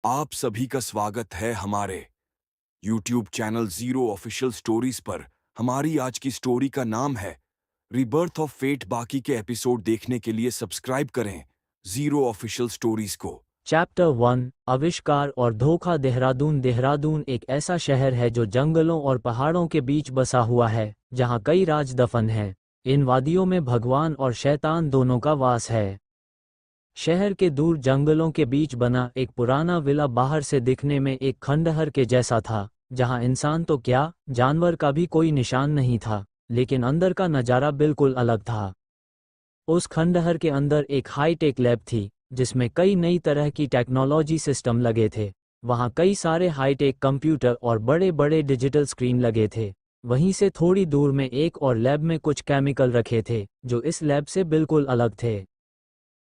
आप सभी का स्वागत है हमारे YouTube channel zero official stories पर। हमारी आज की स्टोरी का नाम है रिबर्थ ऑफ फेट। बाकी के एपिसोड देखने के लिए सब्सक्राइब करें जीरो ऑफिशियल स्टोरीज को। चैप्टर 1 आविष्कार और धोखा। देहरादून। देहरादून एक ऐसा शहर है जो जंगलों और पहाड़ों के बीच बसा हुआ है, जहाँ कई राज दफन हैं। इन वादियों में भगवान और शैतान दोनों का वास है। शहर के दूर जंगलों के बीच बना एक पुराना विला बाहर से दिखने में एक खंडहर के जैसा था, जहाँ इंसान तो क्या, जानवर का भी कोई निशान नहीं था। लेकिन अंदर का नज़ारा बिल्कुल अलग था। उस खंडहर के अंदर एक हाईटेक लैब थी, जिसमें कई नई तरह की टेक्नोलॉजी सिस्टम लगे थे। वहाँ कई सारे हाईटेक कंप्यूटर और बड़े बड़े डिजिटल स्क्रीन लगे थे। वहीं से थोड़ी दूर में एक और लैब में कुछ केमिकल रखे थे, जो इस लैब से बिल्कुल अलग थे।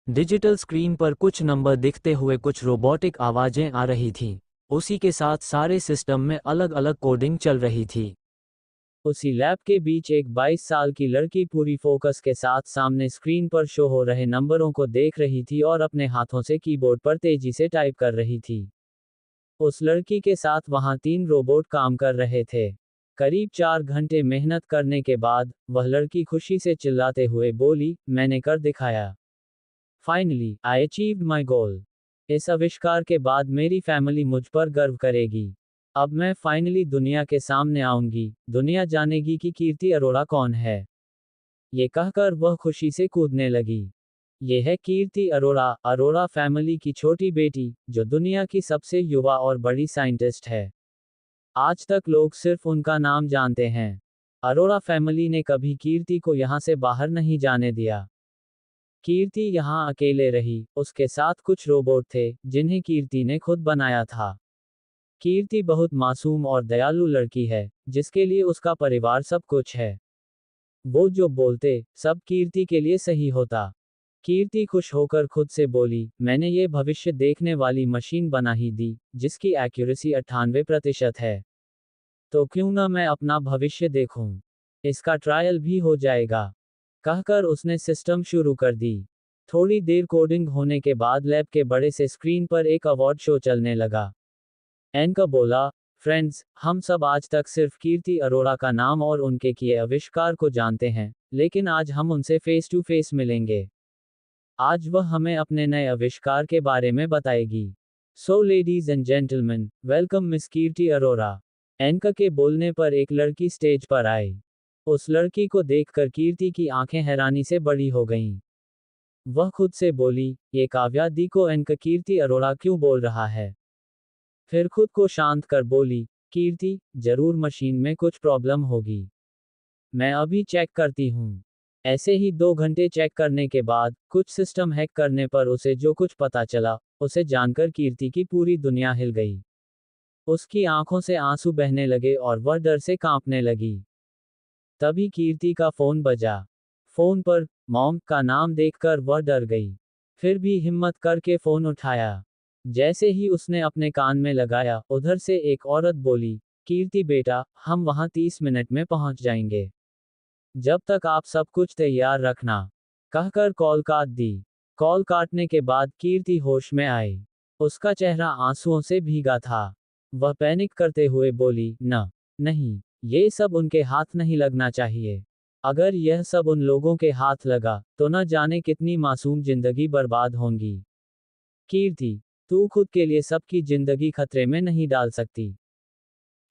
डिजिटल स्क्रीन पर कुछ नंबर दिखते हुए कुछ रोबोटिक आवाज़ें आ रही थीं। उसी के साथ सारे सिस्टम में अलग अलग कोडिंग चल रही थी। उसी लैब के बीच एक 22 साल की लड़की पूरी फोकस के साथ सामने स्क्रीन पर शो हो रहे नंबरों को देख रही थी और अपने हाथों से कीबोर्ड पर तेजी से टाइप कर रही थी। उस लड़की के साथ वहां 3 रोबोट काम कर रहे थे। करीब 4 घंटे मेहनत करने के बाद वह लड़की खुशी से चिल्लाते हुए बोली, मैंने कर दिखाया। फाइनली आई अचीव्ड माई गोल। इस आविष्कार के बाद मेरी फैमिली मुझ पर गर्व करेगी। अब मैं फाइनली दुनिया के सामने आऊंगी, दुनिया जानेगी कि कीर्ति अरोड़ा कौन है। ये कहकर वह खुशी से कूदने लगी। ये है कीर्ति अरोड़ा, अरोड़ा फैमिली की छोटी बेटी, जो दुनिया की सबसे युवा और बड़ी साइंटिस्ट है। आज तक लोग सिर्फ उनका नाम जानते हैं। अरोड़ा फैमिली ने कभी कीर्ति को यहाँ से बाहर नहीं जाने दिया। कीर्ति यहाँ अकेले रही, उसके साथ कुछ रोबोट थे, जिन्हें कीर्ति ने खुद बनाया था। कीर्ति बहुत मासूम और दयालु लड़की है, जिसके लिए उसका परिवार सब कुछ है। वो जो बोलते, सब कीर्ति के लिए सही होता। कीर्ति खुश होकर खुद से बोली, मैंने ये भविष्य देखने वाली मशीन बना ही दी, जिसकी एक्यूरेसी 98% है। तो क्यों ना मैं अपना भविष्य देखूं? इसका ट्रायल भी हो जाएगा। कहकर उसने सिस्टम शुरू कर दी। थोड़ी देर कोडिंग होने के बाद लैब के बड़े से स्क्रीन पर एक अवार्ड शो चलने लगा। एंकर बोला, फ्रेंड्स, हम सब आज तक सिर्फ कीर्ति अरोड़ा का नाम और उनके किए आविष्कार को जानते हैं, लेकिन आज हम उनसे फेस टू फेस मिलेंगे। आज वह हमें अपने नए आविष्कार के बारे में बताएगी। So ladies and gentleman, welcome miss Kirti Arora. Anchor के बोलने पर एक लड़की स्टेज पर आई। उस लड़की को देखकर कीर्ति की आंखें हैरानी से बड़ी हो गईं। वह खुद से बोली, ये काव्या दी को एंकर कीर्ति अरोड़ा क्यों बोल रहा है? फिर खुद को शांत कर बोली, कीर्ति, जरूर मशीन में कुछ प्रॉब्लम होगी। मैं अभी चेक करती हूँ। ऐसे ही 2 घंटे चेक करने के बाद, कुछ सिस्टम हैक करने पर उसे जो कुछ पता चला, उसे जानकर कीर्ति की पूरी दुनिया हिल गई। उसकी आंखों से आंसू बहने लगे और वह डर से कांपने लगी। तभी कीर्ति का फोन बजा। फोन पर मॉम का नाम देखकर वह डर गई। फिर भी हिम्मत करके फोन उठाया। जैसे ही उसने अपने कान में लगाया, उधर से एक औरत बोली, कीर्ति बेटा, हम वहां 30 मिनट में पहुंच जाएंगे। जब तक आप सब कुछ तैयार रखना। कहकर कॉल काट दी। कॉल काटने के बाद कीर्ति होश में आई। उसका चेहरा आंसुओं से भीगा था। वह पैनिक करते हुए बोली, नहीं, ये सब उनके हाथ नहीं लगना चाहिए। अगर यह सब उन लोगों के हाथ लगा, तो न जाने कितनी मासूम जिंदगी बर्बाद होंगी। कीर्ति, तू खुद के लिए सबकी जिंदगी खतरे में नहीं डाल सकती।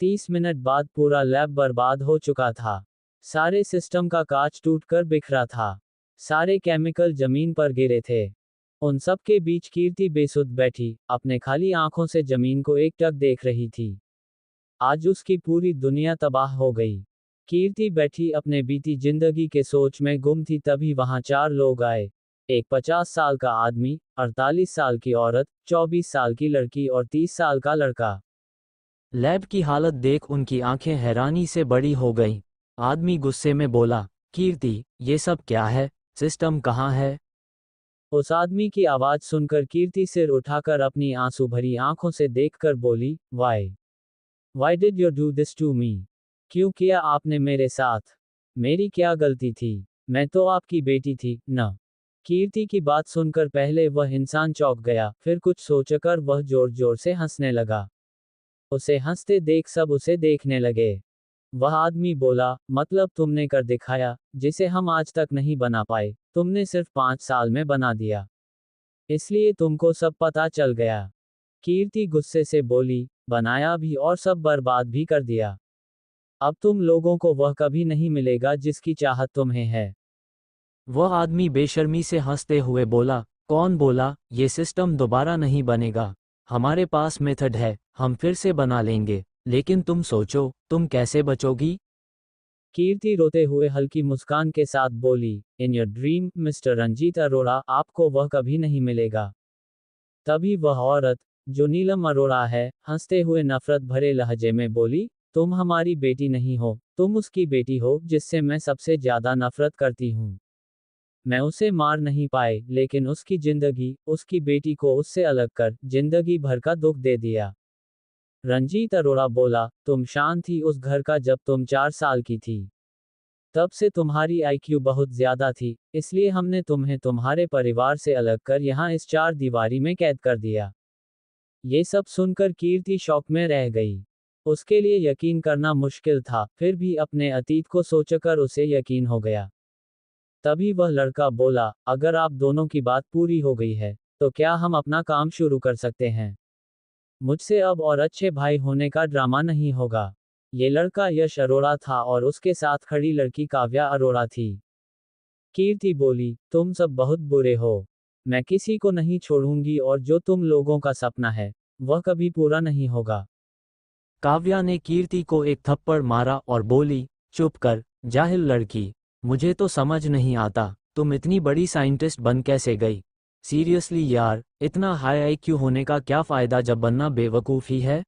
30 मिनट बाद पूरा लैब बर्बाद हो चुका था। सारे सिस्टम का कांच टूटकर बिखरा था। सारे केमिकल जमीन पर गिरे थे। उन सब के बीच कीर्ति बेसुध बैठी, अपने खाली आंखों से जमीन को एकटक देख रही थी। आज उसकी पूरी दुनिया तबाह हो गई। कीर्ति बैठी अपने बीती जिंदगी के सोच में गुम थी, तभी वहां 4 लोग आए। एक 50 साल का आदमी, 48 साल की औरत, 24 साल की लड़की और 30 साल का लड़का। लैब की हालत देख उनकी आंखें हैरानी से बड़ी हो गईं। आदमी गुस्से में बोला, कीर्ति, ये सब क्या है? सिस्टम कहाँ है? उस आदमी की आवाज सुनकर कीर्ति सिर उठाकर अपनी आंसू भरी आंखों से देखकर बोली, why did you do this to me? क्यों किया आपने मेरे साथ? मेरी क्या गलती थी? मैं तो आपकी बेटी थी, न? कीर्ति की बात सुनकर पहले वह इंसान चौंक गया, फिर कुछ सोचकर वह जोर जोर से हंसने लगा। उसे हंसते देख सब उसे देखने लगे। वह आदमी बोला, मतलब तुमने कर दिखाया, जिसे हम आज तक नहीं बना पाए, तुमने सिर्फ 5 साल में बना दिया। इसलिए तुमको सब पता चल गया। कीर्ति गुस्से से बोली, बनाया भी और सब बर्बाद भी कर दिया। अब तुम लोगों को वह कभी नहीं मिलेगा जिसकी चाहत तुम्हें है। वह आदमी बेशर्मी से हंसते हुए बोला, कौन बोला, ये सिस्टम दोबारा नहीं बनेगा। हमारे पास मेथड है, हम फिर से बना लेंगे, लेकिन तुम सोचो, तुम कैसे बचोगी? कीर्ति रोते हुए हल्की मुस्कान के साथ बोली, in your dream mister Ranjit Arora, आपको वह कभी नहीं मिलेगा। तभी वह औरत, जो नीलम अरोड़ा है, हंसते हुए नफरत भरे लहजे में बोली, तुम हमारी बेटी नहीं हो, तुम उसकी बेटी हो जिससे मैं सबसे ज्यादा नफरत करती हूँ। मैं उसे मार नहीं पाए, लेकिन उसकी जिंदगी, उसकी बेटी को उससे अलग कर, जिंदगी भर का दुख दे दिया। रंजीत अरोड़ा बोला, तुम शांत थी उस घर का जब तुम 4 साल की थी। तब से तुम्हारी आईक्यू बहुत ज्यादा थी, इसलिए हमने तुम्हें तुम्हारे परिवार से अलग कर यहाँ इस 4 दीवारी में कैद कर दिया। ये सब सुनकर कीर्ति शॉक में रह गई। उसके लिए यकीन करना मुश्किल था, फिर भी अपने अतीत को सोचकर उसे यकीन हो गया। तभी वह लड़का बोला, अगर आप दोनों की बात पूरी हो गई है, तो क्या हम अपना काम शुरू कर सकते हैं? मुझसे अब और अच्छे भाई होने का ड्रामा नहीं होगा। ये लड़का यश अरोड़ा था और उसके साथ खड़ी लड़की काव्या अरोड़ा थी। कीर्ति बोली, तुम सब बहुत बुरे हो। मैं किसी को नहीं छोड़ूंगी और जो तुम लोगों का सपना है, वह कभी पूरा नहीं होगा। काव्या ने कीर्ति को एक थप्पड़ मारा और बोली, चुप कर, जाहिल लड़की। मुझे तो समझ नहीं आता, तुम इतनी बड़ी साइंटिस्ट बन कैसे गई? सीरियसली यार, इतना हाई आईक्यू होने का क्या फायदा जब बनना बेवकूफ़ी है?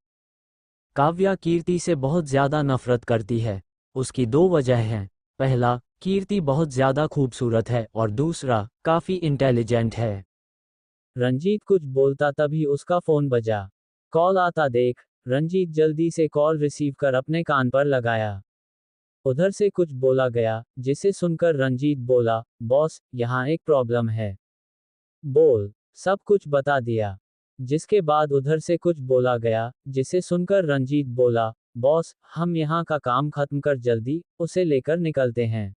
काव्या कीर्ति से बहुत ज्यादा नफरत करती है। उसकी 2 वजह हैं। पहला, कीर्ति बहुत ज्यादा खूबसूरत है और दूसरा, काफी इंटेलिजेंट है। रंजीत कुछ बोलता तभी उसका फोन बजा। कॉल आता देख, रंजीत जल्दी से कॉल रिसीव कर अपने कान पर लगाया। उधर से कुछ बोला गया, जिसे सुनकर रंजीत बोला, बॉस, यहाँ एक प्रॉब्लम है। बोल। सब कुछ बता दिया। जिसके बाद उधर से कुछ बोला गया, जिसे सुनकर रंजीत बोला, बॉस, हम यहाँ का काम खत्म कर जल्दी उसे लेकर निकलते हैं।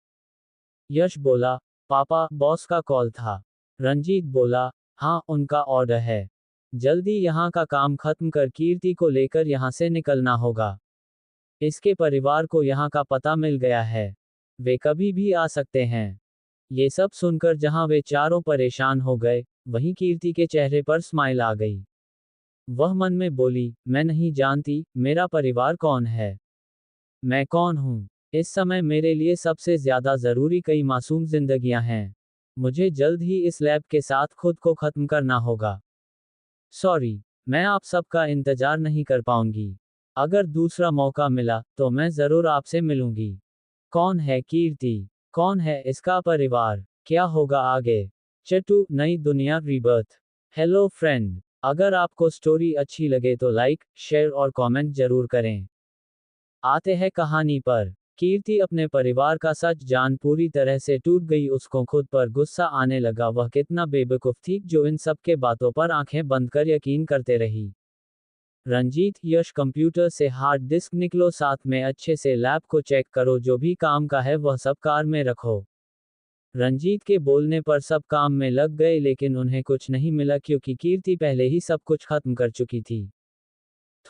यश बोला, पापा, बॉस का कॉल था। रंजीत बोला, हाँ, उनका ऑर्डर है। जल्दी यहाँ का काम खत्म कर कीर्ति को लेकर यहाँ से निकलना होगा। इसके परिवार को यहाँ का पता मिल गया है। वे कभी भी आ सकते हैं। ये सब सुनकर जहां वे चारों परेशान हो गए, वहीं कीर्ति के चेहरे पर स्माइल आ गई। वह मन में बोली, मैं नहीं जानती, मेरा परिवार कौन है? मैं कौन हूँ? इस समय मेरे लिए सबसे ज्यादा जरूरी कई मासूम जिंदगियां हैं। मुझे जल्द ही इस लैब के साथ खुद को खत्म करना होगा। सॉरी, मैं आप सबका इंतजार नहीं कर पाऊंगी। अगर दूसरा मौका मिला, तो मैं जरूर आपसे मिलूंगी। कौन है कीर्ति? कौन है इसका परिवार? क्या होगा आगे? चटू, नई दुनिया रीबर्थ। हेलो फ्रेंड, अगर आपको स्टोरी अच्छी लगे तो लाइक, शेयर और कमेंट जरूर करें। आते हैं कहानी पर। कीर्ति अपने परिवार का सच जान पूरी तरह से टूट गई। उसको खुद पर गुस्सा आने लगा। वह कितना बेवकूफ थी जो इन सब के बातों पर आंखें बंद कर यकीन करते रही। रंजीत, यश, कंप्यूटर से हार्ड डिस्क निकलो, साथ में अच्छे से लैब को चेक करो, जो भी काम का है वह सब कार में रखो। रंजीत के बोलने पर सब काम में लग गए, लेकिन उन्हें कुछ नहीं मिला क्योंकि कीर्ति पहले ही सब कुछ खत्म कर चुकी थी।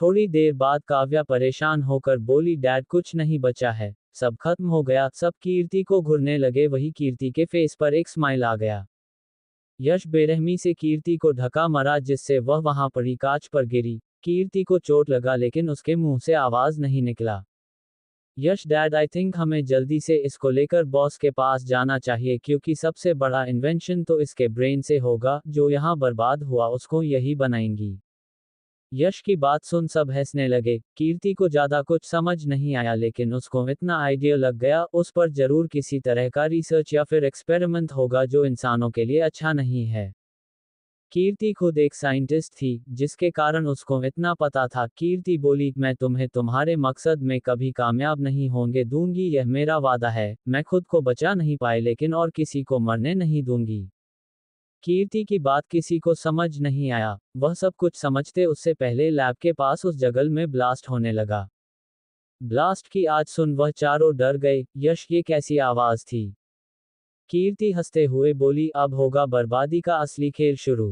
थोड़ी देर बाद काव्या परेशान होकर बोली, डैड, कुछ नहीं बचा है, सब खत्म हो गया। सब कीर्ति को घूरने लगे। वही कीर्ति के फेस पर एक स्माइल आ गया। यश बेरहमी से कीर्ति को धक्का मारा, जिससे वह वहां पड़ी कांच पर गिरी। कीर्ति को चोट लगा, लेकिन उसके मुंह से आवाज नहीं निकला। यश, डैड, आई थिंक हमें जल्दी से इसको लेकर बॉस के पास जाना चाहिए, क्योंकि सबसे बड़ा इन्वेंशन तो इसके ब्रेन से होगा। जो यहाँ बर्बाद हुआ उसको यही बनाएंगी। यश की बात सुन सब हंसने लगे। कीर्ति को ज्यादा कुछ समझ नहीं आया, लेकिन उसको इतना आइडिया लग गया, उस पर जरूर किसी तरह का रिसर्च या फिर एक्सपेरिमेंट होगा जो इंसानों के लिए अच्छा नहीं है। कीर्ति खुद एक साइंटिस्ट थी, जिसके कारण उसको इतना पता था। कीर्ति बोली, मैं तुम्हें तुम्हारे मकसद में कभी कामयाब नहीं होंगे दूंगी, यह मेरा वादा है। मैं खुद को बचा नहीं पाए, लेकिन और किसी को मरने नहीं दूंगी। कीर्ति की बात किसी को समझ नहीं आया, वह सब कुछ समझते उससे पहले लैब के पास उस जंगल में ब्लास्ट होने लगा। ब्लास्ट की आवाज सुन वह चारों डर गए। यश, ये कैसी आवाज थी? कीर्ति हंसते हुए बोली, अब होगा बर्बादी का असली खेल शुरू।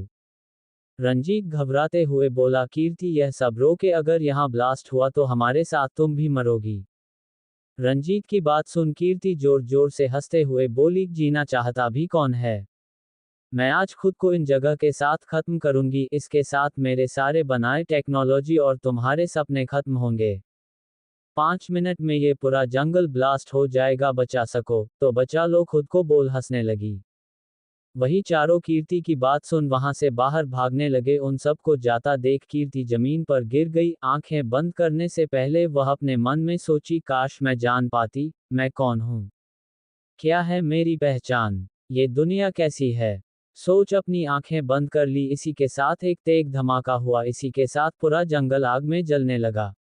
रंजीत घबराते हुए बोला, कीर्ति यह सब रोके, अगर यहाँ ब्लास्ट हुआ तो हमारे साथ तुम भी मरोगी। रंजीत की बात सुन कीर्ति जोर जोर से हंसते हुए बोली, जीना चाहता भी कौन है? मैं आज खुद को इन जगह के साथ खत्म करूंगी, इसके साथ मेरे सारे बनाए टेक्नोलॉजी और तुम्हारे सपने खत्म होंगे। 5 मिनट में ये पूरा जंगल ब्लास्ट हो जाएगा, बचा सको तो बचा लो खुद को, बोल हंसने लगी। वही चारों कीर्ति की बात सुन वहां से बाहर भागने लगे। उन सबको जाता देख कीर्ति जमीन पर गिर गई। आंखें बंद करने से पहले वह अपने मन में सोची, काश मैं जान पाती, मैं कौन हूं, क्या है मेरी पहचान, ये दुनिया कैसी है। सोच अपनी आंखें बंद कर ली। इसी के साथ एक तेज धमाका हुआ। इसी के साथ पूरा जंगल आग में जलने लगा।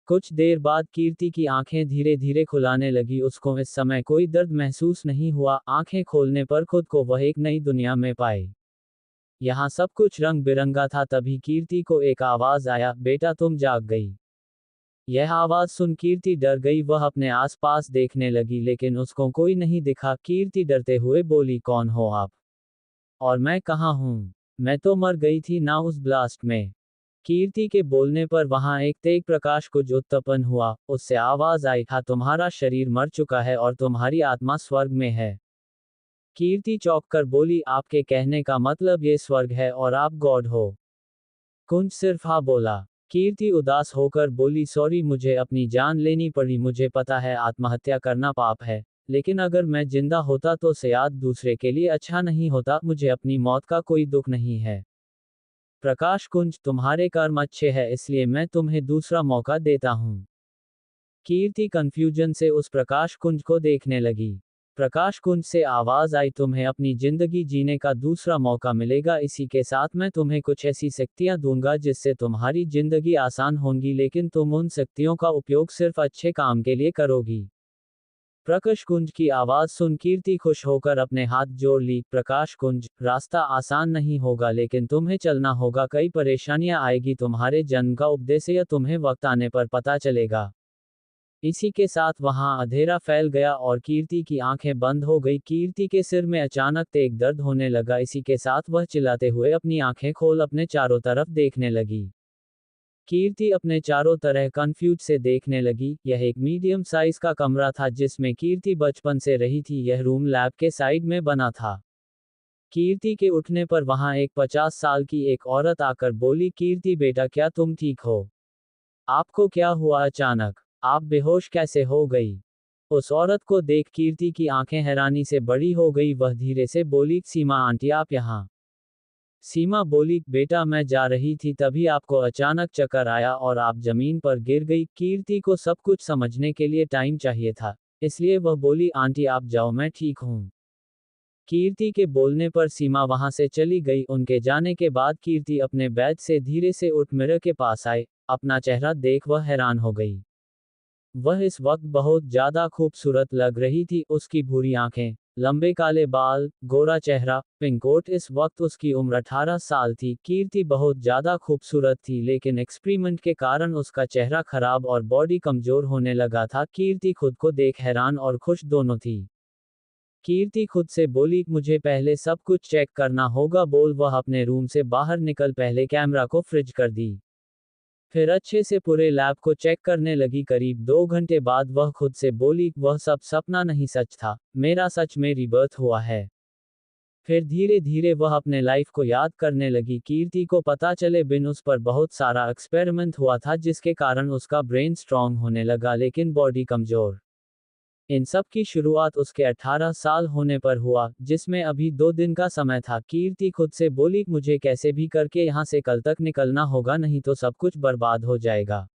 कुछ देर बाद कीर्ति की आंखें धीरे धीरे खुलाने लगी। उसको इस समय कोई दर्द महसूस नहीं हुआ। आंखें खोलने पर खुद को वह एक नई दुनिया में पाई। यहाँ सब कुछ रंग बिरंगा था। तभी कीर्ति को एक आवाज आया, बेटा तुम जाग गई। यह आवाज सुन कीर्ति डर गई। वह अपने आसपास देखने लगी लेकिन उसको कोई नहीं दिखा। कीर्ति डरते हुए बोली, कौन हो आप? और मैं कहाँ हूँ? मैं तो मर गई थी ना उस ब्लास्ट में। कीर्ति के बोलने पर वहां एक तेज प्रकाश कुछ उत्पन्न हुआ। उससे आवाज आई, था तुम्हारा शरीर मर चुका है और तुम्हारी आत्मा स्वर्ग में है। कीर्ति चौंक कर बोली, आपके कहने का मतलब ये स्वर्ग है और आप गॉड हो? कुंज सिर्फ हाँ बोला। कीर्ति उदास होकर बोली, सॉरी, मुझे अपनी जान लेनी पड़ी। मुझे पता है आत्महत्या करना पाप है, लेकिन अगर मैं जिंदा होता तो शायद दूसरे के लिए अच्छा नहीं होता। मुझे अपनी मौत का कोई दुख नहीं है। प्रकाश कुंज, तुम्हारे कर्म अच्छे हैं इसलिए मैं तुम्हें दूसरा मौका देता हूं। कीर्ति कंफ्यूजन से उस प्रकाश कुंज को देखने लगी। प्रकाश कुंज से आवाज आई, तुम्हें अपनी जिंदगी जीने का दूसरा मौका मिलेगा। इसी के साथ मैं तुम्हें कुछ ऐसी शक्तियां दूंगा जिससे तुम्हारी जिंदगी आसान होगी, लेकिन तुम उन शक्तियों का उपयोग सिर्फ अच्छे काम के लिए करोगी। प्रकाश कुंज की आवाज सुन कीर्ति खुश होकर अपने हाथ जोड़ ली। प्रकाश कुंज, रास्ता आसान नहीं होगा लेकिन तुम्हें चलना होगा। कई परेशानियां आएगी। तुम्हारे जन्म का उपदेश तुम्हें वक्त आने पर पता चलेगा। इसी के साथ वहां अंधेरा फैल गया और कीर्ति की आंखें बंद हो गई। कीर्ति के सिर में अचानक तेज दर्द होने लगा। इसी के साथ वह चिल्लाते हुए अपनी आंखें खोल अपने चारों तरफ देखने लगी। कीर्ति अपने चारों तरह कंफ्यूज से देखने लगी। यह एक मीडियम साइज का कमरा था जिसमें कीर्ति बचपन से रही थी। यह रूम लैब के साइड में बना था। कीर्ति के उठने पर वहां एक 50 साल की एक औरत आकर बोली, कीर्ति बेटा, क्या तुम ठीक हो? आपको क्या हुआ अचानक? आप बेहोश कैसे हो गई? उस औरत को देख कीर्ति की आंखें हैरानी से बड़ी हो गई। वह धीरे से बोली, सीमा आंटी आप यहाँ? सीमा बोली, बेटा मैं जा रही थी तभी आपको अचानक चक्कर आया और आप जमीन पर गिर गई। कीर्ति को सब कुछ समझने के लिए टाइम चाहिए था, इसलिए वह बोली, आंटी आप जाओ, मैं ठीक हूँ। कीर्ति के बोलने पर सीमा वहां से चली गई। उनके जाने के बाद कीर्ति अपने बेड से धीरे से उठ मिरर के पास आए। अपना चेहरा देख वह हैरान हो गई। वह इस वक्त बहुत ज्यादा खूबसूरत लग रही थी। उसकी भूरी आंखें, लंबे काले बाल, गोरा चेहरा, पिंक कोट। इस वक्त उसकी उम्र 18 साल थी। कीर्ति बहुत ज्यादा खूबसूरत थी लेकिन एक्सपेरिमेंट के कारण उसका चेहरा खराब और बॉडी कमजोर होने लगा था। कीर्ति खुद को देख हैरान और खुश दोनों थी। कीर्ति खुद से बोली, मुझे पहले सब कुछ चेक करना होगा। बोल वह अपने रूम से बाहर निकल पहले कैमरा को फ्रिज कर दी। फिर अच्छे से पूरे लैब को चेक करने लगी। करीब 2 घंटे बाद वह खुद से बोली, वह सब सपना नहीं सच था, मेरा सच में रीबर्थ हुआ है। फिर धीरे धीरे वह अपने लाइफ को याद करने लगी। कीर्ति को पता चले बिन उस पर बहुत सारा एक्सपेरिमेंट हुआ था जिसके कारण उसका ब्रेन स्ट्रांग होने लगा लेकिन बॉडी कमजोर। इन सब की शुरुआत उसके 18 साल होने पर हुआ, जिसमें अभी 2 दिन का समय था। कीर्ति खुद से बोली, मुझे कैसे भी करके यहाँ से कल तक निकलना होगा, नहीं तो सब कुछ बर्बाद हो जाएगा।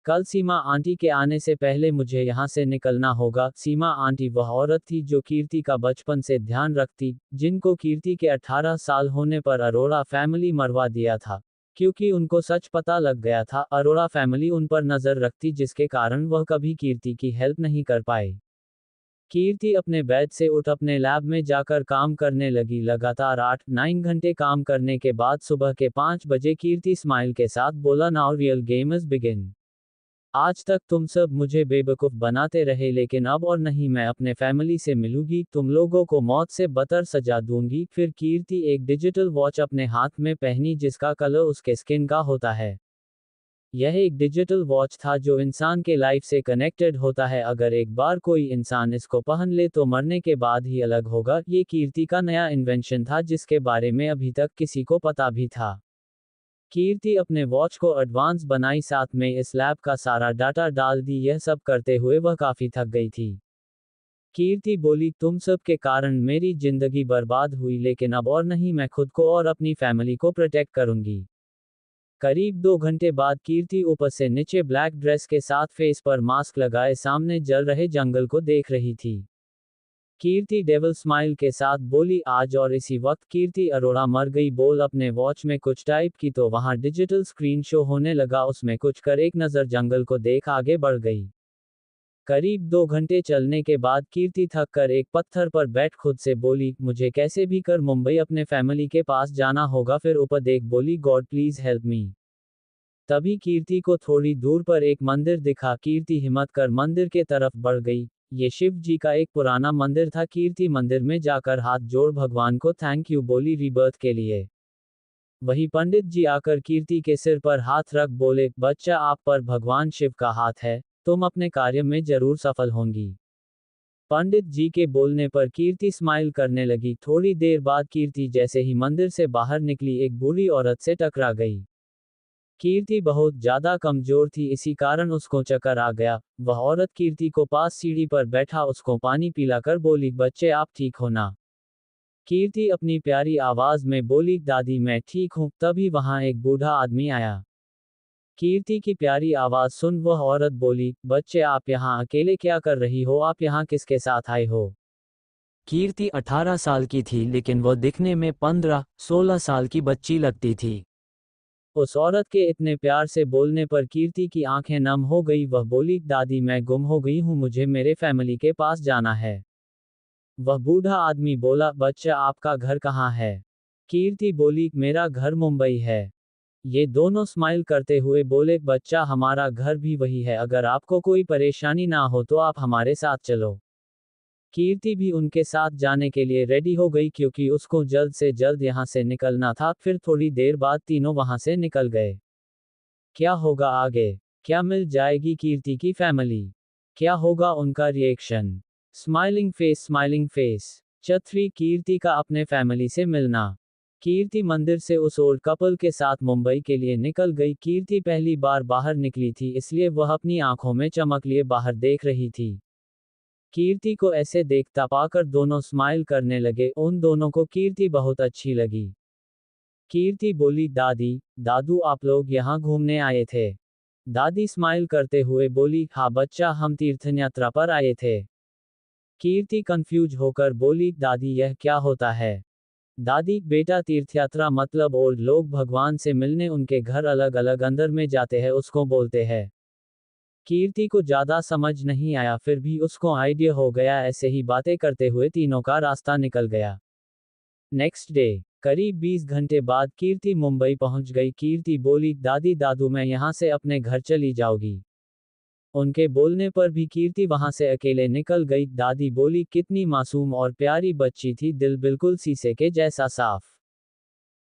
कल सीमा आंटी के आने से पहले मुझे यहाँ से निकलना होगा। सीमा आंटी वह औरत थी जो कीर्ति का बचपन से ध्यान रखती, जिनको कीर्ति के 18 साल होने पर अरोड़ा फैमिली मरवा दिया था, क्योंकि उनको सच पता लग गया था। अरोड़ा फैमिली उन पर नजर रखती जिसके कारण वह कभी कीर्ति की हेल्प नहीं कर पाए। कीर्ति अपने बेड से उठ अपने लैब में जाकर काम करने लगी। लगातार 8-9 घंटे काम करने के बाद सुबह के 5 बजे कीर्ति स्माइल के साथ बोला, नाउ रियल गेमर्स बिगिन। आज तक तुम सब मुझे बेवकूफ बनाते रहे, लेकिन अब और नहीं, मैं अपने फैमिली से मिलूंगी, तुम लोगों को मौत से बदतर सजा दूंगी। फिर कीर्ति एक डिजिटल वॉच अपने हाथ में पहनी जिसका कलर उसके स्किन का होता है। यह एक डिजिटल वॉच था जो इंसान के लाइफ से कनेक्टेड होता है। अगर एक बार कोई इंसान इसको पहन ले तो मरने के बाद ही अलग होगा। ये कीर्ति का नया इन्वेंशन था जिसके बारे में अभी तक किसी को पता भी था। कीर्ति अपने वॉच को एडवांस बनाई, साथ में इस लैब का सारा डाटा डाल दी। यह सब करते हुए वह काफी थक गई थी। कीर्ति बोली, तुम सब के कारण मेरी जिंदगी बर्बाद हुई, लेकिन अब और नहीं, मैं खुद को और अपनी फैमिली को प्रोटेक्ट करूंगी। करीब 2 घंटे बाद कीर्ति ऊपर से नीचे ब्लैक ड्रेस के साथ फेस पर मास्क लगाए सामने जल रहे जंगल को देख रही थी। कीर्ति डेविल स्माइल के साथ बोली, आज। और इसी वक्त कीर्ति अरोड़ा मर गई। बोल अपने वॉच में कुछ टाइप की तो वहां डिजिटल स्क्रीन शो होने लगा। उसमें कुछ कर एक नजर जंगल को देख आगे बढ़ गई। करीब 2 घंटे चलने के बाद कीर्ति थक कर एक पत्थर पर बैठ खुद से बोली, मुझे कैसे भी कर मुंबई अपने फैमिली के पास जाना होगा। फिर ऊपर देख बोली, गॉड प्लीज हेल्प मी। तभी कीर्ति को थोड़ी दूर पर एक मंदिर दिखा। कीर्ति हिम्मत कर मंदिर के तरफ बढ़ गई। ये शिव जी का एक पुराना मंदिर था। कीर्ति मंदिर में जाकर हाथ जोड़ भगवान को थैंक यू बोली रीबर्थ के लिए। वही पंडित जी आकर कीर्ति के सिर पर हाथ रख बोले, बच्चा, आप पर भगवान शिव का हाथ है, तुम अपने कार्य में जरूर सफल होंगी। पंडित जी के बोलने पर कीर्ति स्माइल करने लगी। थोड़ी देर बाद कीर्ति जैसे ही मंदिर से बाहर निकली एक बूढ़ी औरत से टकरा गई। कीर्ति बहुत ज्यादा कमजोर थी, इसी कारण उसको चक्कर आ गया। वह औरत कीर्ति को पास सीढ़ी पर बैठा उसको पानी पिलाकर बोली, बच्चे आप ठीक हो ना। कीर्ति अपनी प्यारी आवाज में बोली, दादी मैं ठीक हूँ। तभी वहां एक बूढ़ा आदमी आया। कीर्ति की प्यारी आवाज सुन वह औरत बोली, बच्चे आप यहाँ अकेले क्या कर रही हो, आप यहाँ किसके साथ आए हो। कीर्ति 18 साल की थी, लेकिन वह दिखने में 15-16 साल की बच्ची लगती थी। उस औरत के इतने प्यार से बोलने पर कीर्ति की आंखें नम हो गई। वह बोली, दादी मैं गुम हो गई हूँ, मुझे मेरे फैमिली के पास जाना है। वह बूढ़ा आदमी बोला, बच्चा आपका घर कहाँ है। कीर्ति बोली, मेरा घर मुंबई है। ये दोनों स्माइल करते हुए बोले, बच्चा हमारा घर भी वही है, अगर आपको कोई परेशानी ना हो तो आप हमारे साथ चलो। कीर्ति भी उनके साथ जाने के लिए रेडी हो गई क्योंकि उसको जल्द से जल्द यहाँ से निकलना था। फिर थोड़ी देर बाद तीनों वहां से निकल गए। क्या होगा आगे? क्या मिल जाएगी कीर्ति की फैमिली? क्या होगा उनका रिएक्शन? Smiling face. चौथी, कीर्ति का अपने फैमिली से मिलना। कीर्ति मंदिर से उस ओल्ड कपल के साथ मुंबई के लिए निकल गई। कीर्ति पहली बार बाहर निकली थी, इसलिए वह अपनी आंखों में चमक लिए बाहर देख रही थी। कीर्ति को ऐसे देखता पाकर दोनों स्माइल करने लगे। उन दोनों को कीर्ति बहुत अच्छी लगी। कीर्ति बोली, दादी, दादू आप लोग यहाँ घूमने आए थे। दादी स्माइल करते हुए बोली, हाँ बच्चा, हम तीर्थ यात्रा पर आए थे। कीर्ति कंफ्यूज होकर बोली, दादी यह क्या होता है। दादी, बेटा तीर्थ यात्रा मतलब ओल्ड लोग भगवान से मिलने उनके घर अलग अलग अंदर में जाते हैं, उसको बोलते हैं। कीर्ति को ज्यादा समझ नहीं आया, फिर भी उसको आइडिया हो गया। ऐसे ही बातें करते हुए तीनों का रास्ता निकल गया। नेक्स्ट डे, करीब 20 घंटे बाद कीर्ति मुंबई पहुंच गई। कीर्ति बोली, दादी दादू मैं यहाँ से अपने घर चली जाऊंगी। उनके बोलने पर भी कीर्ति वहां से अकेले निकल गई। दादी बोली, कितनी मासूम और प्यारी बच्ची थी, दिल बिल्कुल शीशे के जैसा साफ।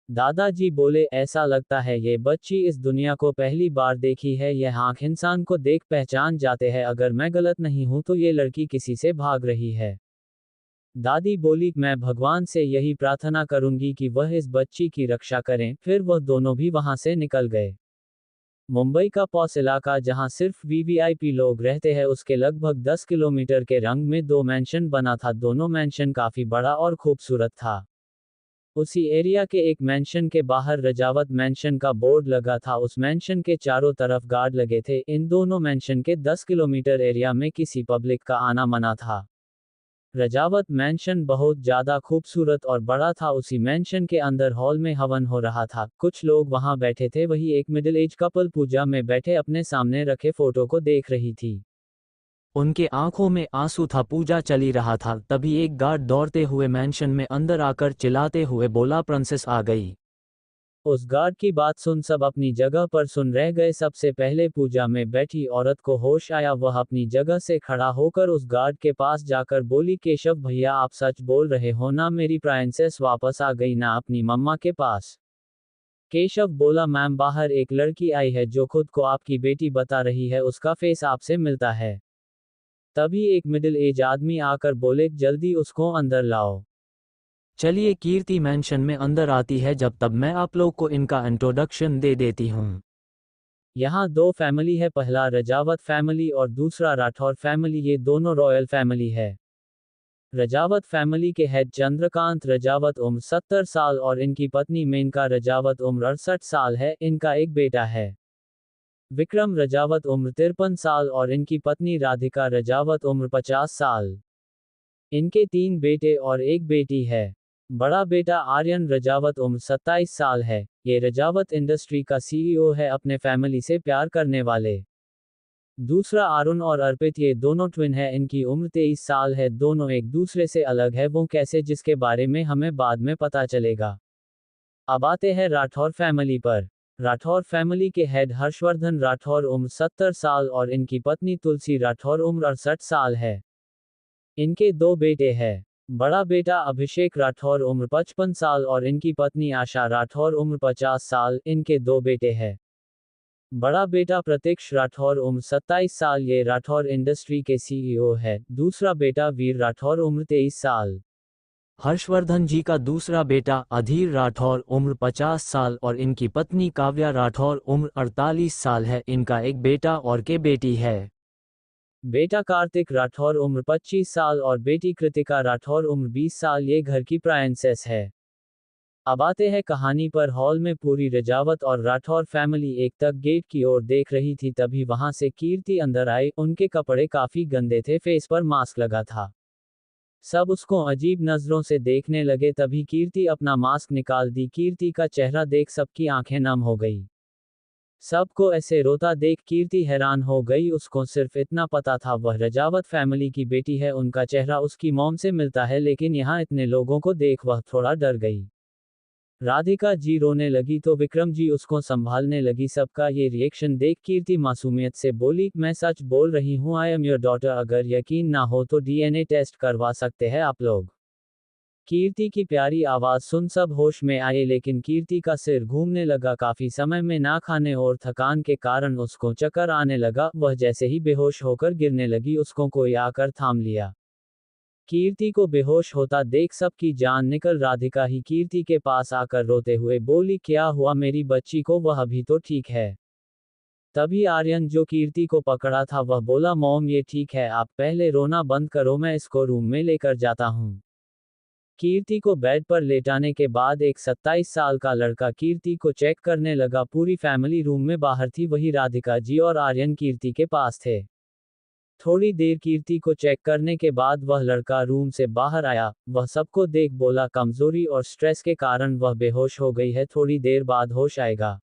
दादाजी बोले, ऐसा लगता है ये बच्ची इस दुनिया को पहली बार देखी है। यह आंख इंसान को देख पहचान जाते हैं। अगर मैं गलत नहीं हूं तो ये लड़की किसी से भाग रही है। दादी बोली, मैं भगवान से यही प्रार्थना करूंगी कि वह इस बच्ची की रक्षा करें। फिर वह दोनों भी वहां से निकल गए। मुंबई का पॉस इलाका जहां सिर्फ वीवीआईपी लोग रहते हैं, उसके लगभग 10 किलोमीटर के रंग में 2 मैंशन बना था। दोनों मैंशन काफी बड़ा और खूबसूरत था। उसी एरिया के एक मैंशन के बाहर रजावत मैंशन का बोर्ड लगा था। उस मैंशन के चारों तरफ गार्ड लगे थे। इन दोनों मैंशन के 10 किलोमीटर एरिया में किसी पब्लिक का आना मना था। रजावत मैंशन बहुत ज्यादा खूबसूरत और बड़ा था। उसी मैंशन के अंदर हॉल में हवन हो रहा था। कुछ लोग वहां बैठे थे। वही एक मिडिल एज कपल पूजा में बैठे अपने सामने रखे फोटो को देख रही थी। उनके आंखों में आंसू था। पूजा चली रहा था, तभी एक गार्ड दौड़ते हुए मैंशन में अंदर आकर चिल्लाते हुए बोला, प्रिंसेस आ गई। उस गार्ड की बात सुन सब अपनी जगह पर सुन रह गए। सबसे पहले पूजा में बैठी औरत को होश आया। वह अपनी जगह से खड़ा होकर उस गार्ड के पास जाकर बोली, केशव भैया आप सच बोल रहे हो ना, मेरी प्रिंसेस वापस आ गई ना अपनी मम्मा के पास? केशव बोला, मैम बाहर एक लड़की आई है जो खुद को आपकी बेटी बता रही है, उसका फेस आपसे मिलता है। तभी एक मिडिल एज आदमी आकर बोले, जल्दी उसको अंदर लाओ। चलिए कीर्ति मैंशन में अंदर आती है, जब तब मैं आप लोग को इनका इंट्रोडक्शन दे देती हूँ। यहाँ दो फैमिली है, पहला रजावत फैमिली और दूसरा राठौर फैमिली। ये दोनों रॉयल फैमिली है। रजावत फैमिली के हेड चंद्रकांत रजावत उम्र 70 साल और इनकी पत्नी मेनका रजावत उम्र 68 साल है। इनका एक बेटा है विक्रम रजावत उम्र 53 साल और इनकी पत्नी राधिका रजावत उम्र 50 साल। इनके 3 बेटे और एक बेटी है। बड़ा बेटा आर्यन रजावत उम्र 27 साल है। ये रजावत इंडस्ट्री का सीईओ है, अपने फैमिली से प्यार करने वाले। दूसरा अरुण और अर्पित, ये दोनों ट्विन है। इनकी उम्र 23 साल है। दोनों एक दूसरे से अलग है, वो कैसे जिसके बारे में हमें बाद में पता चलेगा। अब आते हैं राठौर फैमिली पर। राठौर फैमिली के हेड हर्षवर्धन राठौर उम्र 70 साल और इनकी पत्नी तुलसी राठौर उम्र 68 साल है। इनके 2 बेटे हैं। बड़ा बेटा अभिषेक राठौर उम्र 55 साल और इनकी पत्नी आशा राठौर उम्र 50 साल। इनके 2 बेटे हैं। बड़ा बेटा प्रतीक्ष राठौर उम्र 27 साल, ये राठौर इंडस्ट्री के सीईओ है। दूसरा बेटा वीर राठौर उम्र 23 साल। हर्षवर्धन जी का दूसरा बेटा अधीर राठौर उम्र 50 साल और इनकी पत्नी काव्या राठौर उम्र 48 साल है। इनका एक बेटा और के बेटी है। बेटा कार्तिक राठौर उम्र 25 साल और बेटी कृतिका राठौर उम्र 20 साल। ये घर की प्रिंसेस है। अब आते हैं कहानी पर। हॉल में पूरी रजावत और राठौर फैमिली एक तक गेट की ओर देख रही थी, तभी वहां से कीर्ति अंदर आई। उनके कपड़े काफी गंदे थे, फेस पर मास्क लगा था। सब उसको अजीब नजरों से देखने लगे। तभी कीर्ति अपना मास्क निकाल दी। कीर्ति का चेहरा देख सबकी आंखें नम हो गई। सबको ऐसे रोता देख कीर्ति हैरान हो गई। उसको सिर्फ इतना पता था वह रजावत फैमिली की बेटी है, उनका चेहरा उसकी मॉम से मिलता है, लेकिन यहाँ इतने लोगों को देख वह थोड़ा डर गई। राधिका जी रोने लगी तो विक्रम जी उसको संभालने लगी। सबका ये रिएक्शन देख कीर्ति मासूमियत से बोली, मैं सच बोल रही हूँ, आई एम योर डॉटर। अगर यकीन ना हो तो डीएनए टेस्ट करवा सकते हैं आप लोग। कीर्ति की प्यारी आवाज सुन सब होश में आए, लेकिन कीर्ति का सिर घूमने लगा। काफी समय में ना खाने और थकान के कारण उसको चक्कर आने लगा। वह जैसे ही बेहोश होकर गिरने लगी, उसको कोई आकर थाम लिया। कीर्ति को बेहोश होता देख सबकी जान निकल। राधिका ही कीर्ति के पास आकर रोते हुए बोली, क्या हुआ मेरी बच्ची को? वह अभी तो ठीक है। तभी आर्यन जो कीर्ति को पकड़ा था वह बोला, मॉम ये ठीक है, आप पहले रोना बंद करो, मैं इसको रूम में लेकर जाता हूँ। कीर्ति को बेड पर लेटाने के बाद एक 27 साल का लड़का कीर्ति को चेक करने लगा। पूरी फैमिली रूम में बाहर थी, वही राधिका जी और आर्यन कीर्ति के पास थे। थोड़ी देर कीर्ति को चेक करने के बाद वह लड़का रूम से बाहर आया। वह सबको देख बोला, कमजोरी और स्ट्रेस के कारण वह बेहोश हो गई है, थोड़ी देर बाद होश आएगा।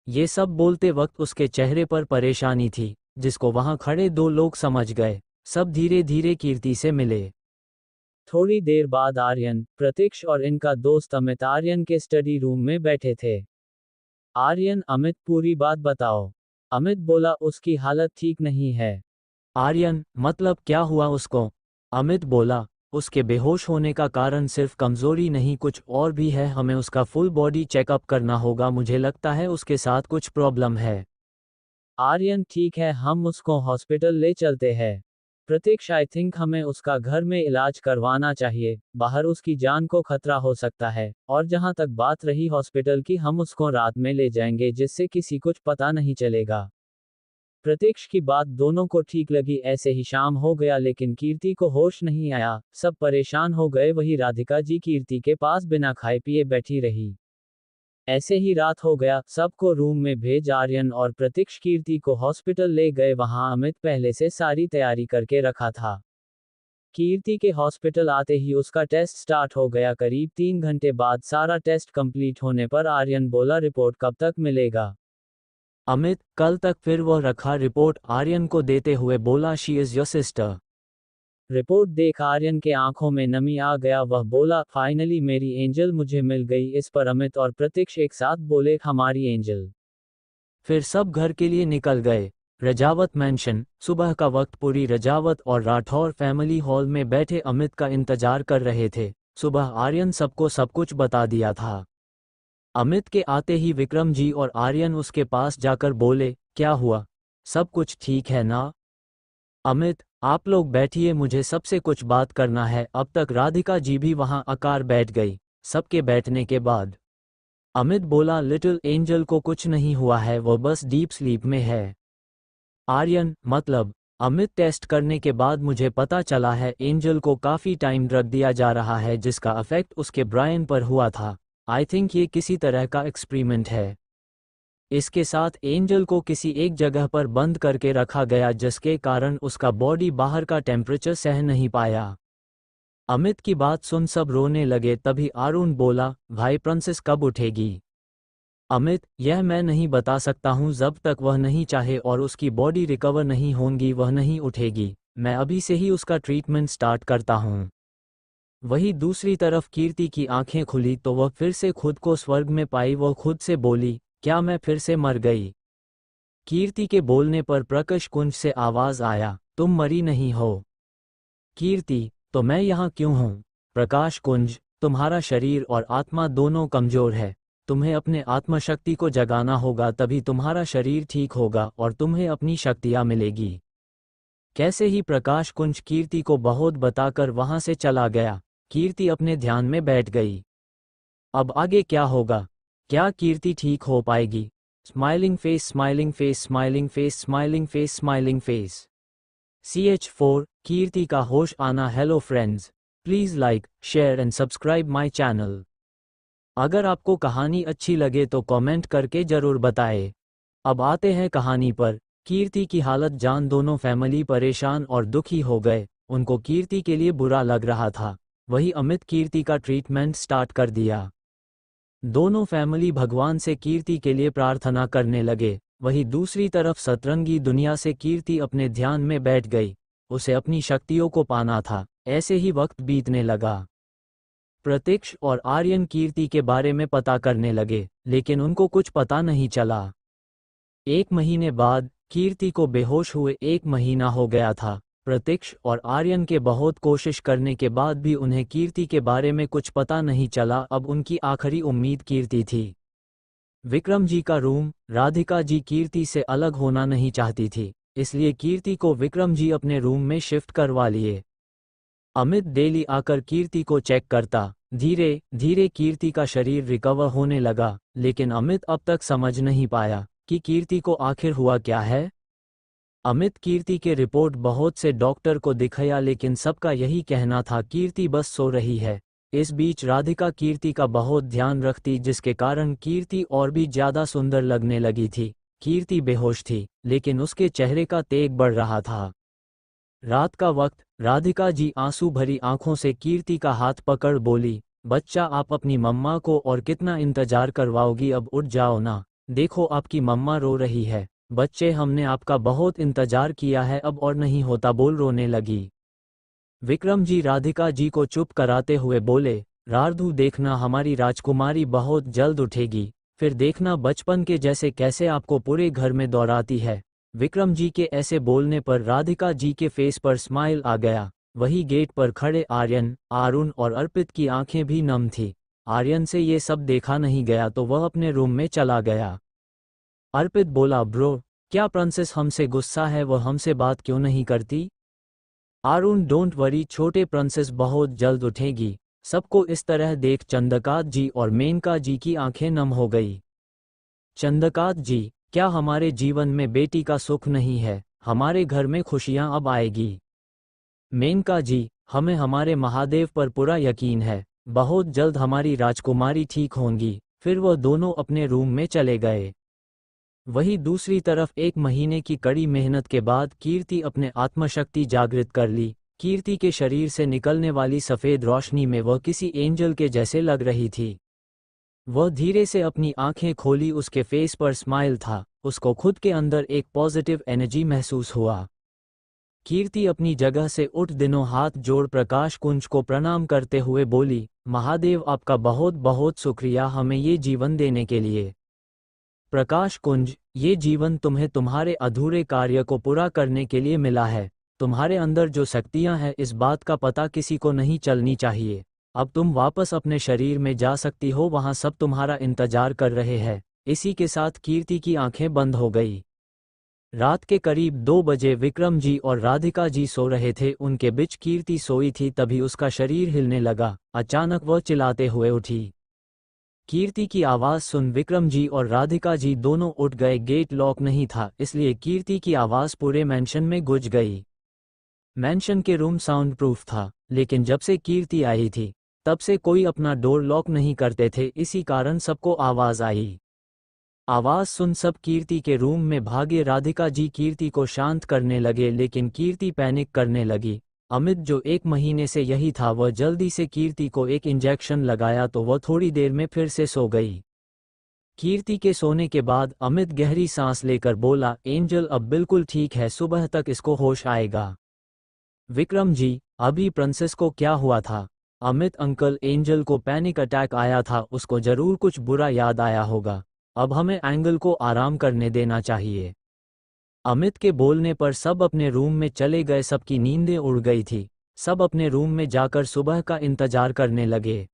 ये सब बोलते वक्त उसके चेहरे पर परेशानी थी, जिसको वहां खड़े 2 लोग समझ गए। सब धीरे धीरे कीर्ति से मिले। थोड़ी देर बाद आर्यन, प्रतीक्ष और इनका दोस्त अमित आर्यन के स्टडी रूम में बैठे थे। आर्यन, अमित पूरी बात बताओ। अमित बोला, उसकी हालत ठीक नहीं है। आर्यन, मतलब क्या हुआ उसको? अमित बोला, उसके बेहोश होने का कारण सिर्फ कमजोरी नहीं, कुछ और भी है, हमें उसका फुल बॉडी चेकअप करना होगा, मुझे लगता है उसके साथ कुछ प्रॉब्लम है। आर्यन, ठीक है, हम उसको हॉस्पिटल ले चलते हैं। प्रतीक्ष, आई थिंक हमें उसका घर में इलाज करवाना चाहिए, बाहर उसकी जान को खतरा हो सकता है। और जहां तक बात रही हॉस्पिटल की, हम उसको रात में ले जाएंगे जिससे किसी कुछ पता नहीं चलेगा। प्रतीक्ष की बात दोनों को ठीक लगी। ऐसे ही शाम हो गया, लेकिन कीर्ति को होश नहीं आया। सब परेशान हो गए। वही राधिका जी कीर्ति के पास बिना खाए पिए बैठी रही। ऐसे ही रात हो गया। सबको रूम में भेज आर्यन और प्रतीक्ष कीर्ति को हॉस्पिटल ले गए। वहां अमित पहले से सारी तैयारी करके रखा था। कीर्ति के हॉस्पिटल आते ही उसका टेस्ट स्टार्ट हो गया। करीब 3 घंटे बाद सारा टेस्ट कंप्लीट होने पर आर्यन बोला, रिपोर्ट कब तक मिलेगा? अमित कल तक फिर वह रखा रिपोर्ट आर्यन को देते हुए बोला, she is your sister. Report देख आर्यन के आंखों में नमी आ गया। वह बोला, फाइनली मेरी एंजल मुझे मिल गई। इस पर अमित और प्रतीक्ष एक साथ बोले, हमारी एंजल। फिर सब घर के लिए निकल गए। रजावत मैंशन। सुबह का वक्त पूरी रजावत और राठौर फैमिली हॉल में बैठे अमित का इंतजार कर रहे थे। सुबह आर्यन सबको सब कुछ बता दिया था। अमित के आते ही विक्रम जी और आर्यन उसके पास जाकर बोले, क्या हुआ, सब कुछ ठीक है ना? अमित, आप लोग बैठिए, मुझे सबसे कुछ बात करना है। अब तक राधिका जी भी वहां आकर बैठ गई। सबके बैठने के बाद अमित बोला, लिटिल एंजल को कुछ नहीं हुआ है, वो बस डीप स्लीप में है। आर्यन, मतलब? अमित, टेस्ट करने के बाद मुझे पता चला है एंजल को काफ़ी टाइम ड्रग दिया जा रहा है जिसका इफेक्ट उसके ब्रेन पर हुआ था। आई थिंक ये किसी तरह का एक्सपेरिमेंट है। इसके साथ एंजल को किसी एक जगह पर बंद करके रखा गया जिसके कारण उसका बॉडी बाहर का टेम्परेचर सह नहीं पाया। अमित की बात सुन सब रोने लगे। तभी अरुण बोला, भाई प्रिंसेस कब उठेगी? अमित, यह मैं नहीं बता सकता हूँ, जब तक वह नहीं चाहे और उसकी बॉडी रिकवर नहीं होगी वह नहीं उठेगी। मैं अभी से ही उसका ट्रीटमेंट स्टार्ट करता हूँ। वही दूसरी तरफ कीर्ति की आंखें खुली तो वह फिर से खुद को स्वर्ग में पाई। वह खुद से बोली, क्या मैं फिर से मर गई? कीर्ति के बोलने पर प्रकाश कुंज से आवाज आया, तुम मरी नहीं हो। कीर्ति, तो मैं यहाँ क्यों हूँ? प्रकाश कुंज, तुम्हारा शरीर और आत्मा दोनों कमजोर है। तुम्हें अपने आत्मशक्ति को जगाना होगा, तभी तुम्हारा शरीर ठीक होगा और तुम्हें अपनी शक्तियाँ मिलेगी। कैसे ही प्रकाश कुंज कीर्ति को बहुत बताकर वहां से चला गया। कीर्ति अपने ध्यान में बैठ गई। अब आगे क्या होगा? क्या कीर्ति ठीक हो पाएगी? Smiling face, smiling face, smiling face, smiling face, smiling face. CH4 कीर्ति का होश आना। Hello friends, please like, share and subscribe my channel. अगर आपको कहानी अच्छी लगे तो कमेंट करके जरूर बताएं। अब आते हैं कहानी पर। कीर्ति की हालत जान दोनों फैमिली परेशान और दुखी हो गए। उनको कीर्ति के लिए बुरा लग रहा था। वही अमित कीर्ति का ट्रीटमेंट स्टार्ट कर दिया। दोनों फैमिली भगवान से कीर्ति के लिए प्रार्थना करने लगे। वही दूसरी तरफ सतरंगी दुनिया से कीर्ति अपने ध्यान में बैठ गई। उसे अपनी शक्तियों को पाना था। ऐसे ही वक्त बीतने लगा। प्रतीक्ष और आर्यन कीर्ति के बारे में पता करने लगे, लेकिन उनको कुछ पता नहीं चला। 1 महीने बाद कीर्ति को बेहोश हुए 1 महीना हो गया था। प्रतीक्ष और आर्यन के बहुत कोशिश करने के बाद भी उन्हें कीर्ति के बारे में कुछ पता नहीं चला। अब उनकी आखिरी उम्मीद कीर्ति थी। विक्रम जी का रूम। राधिका जी कीर्ति से अलग होना नहीं चाहती थी, इसलिए कीर्ति को विक्रम जी अपने रूम में शिफ्ट करवा लिए। अमित डेली आकर कीर्ति को चेक करता। धीरे धीरे कीर्ति का शरीर रिकवर होने लगा, लेकिन अमित अब तक समझ नहीं पाया कि कीर्ति को आखिर हुआ क्या है। अमित कीर्ति के रिपोर्ट बहुत से डॉक्टर को दिखाया, लेकिन सबका यही कहना था कीर्ति बस सो रही है। इस बीच राधिका कीर्ति का बहुत ध्यान रखती, जिसके कारण कीर्ति और भी ज्यादा सुंदर लगने लगी थी। कीर्ति बेहोश थी, लेकिन उसके चेहरे का तेग बढ़ रहा था। रात का वक्त। राधिका जी आंसू भरी आंखों से कीर्ति का हाथ पकड़ बोली, बच्चा, आप अपनी मम्मा को और कितना इंतजार करवाओगी? अब उठ जाओ ना, देखो आपकी मम्मा रो रही है। बच्चे, हमने आपका बहुत इंतजार किया है, अब और नहीं होता, बोल रोने लगी। विक्रम जी राधिका जी को चुप कराते हुए बोले, राधू, देखना हमारी राजकुमारी बहुत जल्द उठेगी, फिर देखना बचपन के जैसे कैसे आपको पूरे घर में दौड़ाती है। विक्रम जी के ऐसे बोलने पर राधिका जी के फेस पर स्माइल आ गया। वही गेट पर खड़े आर्यन, अरुण और अर्पित की आंखें भी नम थी। आर्यन से ये सब देखा नहीं गया तो वह अपने रूम में चला गया। अर्पित बोला, ब्रो, क्या प्रिंसेस हमसे गुस्सा है? वह हमसे बात क्यों नहीं करती? अरुण, डोंट वरी छोटे प्रिंसेस, बहुत जल्द उठेगी। सबको इस तरह देख चंद्रकांत जी और मेनका जी की आंखें नम हो गई। चंद्रकांत जी, क्या हमारे जीवन में बेटी का सुख नहीं है? हमारे घर में खुशियां अब आएगी। मेनका जी, हमें हमारे महादेव पर पूरा यकीन है, बहुत जल्द हमारी राजकुमारी ठीक होंगी। फिर वह दोनों अपने रूम में चले गए। वही दूसरी तरफ 1 महीने की कड़ी मेहनत के बाद कीर्ति अपने आत्मशक्ति जागृत कर ली। कीर्ति के शरीर से निकलने वाली सफ़ेद रोशनी में वह किसी एंजल के जैसे लग रही थी। वह धीरे से अपनी आंखें खोली, उसके फेस पर स्माइल था। उसको खुद के अंदर एक पॉजिटिव एनर्जी महसूस हुआ। कीर्ति अपनी जगह से उठ दिनों हाथ जोड़ प्रकाश कुंज को प्रणाम करते हुए बोली, महादेव आपका बहुत बहुत शुक्रिया हमें ये जीवन देने के लिए। प्रकाश कुंज, ये जीवन तुम्हें तुम्हारे अधूरे कार्य को पूरा करने के लिए मिला है। तुम्हारे अंदर जो शक्तियां हैं इस बात का पता किसी को नहीं चलनी चाहिए। अब तुम वापस अपने शरीर में जा सकती हो, वहां सब तुम्हारा इंतजार कर रहे हैं। इसी के साथ कीर्ति की आंखें बंद हो गई। रात के करीब 2 बजे विक्रम जी और राधिका जी सो रहे थे। उनके बीच कीर्ति सोई थी, तभी उसका शरीर हिलने लगा। अचानक वह चिल्लाते हुए उठी। कीर्ति की आवाज़ सुन विक्रम जी और राधिका जी दोनों उठ गए। गेट लॉक नहीं था, इसलिए कीर्ति की आवाज़ पूरे मैंशन में गूंज गई। मैंशन के रूम साउंड प्रूफ था, लेकिन जब से कीर्ति आई थी तब से कोई अपना डोर लॉक नहीं करते थे, इसी कारण सबको आवाज़ आई। आवाज़ सुन सब कीर्ति के रूम में भागे। राधिका जी कीर्ति को शांत करने लगे, लेकिन कीर्ति पैनिक करने लगी। अमित जो 1 महीने से यही था, वह जल्दी से कीर्ति को एक इंजेक्शन लगाया तो वह थोड़ी देर में फिर से सो गई। कीर्ति के सोने के बाद अमित गहरी सांस लेकर बोला, एंजल अब बिल्कुल ठीक है, सुबह तक इसको होश आएगा। विक्रम जी, अभी प्रिंसेस को क्या हुआ था? अमित अंकल, एंजल को पैनिक अटैक आया था, उसको जरूर कुछ बुरा याद आया होगा। अब हमें एंगल को आराम करने देना चाहिए। अमित के बोलने पर सब अपने रूम में चले गए। सबकी नींदें उड़ गई थी। सब अपने रूम में जाकर सुबह का इंतजार करने लगे।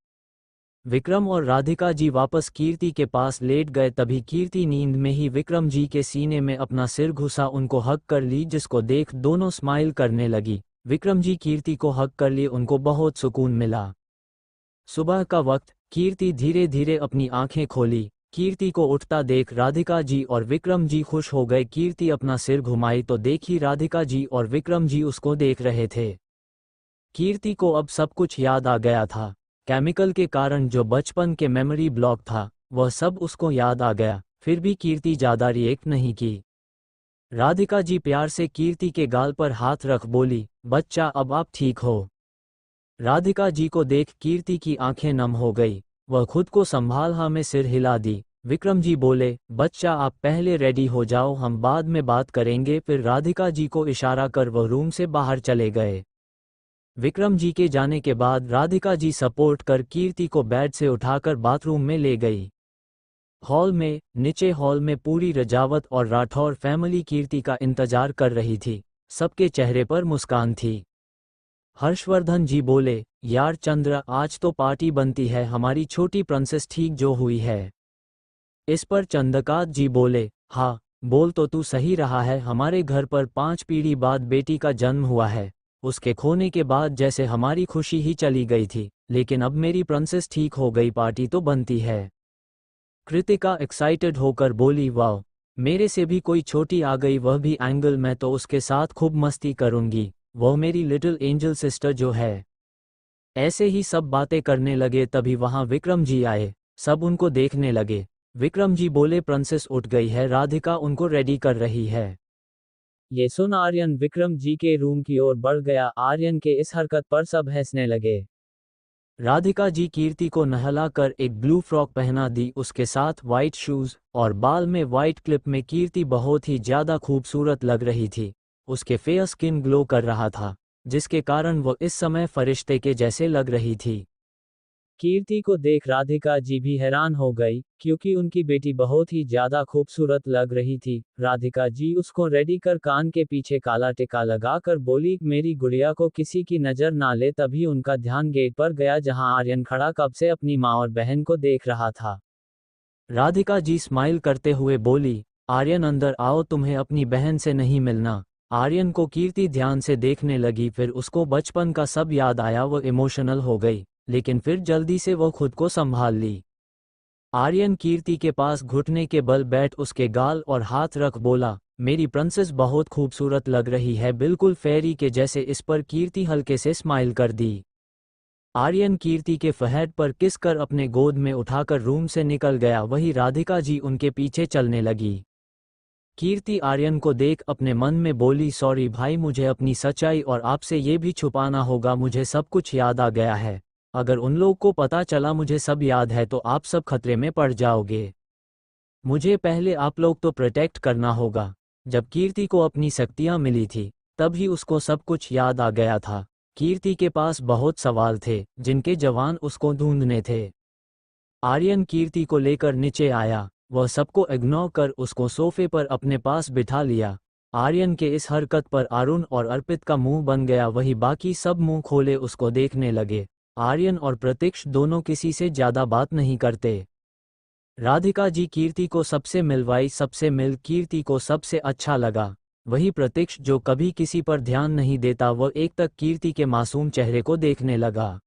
विक्रम और राधिका जी वापस कीर्ति के पास लेट गए। तभी कीर्ति नींद में ही विक्रम जी के सीने में अपना सिर घुसा उनको हग कर ली, जिसको देख दोनों स्माइल करने लगी। विक्रम जी कीर्ति को हग कर लिए, उनको बहुत सुकून मिला। सुबह का वक्त, कीर्ति धीरे धीरे अपनी आंखें खोली। कीर्ति को उठता देख राधिका जी और विक्रम जी खुश हो गए। कीर्ति अपना सिर घुमाई तो देखी राधिका जी और विक्रम जी उसको देख रहे थे। कीर्ति को अब सब कुछ याद आ गया था। केमिकल के कारण जो बचपन के मेमोरी ब्लॉक था, वह सब उसको याद आ गया। फिर भी कीर्ति ज्यादा रिएक्ट नहीं की। राधिका जी प्यार से कीर्ति के गाल पर हाथ रख बोली, बच्चा अब आप ठीक हो। राधिका जी को देख कीर्ति की आंखें नम हो गई। वह खुद को संभाल में सिर हिला दी। विक्रम जी बोले, बच्चा आप पहले रेडी हो जाओ, हम बाद में बात करेंगे। फिर राधिका जी को इशारा कर वह रूम से बाहर चले गए। विक्रम जी के जाने के बाद राधिका जी सपोर्ट कर कीर्ति को बेड से उठाकर बाथरूम में ले गई। नीचे हॉल में पूरी रजावत और राठौर फैमिली कीर्ति का इंतजार कर रही थी। सबके चेहरे पर मुस्कान थी। हर्षवर्धन जी बोले, यार चंद्र, आज तो पार्टी बनती है, हमारी छोटी प्रिंसेस ठीक जो हुई है। इस पर चंद्रकांत जी बोले, हाँ बोल तो तू सही रहा है, हमारे घर पर 5 पीढ़ी बाद बेटी का जन्म हुआ है। उसके खोने के बाद जैसे हमारी खुशी ही चली गई थी, लेकिन अब मेरी प्रिंसेस ठीक हो गई, पार्टी तो बनती है। कृतिका एक्साइटेड होकर बोली, वाह, मेरे से भी कोई छोटी आ गई, वह भी एंगल, मैं तो उसके साथ खूब मस्ती करूंगी, वो मेरी लिटिल एंजल सिस्टर जो है। ऐसे ही सब बातें करने लगे। तभी वहां विक्रम जी आए। सब उनको देखने लगे। विक्रम जी बोले, प्रिंसेस उठ गई है, राधिका उनको रेडी कर रही है। ये सुन आर्यन विक्रम जी के रूम की ओर बढ़ गया। आर्यन के इस हरकत पर सब हंसने लगे। राधिका जी कीर्ति को नहला कर एक ब्लू फ्रॉक पहना दी, उसके साथ वाइट शूज और बाल में वाइट क्लिप में कीर्ति बहुत ही ज्यादा खूबसूरत लग रही थी। उसके फेयर स्किन ग्लो कर रहा था, जिसके कारण वो इस समय फरिश्ते के जैसे लग रही थी। कीर्ति को देख राधिका जी भी हैरान हो गई, क्योंकि उनकी बेटी बहुत ही ज्यादा खूबसूरत लग रही थी। राधिका जी उसको रेडी कर कान के पीछे काला टिका लगाकर बोली, मेरी गुड़िया को किसी की नजर ना ले। तभी उनका ध्यान गेट पर गया, जहां आर्यन खड़ा कब से अपनी माँ और बहन को देख रहा था। राधिका जी स्माइल करते हुए बोली, आर्यन अंदर आओ, तुम्हें अपनी बहन से नहीं मिलना। आर्यन को कीर्ति ध्यान से देखने लगी, फिर उसको बचपन का सब याद आया। वो इमोशनल हो गई, लेकिन फिर जल्दी से वो खुद को संभाल ली। आर्यन कीर्ति के पास घुटने के बल बैठ उसके गाल और हाथ रख बोला, मेरी प्रिंसेस बहुत खूबसूरत लग रही है, बिल्कुल फेरी के जैसे। इस पर कीर्ति हल्के से स्माइल कर दी। आर्यन कीर्ति के फहद पर किस कर अपने गोद में उठाकर रूम से निकल गया। वही राधिका जी उनके पीछे चलने लगी। कीर्ति आर्यन को देख अपने मन में बोली, सॉरी भाई, मुझे अपनी सच्चाई और आपसे ये भी छुपाना होगा। मुझे सब कुछ याद आ गया है। अगर उन लोग को पता चला मुझे सब याद है तो आप सब खतरे में पड़ जाओगे। मुझे पहले आप लोग तो प्रोटेक्ट करना होगा। जब कीर्ति को अपनी शक्तियां मिली थी तब ही उसको सब कुछ याद आ गया था। कीर्ति के पास बहुत सवाल थे जिनके जवाब उसको ढूंढने थे। आर्यन कीर्ति को लेकर नीचे आया। वह सबको इग्नोर कर उसको सोफे पर अपने पास बिठा लिया। आर्यन के इस हरकत पर अरुण और अर्पित का मुंह बन गया, वही बाकी सब मुंह खोले उसको देखने लगे। आर्यन और प्रतीक्ष दोनों किसी से ज्यादा बात नहीं करते। राधिका जी कीर्ति को सबसे मिलवाई, सबसे मिल कीर्ति को सबसे अच्छा लगा। वही प्रतीक्ष जो कभी किसी पर ध्यान नहीं देता, वह एक तक कीर्ति के मासूम चेहरे को देखने लगा।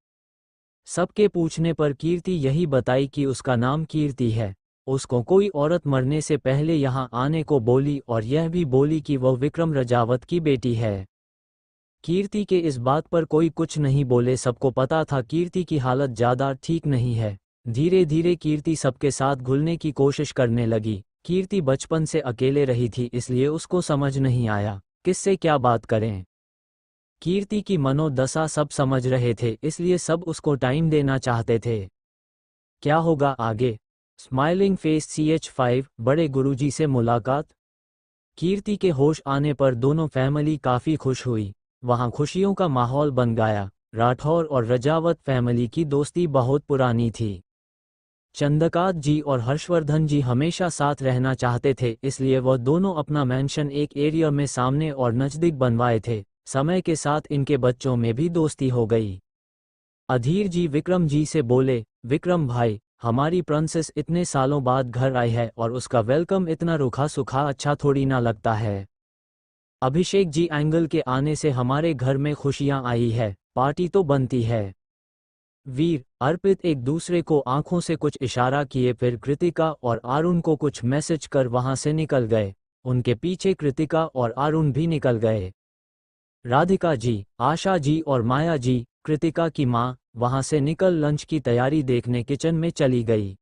सबके पूछने पर कीर्ति यही बताई कि उसका नाम कीर्ति है। उसको कोई औरत मरने से पहले यहाँ आने को बोली और यह भी बोली कि वह विक्रम रजावत की बेटी है। कीर्ति के इस बात पर कोई कुछ नहीं बोले। सबको पता था कीर्ति की हालत ज़्यादा ठीक नहीं है। धीरे धीरे कीर्ति सबके साथ घुलने की कोशिश करने लगी। कीर्ति बचपन से अकेले रही थी, इसलिए उसको समझ नहीं आया किससे क्या बात करें। कीर्ति की मनोदशा सब समझ रहे थे, इसलिए सब उसको टाइम देना चाहते थे। क्या होगा आगे? स्माइलिंग फेस CH5 बड़े गुरुजी से मुलाकात। कीर्ति के होश आने पर दोनों फैमिली काफ़ी खुश हुई। वहाँ खुशियों का माहौल बन गया। राठौर और रजावत फैमिली की दोस्ती बहुत पुरानी थी। चंद्रकांत जी और हर्षवर्धन जी हमेशा साथ रहना चाहते थे, इसलिए वह दोनों अपना मेंशन एक एरिया में सामने और नज़दीक बनवाए थे। समय के साथ इनके बच्चों में भी दोस्ती हो गई। अधीर जी विक्रम जी से बोले, विक्रम भाई, हमारी प्रिंसेस इतने सालों बाद घर आई है और उसका वेलकम इतना रूखा सूखा अच्छा थोड़ी ना लगता है। अभिषेक जी एंगल के आने से हमारे घर में खुशियां आई है, पार्टी तो बनती है। वीर, अर्पित एक दूसरे को आंखों से कुछ इशारा किए, फिर कृतिका और अरुण को कुछ मैसेज कर वहां से निकल गए। उनके पीछे कृतिका और अरुण भी निकल गए। राधिका जी, आशा जी और माया जी, कृतिका की माँ, वहां से निकल लंच की तैयारी देखने किचन में चली गई।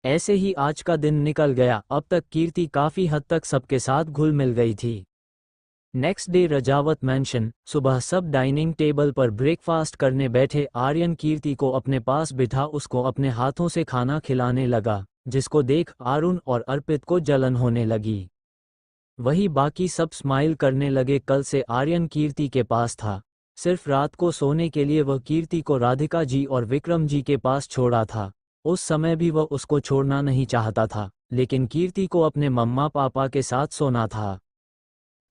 ऐसे ही आज का दिन निकल गया। अब तक कीर्ति काफी हद तक सबके साथ घुल मिल गई थी। Next day Rajawat mention. सुबह सब डाइनिंग टेबल पर ब्रेकफास्ट करने बैठे। आर्यन कीर्ति को अपने पास बिठा उसको अपने हाथों से खाना खिलाने लगा, जिसको देख अरुण और अर्पित को जलन होने लगी। वही बाकी सब स्माइल करने लगे। कल से आर्यन कीर्ति के पास था। सिर्फ रात को सोने के लिए वह कीर्ति को राधिका जी और विक्रम जी के पास छोड़ा था। उस समय भी वह उसको छोड़ना नहीं चाहता था, लेकिन कीर्ति को अपने मम्मा पापा के साथ सोना था,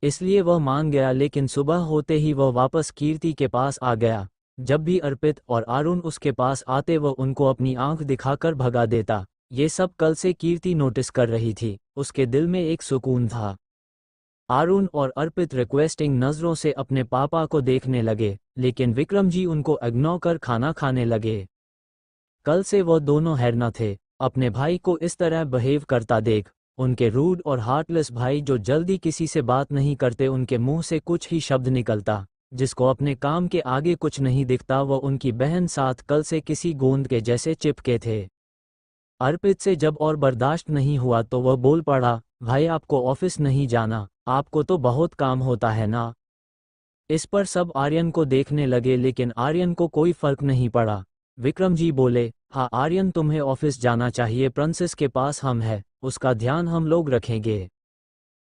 इसलिए वह मान गया। लेकिन सुबह होते ही वह वापस कीर्ति के पास आ गया। जब भी अर्पित और अरुण उसके पास आते वह उनको अपनी आंख दिखाकर भगा देता। ये सब कल से कीर्ति नोटिस कर रही थी। उसके दिल में एक सुकून था। अरुण और अर्पित रिक्वेस्टिंग नज़रों से अपने पापा को देखने लगे, लेकिन विक्रम जी उनको इग्नोर कर खाना खाने लगे। कल से वह दोनों हैरान थे अपने भाई को इस तरह बिहेव करता देख। उनके रूड और हार्टलेस भाई जो जल्दी किसी से बात नहीं करते, उनके मुंह से कुछ ही शब्द निकलता जिसको अपने काम के आगे कुछ नहीं दिखता। वह उनकी बहन साथ कल से किसी गोंद के जैसे चिपके थे। अर्पित से जब और बर्दाश्त नहीं हुआ तो वह बोल पड़ा, भाई आपको ऑफिस नहीं जाना? आपको तो बहुत काम होता है ना। इस पर सब आर्यन को देखने लगे, लेकिन आर्यन को कोई फर्क नहीं पड़ा। विक्रम जी बोले, हाँ आर्यन तुम्हें ऑफिस जाना चाहिए, प्रिंसेस के पास हम है, उसका ध्यान हम लोग रखेंगे।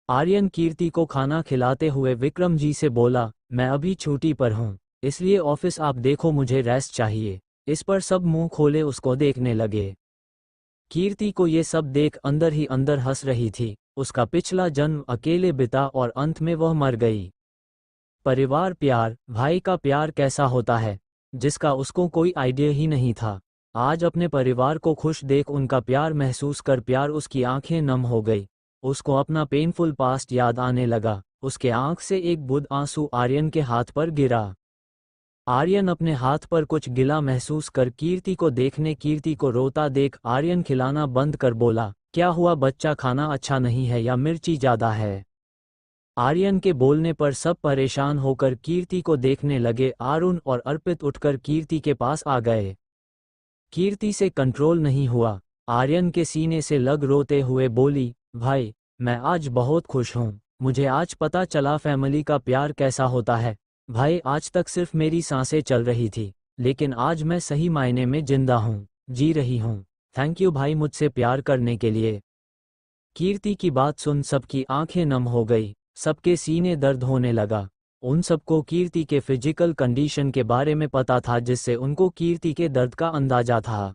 आर्यन कीर्ति को खाना खिलाते हुए विक्रम जी से बोला, मैं अभी छुट्टी पर हूँ, इसलिए ऑफिस आप देखो, मुझे रेस्ट चाहिए। इस पर सब मुंह खोले उसको देखने लगे। कीर्ति को ये सब देख अंदर ही अंदर हंस रही थी। उसका पिछला जन्म अकेले बिता और अंत में वह मर गई। परिवार प्यार, भाई का प्यार कैसा होता है, जिसका उसको कोई आइडिया ही नहीं था। आज अपने परिवार को खुश देख उनका प्यार महसूस कर प्यार उसकी आंखें नम हो गई। उसको अपना पेनफुल पास्ट याद आने लगा। उसके आंख से एक बूंद आंसू आर्यन के हाथ पर गिरा। आर्यन अपने हाथ पर कुछ गिला महसूस कर कीर्ति को देखने कीर्ति को रोता देख आर्यन खिलाना बंद कर बोला, क्या हुआ बच्चा, खाना अच्छा नहीं है या मिर्ची ज़्यादा है? आर्यन के बोलने पर सब परेशान होकर कीर्ति को देखने लगे। अरुण और अर्पित उठकर कीर्ति के पास आ गए। कीर्ति से कंट्रोल नहीं हुआ। आर्यन के सीने से लग रोते हुए बोली, भाई मैं आज बहुत खुश हूँ। मुझे आज पता चला फैमिली का प्यार कैसा होता है। भाई आज तक सिर्फ मेरी सांसें चल रही थी, लेकिन आज मैं सही मायने में जिंदा हूँ, जी रही हूँ। थैंक यू भाई मुझसे प्यार करने के लिए। कीर्ति की बात सुन सबकी आंखें नम हो गई, सबके सीने दर्द होने लगा। उन सबको कीर्ति के फिजिकल कंडीशन के बारे में पता था, जिससे उनको कीर्ति के दर्द का अंदाजा था।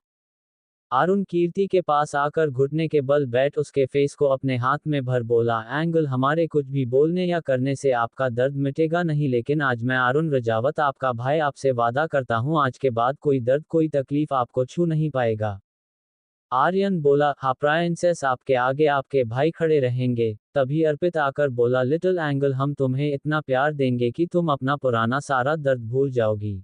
अरुण कीर्ति के पास आकर घुटने के बल बैठ उसके फेस को अपने हाथ में भर बोला, एंगल हमारे कुछ भी बोलने या करने से आपका दर्द मिटेगा नहीं, लेकिन आज मैं अरुण रजावत आपका भाई आपसे वादा करता हूं, आज के बाद कोई दर्द कोई तकलीफ आपको छू नहीं पाएगा। आर्यन बोला, हाँ प्राइंसेस, आपके आगे आपके भाई खड़े रहेंगे। तभी अर्पित आकर बोला, लिटिल एंगल हम तुम्हें इतना प्यार देंगे कि तुम अपना पुराना सारा दर्द भूल जाओगी।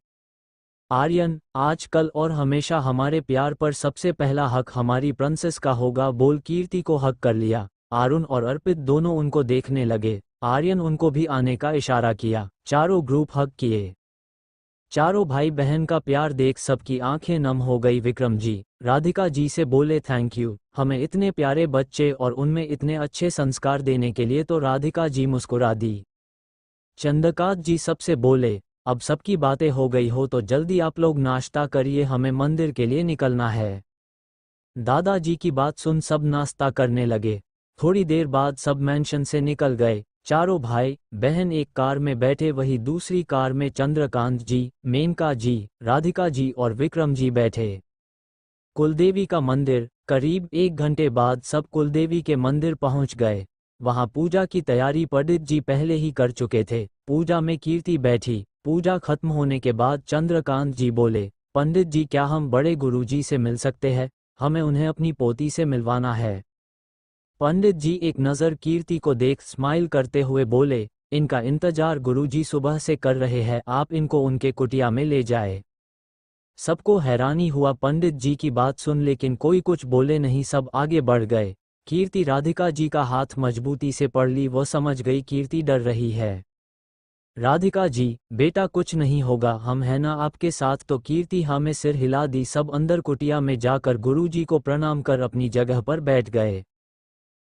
आर्यन, आज कल और हमेशा हमारे प्यार पर सबसे पहला हक हमारी प्रिंसेस का होगा, बोल कीर्ति को हक कर लिया। अरुण और अर्पित दोनों उनको देखने लगे। आर्यन उनको भी आने का इशारा किया। चारों ग्रुप हक किए। चारों भाई बहन का प्यार देख सबकी आंखें नम हो गई। विक्रम जी राधिका जी से बोले, थैंक यू, हमें इतने प्यारे बच्चे और उनमें इतने अच्छे संस्कार देने के लिए। तो राधिका जी मुस्कुरा दी। चंद्रकांत जी सबसे बोले, अब सबकी बातें हो गई हो तो जल्दी आप लोग नाश्ता करिए, हमें मंदिर के लिए निकलना है। दादाजी की बात सुन सब नाश्ता करने लगे। थोड़ी देर बाद सब मैंशन से निकल गए। चारों भाई बहन एक कार में बैठे, वही दूसरी कार में चंद्रकांत जी, मेनका जी, राधिका जी और विक्रम जी बैठे। कुलदेवी का मंदिर। करीब 1 घंटे बाद सब कुलदेवी के मंदिर पहुंच गए। वहां पूजा की तैयारी पंडित जी पहले ही कर चुके थे। पूजा में कीर्ति बैठी। पूजा खत्म होने के बाद चंद्रकांत जी बोले, पंडित जी क्या हम बड़े गुरुजी से मिल सकते हैं? हमें उन्हें अपनी पोती से मिलवाना है। पंडित जी एक नज़र कीर्ति को देख स्माइल करते हुए बोले, इनका इंतजार गुरुजी सुबह से कर रहे हैं, आप इनको उनके कुटिया में ले जाए। सबको हैरानी हुआ पंडित जी की बात सुन, लेकिन कोई कुछ बोले नहीं, सब आगे बढ़ गए। कीर्ति राधिका जी का हाथ मजबूती से पकड़ ली, वो समझ गई कीर्ति डर रही है। राधिका जी, बेटा कुछ नहीं होगा, हम है ना आपके साथ। तो कीर्ति हमें सिर हिला दी। सब अंदर कुटिया में जाकर गुरुजी को प्रणाम कर अपनी जगह पर बैठ गए।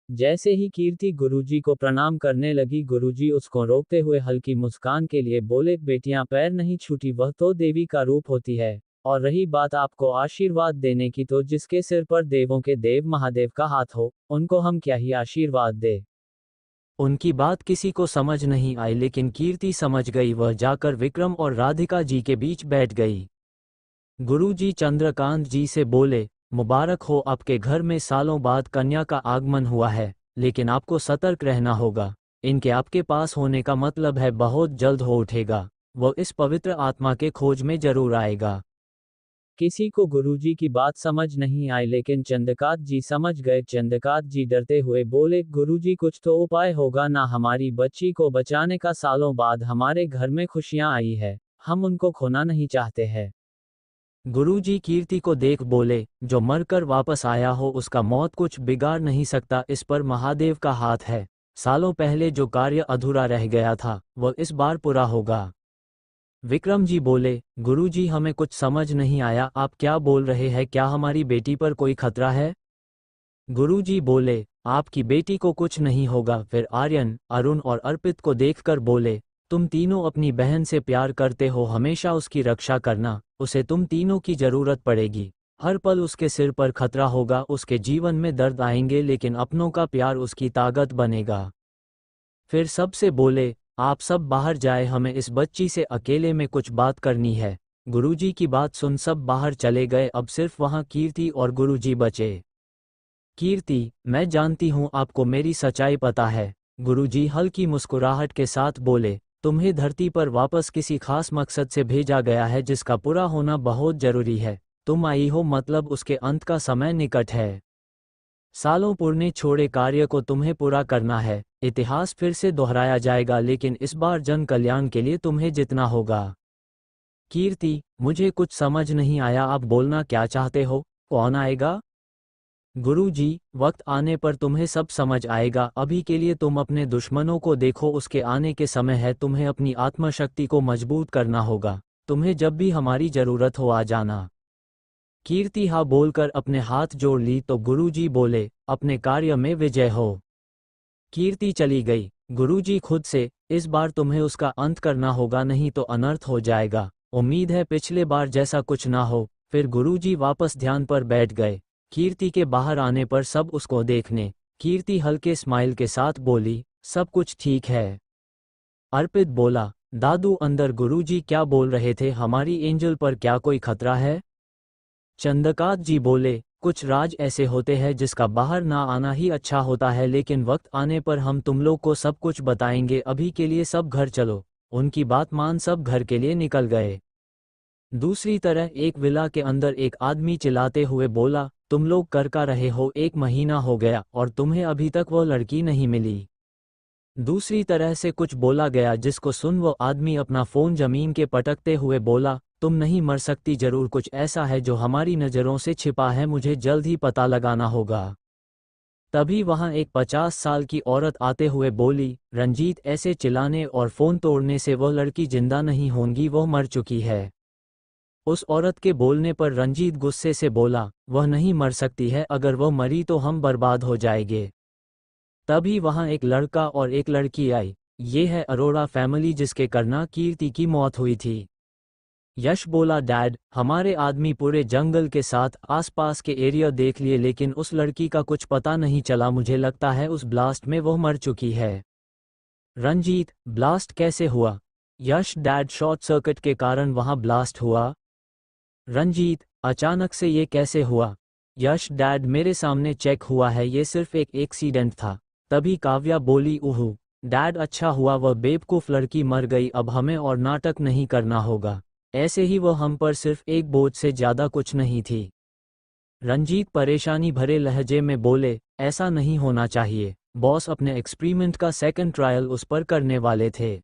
जैसे ही कीर्ति गुरुजी को प्रणाम करने लगी, गुरुजी उसको रोकते हुए हल्की मुस्कान के लिए बोले, बेटियां पैर नहीं छूटी, वह तो देवी का रूप होती है। और रही बात आपको आशीर्वाद देने की, तो जिसके सिर पर देवों के देव महादेव का हाथ हो, उनको हम क्या ही आशीर्वाद दे। उनकी बात किसी को समझ नहीं आई, लेकिन कीर्ति समझ गई। वह जाकर विक्रम और राधिका जी के बीच बैठ गई। गुरुजी चंद्रकांत जी से बोले, मुबारक हो, आपके घर में सालों बाद कन्या का आगमन हुआ है, लेकिन आपको सतर्क रहना होगा। इनके आपके पास होने का मतलब है बहुत जल्द हो उठेगा। वो इस पवित्र आत्मा के खोज में जरूर आएगा। किसी को गुरुजी की बात समझ नहीं आई, लेकिन चंद्रकांत जी समझ गए। चंद्रकांत जी डरते हुए बोले, गुरुजी कुछ तो उपाय होगा ना, हमारी बच्ची को बचाने का सालों बाद हमारे घर में खुशियां आई है, हम उनको खोना नहीं चाहते हैं। गुरुजी कीर्ति को देख बोले, जो मरकर वापस आया हो उसका मौत कुछ बिगाड़ नहीं सकता, इस पर महादेव का हाथ है। सालों पहले जो कार्य अधूरा रह गया था वह इस बार पूरा होगा। विक्रम जी बोले, गुरुजी हमें कुछ समझ नहीं आया, आप क्या बोल रहे हैं? क्या हमारी बेटी पर कोई खतरा है? गुरुजी बोले, आपकी बेटी को कुछ नहीं होगा। फिर आर्यन, अरुण और अर्पित को देखकर बोले, तुम तीनों अपनी बहन से प्यार करते हो, हमेशा उसकी रक्षा करना, उसे तुम तीनों की जरूरत पड़ेगी। हर पल उसके सिर पर खतरा होगा, उसके जीवन में दर्द आएंगे, लेकिन अपनों का प्यार उसकी ताकत बनेगा। फिर सबसे बोले, आप सब बाहर जाए, हमें इस बच्ची से अकेले में कुछ बात करनी है। गुरुजी की बात सुन सब बाहर चले गए। अब सिर्फ वहां कीर्ति और गुरुजी बचे। कीर्ति, मैं जानती हूं आपको मेरी सच्चाई पता है। गुरुजी हल्की मुस्कुराहट के साथ बोले, तुम्हें धरती पर वापस किसी खास मकसद से भेजा गया है, जिसका पूरा होना बहुत जरूरी है। तुम आई हो मतलब उसके अंत का समय निकट है। सालों पुराने छोड़े कार्य को तुम्हें पूरा करना है। इतिहास फिर से दोहराया जाएगा, लेकिन इस बार जन कल्याण के लिए तुम्हें जितना होगा। कीर्ति, मुझे कुछ समझ नहीं आया, आप बोलना क्या चाहते हो? कौन आएगा? गुरुजी, वक्त आने पर तुम्हें सब समझ आएगा, अभी के लिए तुम अपने दुश्मनों को देखो, उसके आने के समय है। तुम्हें अपनी आत्मशक्ति को मजबूत करना होगा। तुम्हें जब भी हमारी जरूरत हो आ जाना। कीर्ति हाँ बोलकर अपने हाथ जोड़ ली तो गुरुजी बोले, अपने कार्य में विजय हो। कीर्ति चली गई। गुरुजी खुद से, इस बार तुम्हें उसका अंत करना होगा, नहीं तो अनर्थ हो जाएगा। उम्मीद है पिछले बार जैसा कुछ ना हो। फिर गुरुजी वापस ध्यान पर बैठ गए। कीर्ति के बाहर आने पर सब उसको देखने कीर्ति हल्के स्माइल के साथ बोली, सब कुछ ठीक है। अर्पित बोला, दादू अंदर गुरुजी क्या बोल रहे थे, हमारी एंजल पर क्या कोई खतरा है? चंद्रकांत जी बोले, कुछ राज ऐसे होते हैं जिसका बाहर ना आना ही अच्छा होता है, लेकिन वक्त आने पर हम तुम लोग को सब कुछ बताएंगे, अभी के लिए सब घर चलो। उनकी बात मान सब घर के लिए निकल गए। दूसरी तरह एक विला के अंदर एक आदमी चिल्लाते हुए बोला, तुम लोग कर का रहे हो, 1 महीना हो गया और तुम्हें अभी तक वो लड़की नहीं मिली। दूसरी तरह से कुछ बोला गया जिसको सुन वो आदमी अपना फोन जमीन के पटकते हुए बोला, तुम नहीं मर सकती, जरूर कुछ ऐसा है जो हमारी नज़रों से छिपा है, मुझे जल्द ही पता लगाना होगा। तभी वहां एक 50 साल की औरत आते हुए बोली, रंजीत ऐसे चिल्लाने और फोन तोड़ने से वो लड़की जिंदा नहीं होंगी, वो मर चुकी है। उस औरत के बोलने पर रंजीत गुस्से से बोला, वह नहीं मर सकती है, अगर वो मरी तो हम बर्बाद हो जाएंगे। तभी वहां एक लड़का और एक लड़की आई। ये है अरोड़ा फैमिली जिसके करना कीर्ति की मौत हुई थी। यश बोला, डैड हमारे आदमी पूरे जंगल के साथ आसपास के एरिया देख लिए, लेकिन उस लड़की का कुछ पता नहीं चला, मुझे लगता है उस ब्लास्ट में वो मर चुकी है। रंजीत, ब्लास्ट कैसे हुआ? यश, डैड शॉर्ट सर्किट के कारण वहां ब्लास्ट हुआ। रंजीत, अचानक से ये कैसे हुआ? यश, डैड मेरे सामने चेक हुआ है, ये सिर्फ एक एक्सीडेंट था। तभी काव्या बोली, उहू डैड अच्छा हुआ वह बेवकूफ़ लड़की मर गई, अब हमें और नाटक नहीं करना होगा। ऐसे ही वह हम पर सिर्फ एक बोझ से ज़्यादा कुछ नहीं थी। रंजीत परेशानी भरे लहजे में बोले, ऐसा नहीं होना चाहिए, बॉस अपने एक्सपेरिमेंट का सेकंड ट्रायल उस पर करने वाले थे।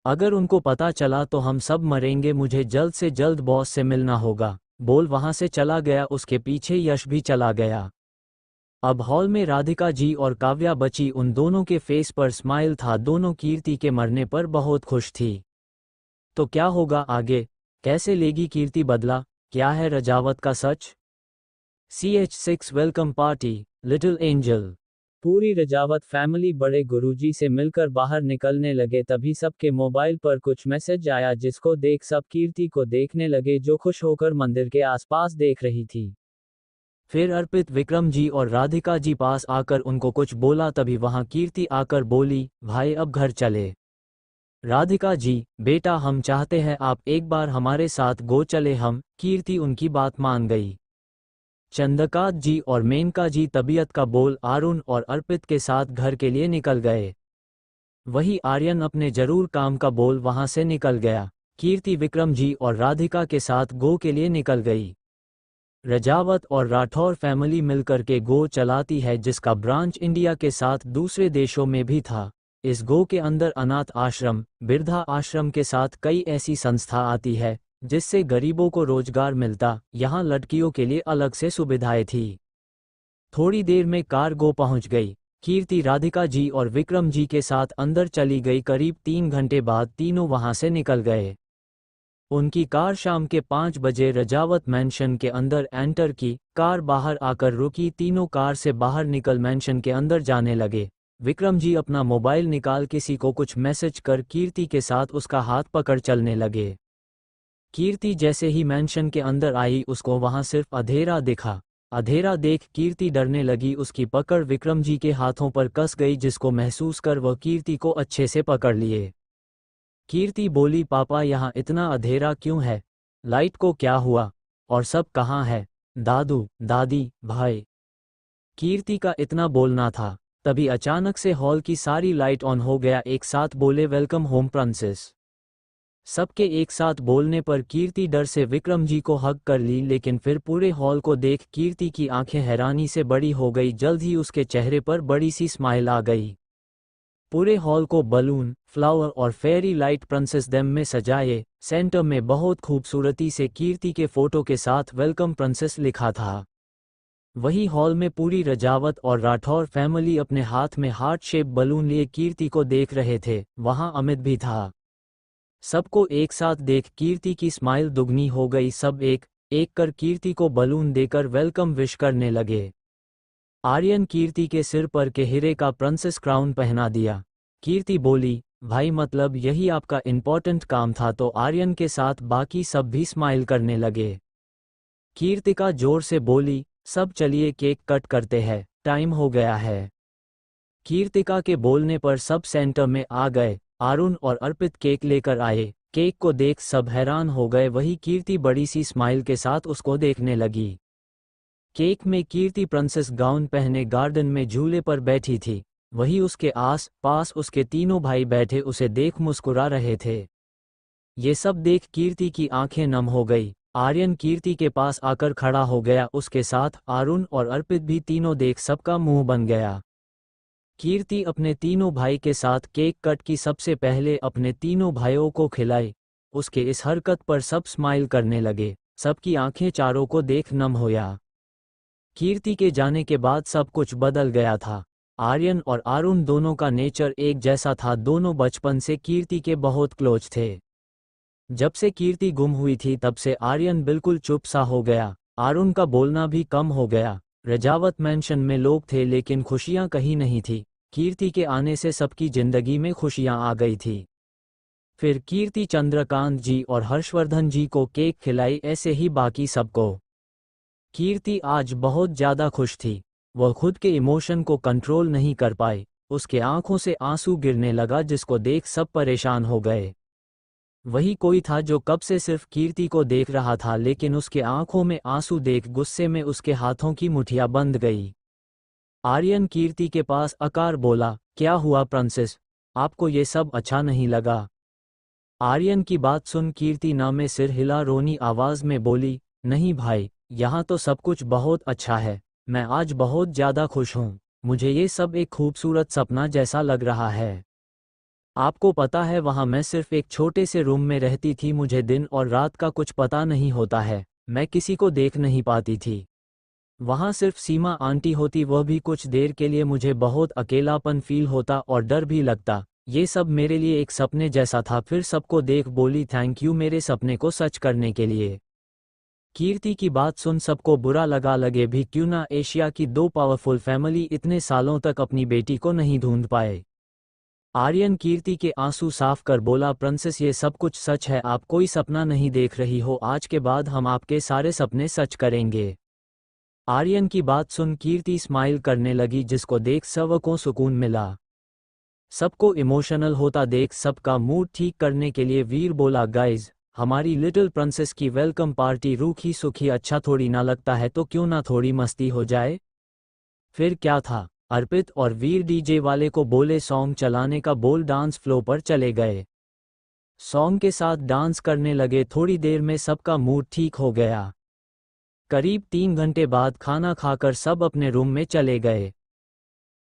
अगर उनको पता चला तो हम सब मरेंगे, मुझे जल्द से जल्द बॉस से मिलना होगा। बोल वहां से चला गया, उसके पीछे यश भी चला गया। अब हॉल में राधिका जी और काव्या बची, उन दोनों के फेस पर स्माइल था, दोनों कीर्ति के मरने पर बहुत खुश थी। तो क्या होगा आगे? कैसे लेगी कीर्ति बदला? क्या है रजावत का सच? CH6 welcome party, little angel. पूरी रजावत फैमिली बड़े गुरुजी से मिलकर बाहर निकलने लगे, तभी सबके मोबाइल पर कुछ मैसेज आया, जिसको देख सब कीर्ति को देखने लगे जो खुश होकर मंदिर के आसपास देख रही थी। फिर अर्पित विक्रम जी और राधिका जी पास आकर उनको कुछ बोला, तभी वहां कीर्ति आकर बोली, भाई अब घर चले। राधिका जी, बेटा हम चाहते हैं आप एक बार हमारे साथ गो चले हम। कीर्ति उनकी बात मान गई। चंद्रकांत जी और मेनका जी तबीयत का बोल अरुण और अर्पित के साथ घर के लिए निकल गए। वही आर्यन अपने जरूर काम का बोल वहां से निकल गया। कीर्ति विक्रम जी और राधिका के साथ गो के लिए निकल गई। रजावत और राठौर फैमिली मिलकर के गो चलाती है, जिसका ब्रांच इंडिया के साथ दूसरे देशों में भी था। इस गो के अंदर अनाथ आश्रम, वृद्धा आश्रम के साथ कई ऐसी संस्था आती है जिससे गरीबों को रोजगार मिलता। यहाँ लड़कियों के लिए अलग से सुविधाएं थी। थोड़ी देर में कार गो पहुंच गई। कीर्ति राधिका जी और विक्रम जी के साथ अंदर चली गई। करीब 3 घंटे बाद तीनों वहां से निकल गए। उनकी कार शाम के 5 बजे रजावत मैंशन के अंदर एंटर की। कार बाहर आकर रुकी, तीनों कार से बाहर निकल मैंशन के अंदर जाने लगे। विक्रम जी अपना मोबाइल निकाल किसी को कुछ मैसेज कर कीर्ति के साथ उसका हाथ पकड़ चलने लगे। कीर्ति जैसे ही मैंशन के अंदर आई, उसको वहां सिर्फ अंधेरा दिखा। अंधेरा देख कीर्ति डरने लगी। उसकी पकड़ विक्रम जी के हाथों पर कस गई, जिसको महसूस कर वह कीर्ति को अच्छे से पकड़ लिए। कीर्ति बोली, पापा यहाँ इतना अंधेरा क्यों है? लाइट को क्या हुआ? और सब कहाँ है? दादू, दादी, भाई? कीर्ति का इतना बोलना था, तभी अचानक से हॉल की सारी लाइट ऑन हो गया। एक साथ बोले, वेलकम होम प्रिंसेस। सबके एक साथ बोलने पर कीर्ति डर से विक्रम जी को हग कर ली, लेकिन फिर पूरे हॉल को देख कीर्ति की आंखें हैरानी से बड़ी हो गई। जल्द ही उसके चेहरे पर बड़ी सी स्माइल आ गई। पूरे हॉल को बलून, फ्लावर और फेयरी लाइट प्रिंसेस डेम में सजाए। सेंटर में बहुत खूबसूरती से कीर्ति के फोटो के साथ वेलकम प्रिंसेस लिखा था। वही हॉल में पूरी रजावत और राठौर फैमिली अपने हाथ में हार्ट शेप बलून लिए कीर्ति को देख रहे थे। वहां अमित भी था। सबको एक साथ देख कीर्ति की स्माइल दुगनी हो गई। सब एक एक कर कीर्ति को बलून देकर वेलकम विश करने लगे। आर्यन कीर्ति के सिर पर के हीरे का प्रिंसेस क्राउन पहना दिया। कीर्ति बोली, भाई मतलब यही आपका इम्पोर्टेंट काम था? तो आर्यन के साथ बाकी सब भी स्माइल करने लगे। कीर्तिका जोर से बोली, सब चलिए केक कट करते हैं। टाइम हो गया है। कीर्तिका के बोलने पर सब सेंटर में आ गए। अरुण और अर्पित केक लेकर आए। केक को देख सब हैरान हो गए। वही कीर्ति बड़ी सी स्माइल के साथ उसको देखने लगी। केक में कीर्ति प्रिंसेस गाउन पहने गार्डन में झूले पर बैठी थी। वही उसके आस पास उसके तीनों भाई बैठे उसे देख मुस्कुरा रहे थे। ये सब देख कीर्ति की आंखें नम हो गई। आर्यन कीर्ति के पास आकर खड़ा हो गया। उसके साथ अरुण और अर्पित भी। तीनों देख सबका मुंह बन गया। कीर्ति अपने तीनों भाई के साथ केक कट की सबसे पहले अपने तीनों भाइयों को खिलाई। उसके इस हरकत पर सब स्माइल करने लगे। सबकी आंखें चारों को देख नम होया। कीर्ति के जाने के बाद सब कुछ बदल गया था। आर्यन और अरुण दोनों का नेचर एक जैसा था। दोनों बचपन से कीर्ति के बहुत क्लोज थे। जब से कीर्ति गुम हुई थी तब से आर्यन बिल्कुल चुप सा हो गया। अरुण का बोलना भी कम हो गया। रजावत मैंशन में लोग थे लेकिन खुशियां कहीं नहीं थी। कीर्ति के आने से सबकी जिंदगी में खुशियां आ गई थी। फिर कीर्ति चंद्रकांत जी और हर्षवर्धन जी को केक खिलाई, ऐसे ही बाकी सबको। कीर्ति आज बहुत ज़्यादा खुश थी। वह खुद के इमोशन को कंट्रोल नहीं कर पाई। उसके आंखों से आंसू गिरने लगा जिसको देख सब परेशान हो गए। वही कोई था जो कब से सिर्फ कीर्ति को देख रहा था लेकिन उसके आंखों में आंसू देख गुस्से में उसके हाथों की मुठियां बंध गई। आर्यन कीर्ति के पास आकर बोला, क्या हुआ प्रिंसेस, आपको ये सब अच्छा नहीं लगा? आर्यन की बात सुन कीर्ति ना में सिर हिला रोनी आवाज में बोली, नहीं भाई, यहाँ तो सब कुछ बहुत अच्छा है। मैं आज बहुत ज़्यादा खुश हूँ। मुझे ये सब एक खूबसूरत सपना जैसा लग रहा है। आपको पता है वहाँ मैं सिर्फ एक छोटे से रूम में रहती थी। मुझे दिन और रात का कुछ पता नहीं होता है। मैं किसी को देख नहीं पाती थी। वहाँ सिर्फ सीमा आंटी होती, वह भी कुछ देर के लिए। मुझे बहुत अकेलापन फील होता और डर भी लगता। ये सब मेरे लिए एक सपने जैसा था। फिर सबको देख बोली, थैंक यू मेरे सपने को सच करने के लिए। कीर्ति की बात सुन सबको बुरा लगा। लगे भी क्यों ना एशिया की दो पावरफुल फैमिली इतने सालों तक अपनी बेटी को नहीं ढूंढ पाए। आर्यन कीर्ति के आंसू साफ कर बोला, प्रिंसेस ये सब कुछ सच है। आप कोई सपना नहीं देख रही हो। आज के बाद हम आपके सारे सपने सच करेंगे। आर्यन की बात सुन कीर्ति स्माइल करने लगी जिसको देख सबको सुकून मिला। सबको इमोशनल होता देख सबका मूड ठीक करने के लिए वीर बोला, गाइज हमारी लिटिल प्रिंसेस की वेलकम पार्टी रूखी सूखी अच्छा थोड़ी ना लगता है, तो क्यों ना थोड़ी मस्ती हो जाए। फिर क्या था, अर्पित और वीर डीजे वाले को बोले सॉन्ग चलाने का, बोल डांस फ्लो पर चले गए। सॉन्ग के साथ डांस करने लगे। थोड़ी देर में सबका मूड ठीक हो गया। करीब 3 घंटे बाद खाना खाकर सब अपने रूम में चले गए।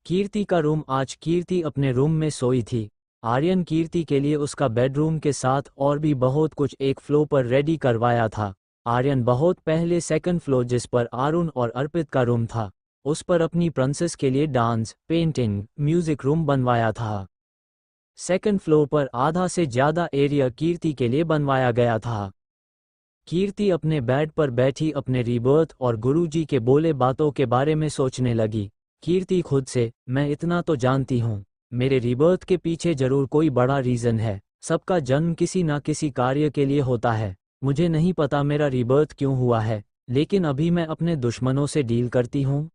कीर्ति का रूम, आज कीर्ति अपने रूम में सोई थी। आर्यन कीर्ति के लिए उसका बेडरूम के साथ और भी बहुत कुछ एक फ्लोर पर रेडी करवाया था। आर्यन बहुत पहले सेकंड फ्लोर, जिस पर अरुण और अर्पित का रूम था, उस पर अपनी प्रिंसेस के लिए डांस, पेंटिंग, म्यूजिक रूम बनवाया था। सेकंड फ्लोर पर आधा से ज़्यादा एरिया कीर्ति के लिए बनवाया गया था। कीर्ति अपने बेड पर बैठी अपने रीबर्थ और गुरुजी के बोले बातों के बारे में सोचने लगी। कीर्ति खुद से, मैं इतना तो जानती हूँ, मेरे रीबर्थ के पीछे जरूर कोई बड़ा रीज़न है। सबका जन्म किसी ना किसी कार्य के लिए होता है। मुझे नहीं पता मेरा रीबर्थ क्यों हुआ है, लेकिन अभी मैं अपने दुश्मनों से डील करती हूँ।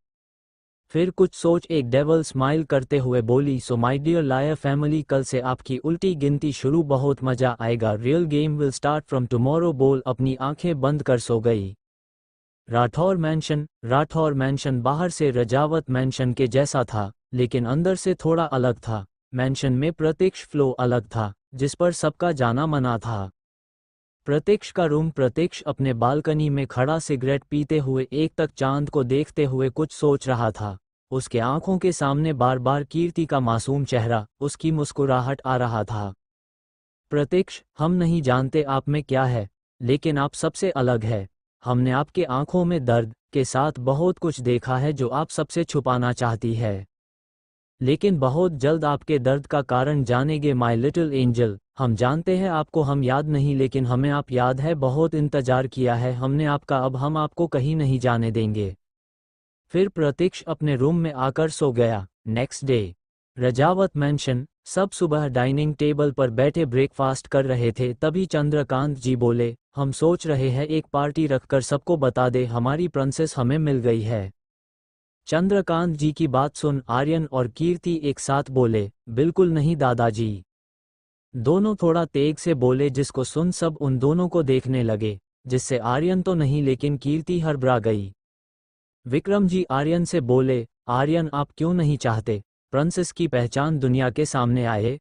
फिर कुछ सोच एक डेवल स्माइल करते हुए बोली, so my dear liar family, कल से आपकी उल्टी गिनती शुरू, बहुत मजा आएगा। Real game will start from tomorrow. बोल अपनी आंखें बंद कर सो गई। राठौर मैंशन बाहर से रजावत मैंशन के जैसा था लेकिन अंदर से थोड़ा अलग था। मैंशन में प्रत्यक्ष फ्लो अलग था जिस पर सबका जाना मना था। प्रत्यक्ष का रूम, प्रत्यक्ष अपने बालकनी में खड़ा सिगरेट पीते हुए एक तक चांद को देखते हुए कुछ सोच रहा था। उसके आंखों के सामने बार बार कीर्ति का मासूम चेहरा, उसकी मुस्कुराहट आ रहा था। प्रत्यक्ष, हम नहीं जानते आप में क्या है, लेकिन आप सबसे अलग है। हमने आपके आंखों में दर्द के साथ बहुत कुछ देखा है जो आप सबसे छुपाना चाहती है, लेकिन बहुत जल्द आपके दर्द का कारण जानेंगे माय लिटिल एंजल। हम जानते हैं आपको हम याद नहीं, लेकिन हमें आप याद है। बहुत इंतजार किया है हमने आपका, अब हम आपको कहीं नहीं जाने देंगे। फिर प्रतीक्ष अपने रूम में आकर सो गया। नेक्स्ट डे रजावत मैंशन, सब सुबह डाइनिंग टेबल पर बैठे ब्रेकफास्ट कर रहे थे। तभी चंद्रकांत जी बोले, हम सोच रहे हैं एक पार्टी रखकर सबको बता दे हमारी प्रिंसेस हमें मिल गई है। चंद्रकांत जी की बात सुन आर्यन और कीर्ति एक साथ बोले, बिल्कुल नहीं दादाजी। दोनों थोड़ा तेज से बोले जिसको सुन सब उन दोनों को देखने लगे, जिससे आर्यन तो नहीं लेकिन कीर्ति हड़बड़ा गई। विक्रम जी आर्यन से बोले, आर्यन आप क्यों नहीं चाहते प्रिंसेस की पहचान दुनिया के सामने आए?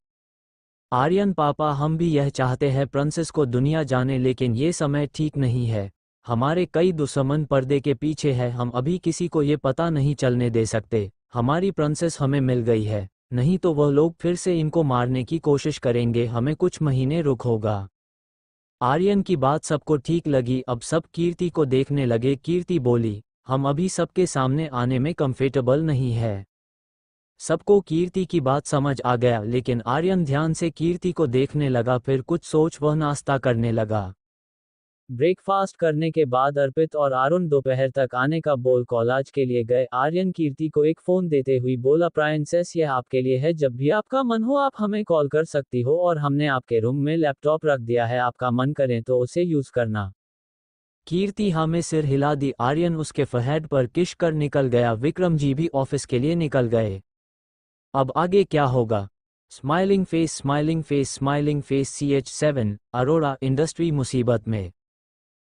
आर्यन पापा हम भी यह चाहते हैं प्रिंसेस को दुनिया जाने, लेकिन ये समय ठीक नहीं है। हमारे कई दुश्मन पर्दे के पीछे है, हम अभी किसी को ये पता नहीं चलने दे सकते हमारी प्रिंसेस हमें मिल गई है, नहीं तो वह लोग फिर से इनको मारने की कोशिश करेंगे, हमें कुछ महीने रुक होगा। आर्यन की बात सबको ठीक लगी, अब सब कीर्ति को देखने लगे। कीर्ति बोली, हम अभी सबके सामने आने में कंफर्टेबल नहीं है। सबको कीर्ति की बात समझ आ गया, लेकिन आर्यन ध्यान से कीर्ति को देखने लगा, फिर कुछ सोच वह नाश्ता करने लगा। ब्रेकफास्ट करने के बाद अर्पित और अरुण दोपहर तक आने का बोल कॉलेज के लिए गए। आर्यन कीर्ति को एक फ़ोन देते हुई बोला, प्रिंसेस यह आपके लिए है, जब भी आपका मन हो आप हमें कॉल कर सकती हो, और हमने आपके रूम में लैपटॉप रख दिया है, आपका मन करें तो उसे यूज़ करना। कीर्ति हाँ में सिर हिला दी। आर्यन उसके फरहेड पर किश कर निकल गया। विक्रम जी भी ऑफिस के लिए निकल गए। अब आगे क्या होगा? Smiling face smiling face smiling face CH7 Arora industry मुसीबत में।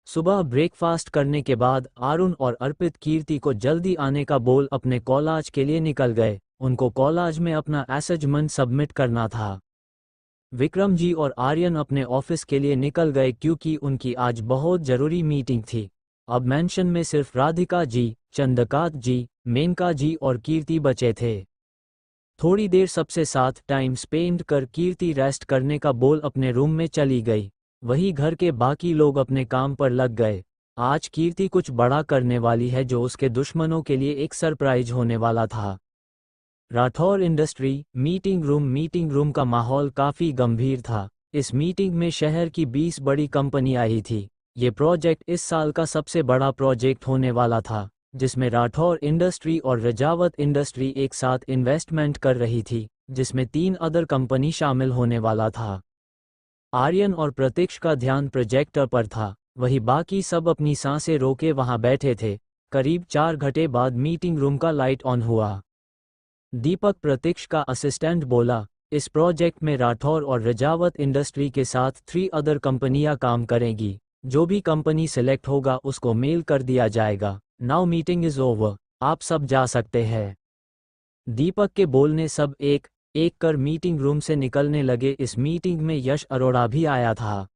सुबह ब्रेकफास्ट करने के बाद अरुण और अर्पित कीर्ति को जल्दी आने का बोल अपने कॉलेज के लिए निकल गए। उनको कॉलेज में अपना असाइनमेंट सबमिट करना था। विक्रम जी और आर्यन अपने ऑफिस के लिए निकल गए क्योंकि उनकी आज बहुत जरूरी मीटिंग थी। अब मेंशन में सिर्फ राधिका जी, चंद्रकांत जी, मेनका जी और कीर्ति बचे थे। थोड़ी देर सबसे साथ टाइम स्पेंड कर कीर्ति रेस्ट करने का बोल अपने रूम में चली गई। वही घर के बाकी लोग अपने काम पर लग गए। आज कीर्ति कुछ बड़ा करने वाली है जो उसके दुश्मनों के लिए एक सरप्राइज होने वाला था। राठौर इंडस्ट्री मीटिंग रूम का माहौल काफ़ी गंभीर था। इस मीटिंग में शहर की 20 बड़ी कंपनी आई थी। ये प्रोजेक्ट इस साल का सबसे बड़ा प्रोजेक्ट होने वाला था, जिसमें राठौर इंडस्ट्री और रजावत इंडस्ट्री एक साथ इन्वेस्टमेंट कर रही थी, जिसमें 3 अदर कंपनी शामिल होने वाला था। आर्यन और प्रतीक्ष का ध्यान प्रोजेक्टर पर था, वही बाकी सब अपनी सांसें रोके वहां बैठे थे। करीब 4 घंटे बाद मीटिंग रूम का लाइट ऑन हुआ। दीपक प्रतीक्ष का असिस्टेंट बोला, इस प्रोजेक्ट में राठौर और रजावत इंडस्ट्री के साथ 3 अदर कंपनियां काम करेंगी। जो भी कंपनी सिलेक्ट होगा उसको मेल कर दिया जाएगा। नाउ मीटिंग इज ओवर, आप सब जा सकते हैं। दीपक के बोलने सब एक एक कर मीटिंग रूम से निकलने लगे। इस मीटिंग में यश अरोड़ा भी आया था।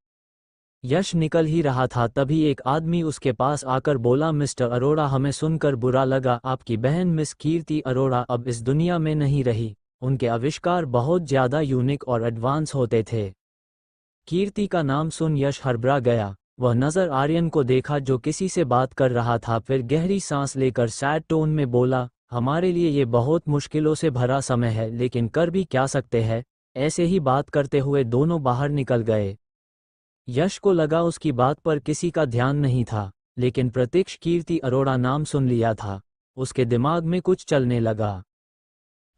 यश निकल ही रहा था तभी एक आदमी उसके पास आकर बोला, मिस्टर अरोड़ा हमें सुनकर बुरा लगा, आपकी बहन मिस कीर्ति अरोड़ा अब इस दुनिया में नहीं रही। उनके आविष्कार बहुत ज़्यादा यूनिक और एडवांस होते थे। कीर्ति का नाम सुन यश हड़बड़ा गया। वह नज़र आर्यन को देखा जो किसी से बात कर रहा था, फिर गहरी सांस लेकर सैड टोन में बोला, हमारे लिए ये बहुत मुश्किलों से भरा समय है, लेकिन कर भी क्या सकते हैं। ऐसे ही बात करते हुए दोनों बाहर निकल गए। यश को लगा उसकी बात पर किसी का ध्यान नहीं था, लेकिन प्रतीक्ष कीर्ति अरोड़ा नाम सुन लिया था। उसके दिमाग में कुछ चलने लगा।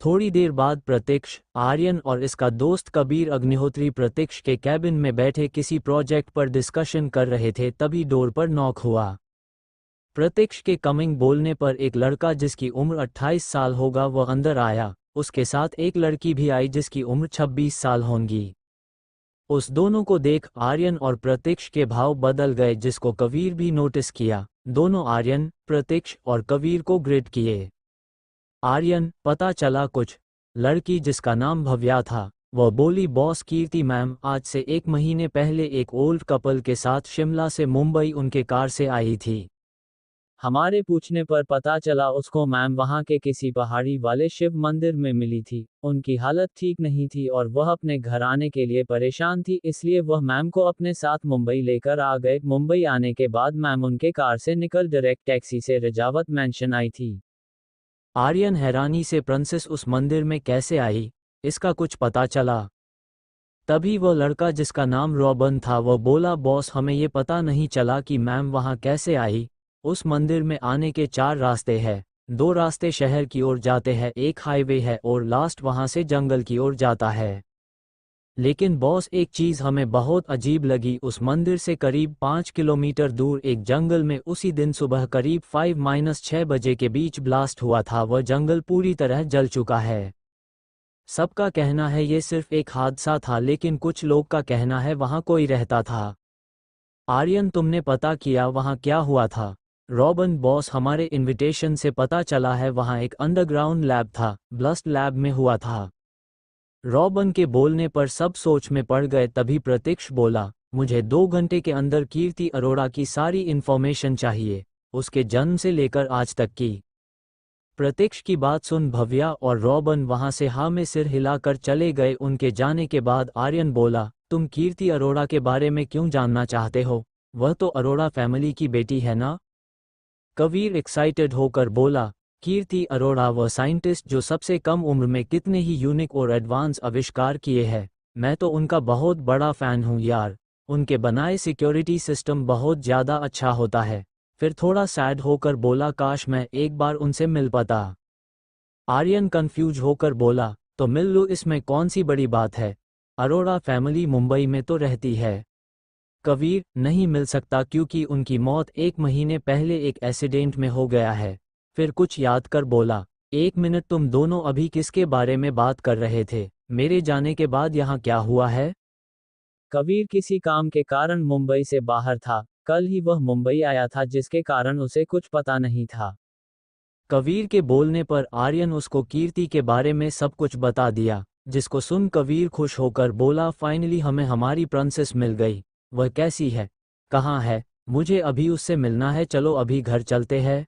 थोड़ी देर बाद प्रतीक्ष, आर्यन और इसका दोस्त कबीर अग्निहोत्री प्रतीक्ष के कैबिन में बैठे किसी प्रोजेक्ट पर डिस्कशन कर रहे थे, तभी डोर पर नॉक हुआ। प्रतीक्ष के कमिंग बोलने पर एक लड़का जिसकी उम्र 28 साल होगा वह अंदर आया। उसके साथ एक लड़की भी आई जिसकी उम्र 26 साल होंगी। उस दोनों को देख आर्यन और प्रतीक्ष के भाव बदल गए, जिसको कबीर भी नोटिस किया। दोनों आर्यन, प्रतीक्ष और कबीर को ग्रिड किए। आर्यन, पता चला कुछ? लड़की जिसका नाम भव्या था वह बोली, बॉस कीर्ति मैम आज से 1 महीने पहले एक ओल्ड कपल के साथ शिमला से मुंबई उनके कार से आई थी। हमारे पूछने पर पता चला उसको मैम वहां के किसी पहाड़ी वाले शिव मंदिर में मिली थी। उनकी हालत ठीक नहीं थी और वह अपने घर आने के लिए परेशान थी, इसलिए वह मैम को अपने साथ मुंबई लेकर आ गए। मुंबई आने के बाद मैम उनके कार से निकल डायरेक्ट टैक्सी से रजावत मैंशन आई थी। आर्यन हैरानी से, प्रिंसेस उस मंदिर में कैसे आई, इसका कुछ पता चला? तभी वह लड़का जिसका नाम रॉबन था वह बोला, बॉस हमें ये पता नहीं चला कि मैम वहां कैसे आई। उस मंदिर में आने के 4 रास्ते हैं। 2 रास्ते शहर की ओर जाते हैं, एक हाईवे है और लास्ट वहां से जंगल की ओर जाता है। लेकिन बॉस, एक चीज़ हमें बहुत अजीब लगी। उस मंदिर से करीब 5 किलोमीटर दूर एक जंगल में उसी दिन सुबह करीब 5-6 बजे के बीच ब्लास्ट हुआ था। वह जंगल पूरी तरह जल चुका है। सबका कहना है ये सिर्फ एक हादसा था, लेकिन कुछ लोग का कहना है वहाँ कोई रहता था। आर्यन, तुमने पता किया वहाँ क्या हुआ था? रॉबन, बॉस, हमारे इनविटेशन से पता चला है वहाँ एक अंडरग्राउंड लैब था, ब्लास्ट लैब में हुआ था। रॉबन के बोलने पर सब सोच में पड़ गए। तभी प्रत्यक्ष बोला, मुझे 2 घंटे के अंदर कीर्ति अरोड़ा की सारी इन्फॉर्मेशन चाहिए, उसके जन्म से लेकर आज तक की। प्रत्यक्ष की बात सुन भव्या और रॉबन वहां से हाँ में सिर हिलाकर चले गए। उनके जाने के बाद आर्यन बोला, तुम कीर्ति अरोड़ा के बारे में क्यों जानना चाहते हो? वह तो अरोड़ा फैमिली की बेटी है ना? कबीर एक्साइटेड होकर बोला, कीर्ति अरोड़ा वह साइंटिस्ट जो सबसे कम उम्र में कितने ही यूनिक और एडवांस आविष्कार किए हैं। मैं तो उनका बहुत बड़ा फैन हूँ यार। उनके बनाए सिक्योरिटी सिस्टम बहुत ज़्यादा अच्छा होता है। फिर थोड़ा सैड होकर बोला, काश मैं एक बार उनसे मिल पाता। आर्यन कंफ्यूज होकर बोला, तो मिल लो, इसमें कौन सी बड़ी बात है? अरोड़ा फैमिली मुंबई में तो रहती है। कबीर, नहीं मिल सकता क्योंकि उनकी मौत 1 महीने पहले एक एक्सीडेंट में हो गया है। फिर कुछ याद कर बोला, 1 मिनट, तुम दोनों अभी किसके बारे में बात कर रहे थे? मेरे जाने के बाद यहाँ क्या हुआ है? कबीर किसी काम के कारण मुंबई से बाहर था। कल ही वह मुंबई आया था, जिसके कारण उसे कुछ पता नहीं था। कबीर के बोलने पर आर्यन उसको कीर्ति के बारे में सब कुछ बता दिया, जिसको सुन कबीर खुश होकर बोला, फाइनली हमें हमारी प्रिंसेस मिल गई। वह कैसी है? कहाँ है? मुझे अभी उससे मिलना है, चलो अभी घर चलते हैं।